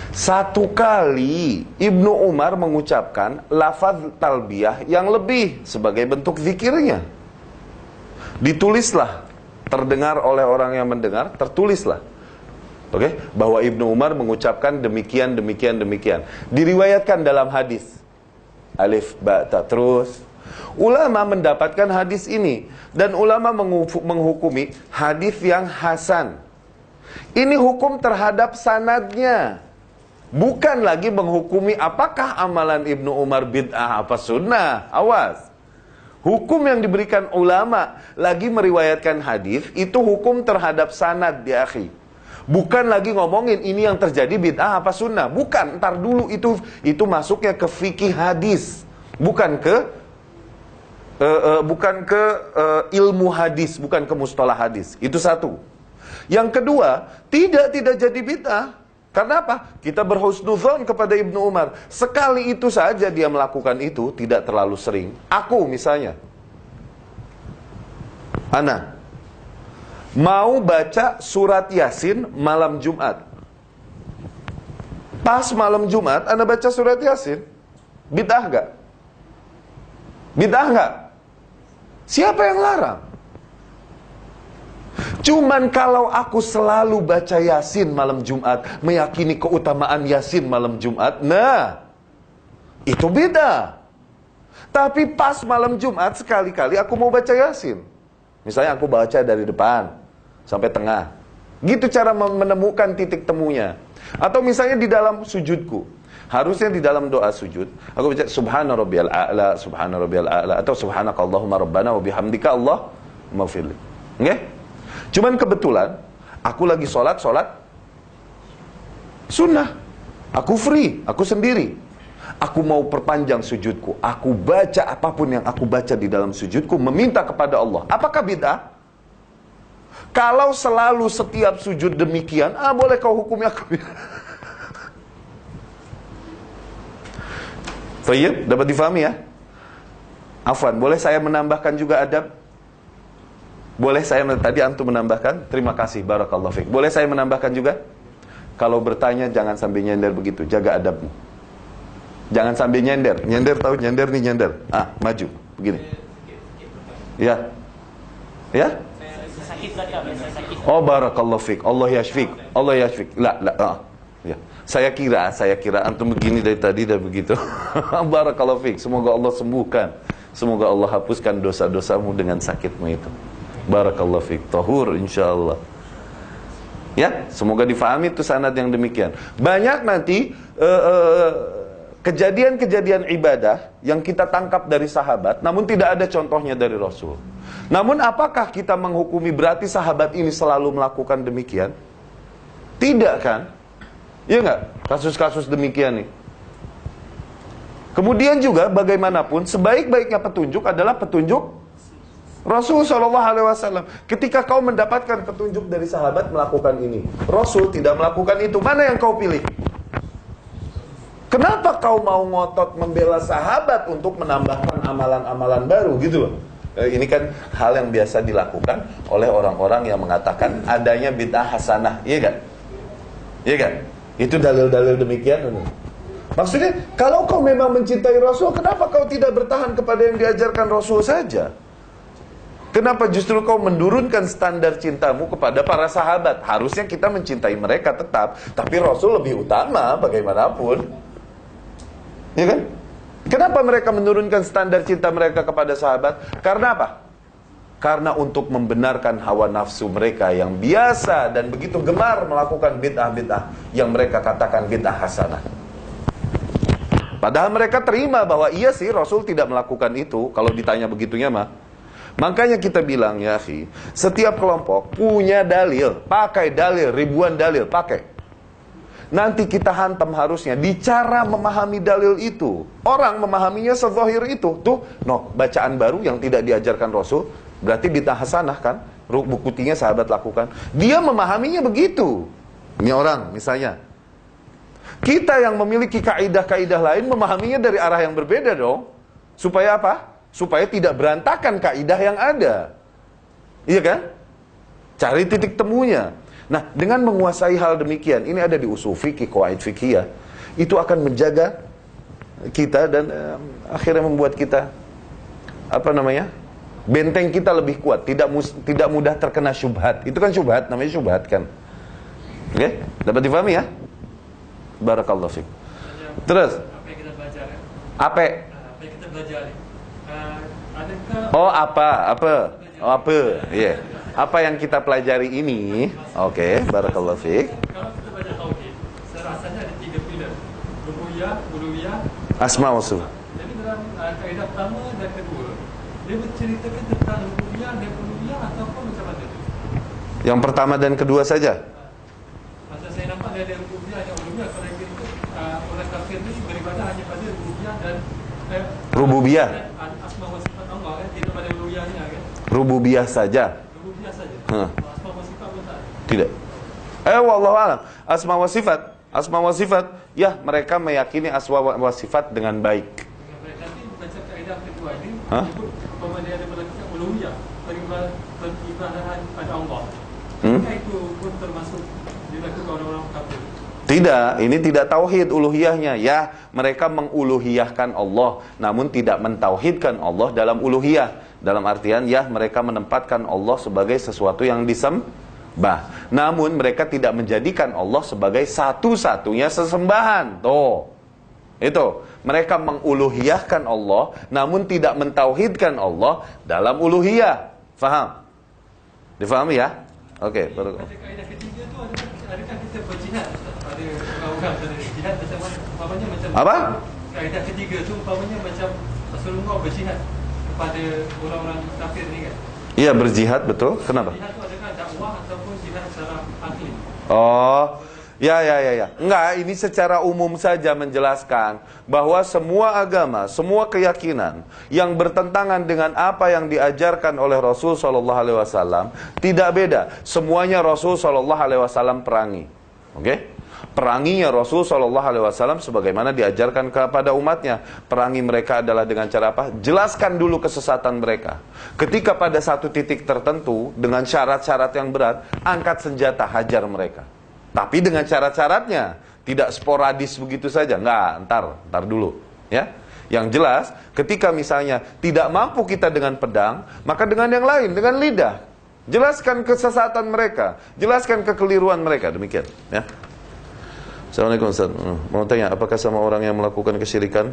Satu kali Ibnu Umar mengucapkan lafaz talbiyah yang lebih sebagai bentuk zikirnya. Ditulislah, terdengar oleh orang yang mendengar, tertulislah. Oke, bahwa Ibnu Umar mengucapkan demikian, demikian, demikian. Diriwayatkan dalam hadis. Alif, ba, ta, terus. Ulama mendapatkan hadis ini dan ulama menghukumi hadis yang hasan. Ini hukum terhadap sanadnya. Bukan lagi menghukumi apakah amalan Ibnu Umar bid'ah apa sunnah. Awas. Hukum yang diberikan ulama lagi meriwayatkan hadis itu hukum terhadap sanad di akhi. Bukan lagi ngomongin ini yang terjadi bid'ah apa sunnah. Bukan, ntar dulu itu masuknya ke fikih hadis. Bukan ke ilmu hadis, bukan ke mustalah hadis. Itu satu. Yang kedua, tidak jadi bid'ah. Karena apa? Kita berhusnudzon kepada Ibnu Umar. Sekali itu saja dia melakukan itu, tidak terlalu sering. Aku misalnya, Ana mau baca surat Yasin malam Jumat. Pas malam Jumat, Ana baca surat Yasin. Bid'ah gak? Bid'ah gak? Siapa yang larang? Cuman kalau aku selalu baca Yasin malam Jumat, meyakini keutamaan Yasin malam Jumat, nah, itu beda. Tapi pas malam Jumat, sekali-kali aku mau baca Yasin. Misalnya aku baca dari depan sampai tengah. Gitu cara menemukan titik temunya. Atau misalnya di dalam sujudku. Harusnya di dalam doa sujud, aku baca Subhana rabbiyal a'la, Subhana rabbiyal a'la, atau Subhanakallahumma rabbana wa bihamdika Allahumma firli. Oke? Cuman kebetulan aku lagi sholat sunnah. Aku free, aku sendiri. Aku mau perpanjang sujudku. Aku baca apapun yang aku baca di dalam sujudku, meminta kepada Allah. Apakah bid'ah? Kalau selalu setiap sujud demikian, boleh kau hukumi aku. Baik, dapat difahami ya? Afwan, boleh saya menambahkan juga adab? Boleh saya, tadi antum menambahkan? Terima kasih, barakallahu fiik. Boleh saya menambahkan juga? Kalau bertanya jangan sambil nyender begitu, jaga adabmu. Jangan sambil nyender. Nyender tahu nyender nih nyender. Maju, begini. Ya. Ya? sakit berarti apa? Saya sakit. Oh, barakallahu fik. Allah yashfik. Allah yashfik. Ya. Saya kira antum begini dari tadi dah begitu. Barakallahu fik. Semoga Allah sembuhkan. Semoga Allah hapuskan dosa-dosamu dengan sakitmu itu. Barakallahu fik. Tahur insyaallah. Ya, semoga difahami itu sanad yang demikian. Banyak nanti kejadian-kejadian ibadah yang kita tangkap dari sahabat, namun tidak ada contohnya dari Rasul. Namun apakah kita menghukumi berarti sahabat ini selalu melakukan demikian? Tidak kan? Iya nggak? Kasus-kasus demikian nih. Kemudian juga bagaimanapun sebaik-baiknya petunjuk adalah petunjuk Rasul SAW. Ketika kau mendapatkan petunjuk dari sahabat melakukan ini, Rasul tidak melakukan itu, mana yang kau pilih? Kenapa kau mau ngotot membela sahabat untuk menambahkan amalan-amalan baru gitu loh? Ini kan hal yang biasa dilakukan oleh orang-orang yang mengatakan adanya bid'ah hasanah, iya kan? Iya kan? Itu dalil-dalil demikian. Maksudnya, kalau kau memang mencintai Rasul, kenapa kau tidak bertahan kepada yang diajarkan Rasul saja? Kenapa justru kau menurunkan standar cintamu kepada para sahabat? Harusnya kita mencintai mereka tetap, tapi Rasul lebih utama bagaimanapun. Ya kan? Kenapa mereka menurunkan standar cinta mereka kepada sahabat? Karena apa? Karena untuk membenarkan hawa nafsu mereka yang biasa dan begitu gemar melakukan bid'ah-bid'ah yang mereka katakan bid'ah hasanah. Padahal mereka terima bahwa iya sih Rasul tidak melakukan itu. Kalau ditanya begitunya mah. Makanya kita bilang ya akhi, setiap kelompok punya dalil, pakai dalil, ribuan dalil, pakai. Nanti kita hantam harusnya di cara memahami dalil itu. Orang memahaminya sezahir itu. Tuh, bacaan baru yang tidak diajarkan Rasul, berarti bid'ah hasanah kan? Buktinya sahabat lakukan. Dia memahaminya begitu. Ini orang misalnya. Kita yang memiliki kaidah-kaidah lain memahaminya dari arah yang berbeda dong. Supaya apa? Supaya tidak berantakan kaidah yang ada. Iya kan? Cari titik temunya. Nah, dengan menguasai hal demikian, ini ada di usul fikih, qawaid fikih, itu akan menjaga kita dan akhirnya membuat kita benteng kita lebih kuat, tidak mudah terkena syubhat. Itu kan syubhat, namanya syubhat kan. Oke? Dapat difahami ya? Barakallahu fiik. Terus Apa yang kita pelajari? apa? Apa yang kita pelajari? Adakah Oh, apa? Iya. Apa yang kita pelajari ini? Oke, barakallahu fiik. kalau kita baca tauhid, rasanya ada 3 pilar. Rububiyah, uluhiyah, Asma wa sifat. jadi dalam kaidah pertama dan kedua, dia berceritakan tentang rububiyah dan uluhiyah ataupun macam mana tu? Yang pertama dan kedua saja. Masa saya nampak dia ada rububiyah dan uluhiyah, kalau yang itu orang kafir ni beribadah hanya pada rububiyah dan Rububiyah. asma wa sifat Allah kan, tidak pada uluhiyahnya kan. Rububiyah saja. Rububiyah saja. Hah. Asma wa sifat pun tak. Tidak. Wallahu a'lam. Asma wa sifat. Asma wa sifat. Ya, mereka meyakini asma wa sifat dengan baik. Dengan mereka ni baca kaedah kedua ni, Hah? sebut bahawa dia ada melakukan uluhiyah, peribadahan pada Allah. Hmm? Itu pun termasuk dilakukan orang-orang kafir. Tidak, ini tidak tauhid uluhiyahnya. Ya, mereka menguluhiyahkan Allah, namun tidak mentauhidkan Allah dalam uluhiyah. Dalam artian, ya, mereka menempatkan Allah sebagai sesuatu yang disembah. Namun mereka tidak menjadikan Allah sebagai satu-satunya sesembahan. Tuh. Itu. Mereka menguluhiyahkan Allah, namun tidak mentauhidkan Allah dalam uluhiyah. Faham? Difahami ya? Oke, baru. Pada kaedah ketiga tu adakah kita berjihad? Ada orang-orang ada jihad macam mana? Umpamanya macam Apa? Kaedah ketiga tu umpamanya macam Rasulullah berjihad kepada orang-orang kafir ni kan. Iya, berjihad, betul. Kenapa? Jihad tu adakah dakwah ataupun jihad secara akli? Oh, ya. Enggak, ini secara umum saja menjelaskan bahwa semua agama, semua keyakinan yang bertentangan dengan apa yang diajarkan oleh Rasul SAW tidak beda. Semuanya Rasul SAW perangi. Oke? Peranginya Rasul SAW sebagaimana diajarkan kepada umatnya. Perangi mereka adalah dengan cara apa? Jelaskan dulu kesesatan mereka. Ketika pada satu titik tertentu dengan syarat-syarat yang berat, angkat senjata, hajar mereka. Tapi dengan syarat-syaratnya, tidak sporadis begitu saja. Enggak, ntar dulu, ya. Yang jelas, ketika misalnya tidak mampu kita dengan pedang, maka dengan yang lain, dengan lidah. Jelaskan kesesatan mereka, jelaskan kekeliruan mereka. Demikian, ya. Assalamualaikum Ustaz. Mau tanya, apakah sama orang yang melakukan kesyirikan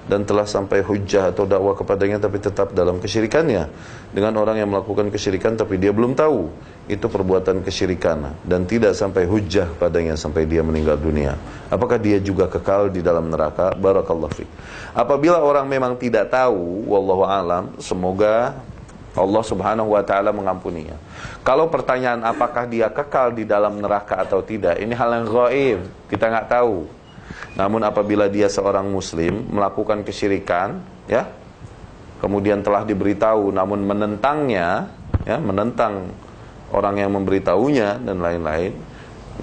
dan telah sampai hujjah atau dakwah kepadanya tapi tetap dalam kesyirikannya, dengan orang yang melakukan kesyirikan tapi dia belum tahu itu perbuatan kesyirikan dan tidak sampai hujjah padanya sampai dia meninggal dunia, apakah dia juga kekal di dalam neraka? Barakallahu fiik. Apabila orang memang tidak tahu, wallahu alam, semoga Allah subhanahu wa ta'ala mengampuninya. Kalau pertanyaan apakah dia kekal di dalam neraka atau tidak, ini hal yang gaib, kita nggak tahu. Namun apabila dia seorang muslim melakukan kesyirikan, ya, kemudian telah diberitahu namun menentangnya, ya, menentang orang yang memberitahunya dan lain-lain,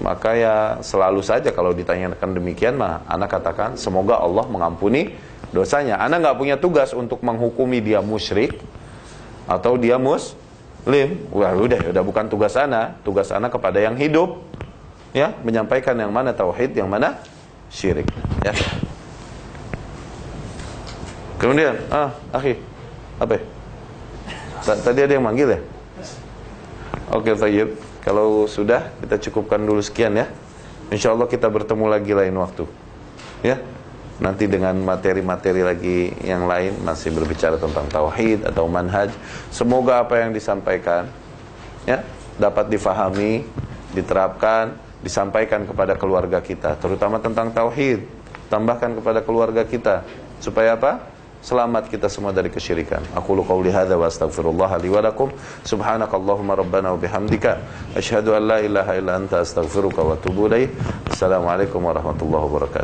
maka ya selalu saja kalau ditanyakan demikian, mah anak katakan semoga Allah mengampuni dosanya. Anak nggak punya tugas untuk menghukumi dia musyrik atau dia muslim. Wah, udah bukan tugas anak. Tugas anak kepada yang hidup, ya, menyampaikan yang mana tauhid, yang mana syirik, ya. Kemudian, akhi, apa ya? Tadi ada yang manggil ya? Oke, tayyib. Kalau sudah, kita cukupkan dulu sekian, ya. InsyaAllah kita bertemu lagi lain waktu, ya. Nanti dengan materi-materi lagi yang lain, masih berbicara tentang tauhid atau manhaj. Semoga apa yang disampaikan, ya, dapat difahami, diterapkan, disampaikan kepada keluarga kita, terutama tentang tauhid. Tambahkan kepada keluarga kita, supaya apa? Selamat kita semua dari kesyirikan. Aqulu qouli hadza wa astaghfirullah li wa lakum. Subhanakallahumma rabbana wa bihamdika asyhadu an la ilaha illa anta astaghfiruka wa atubu ilaik. Assalamualaikum warahmatullahi wabarakatuh.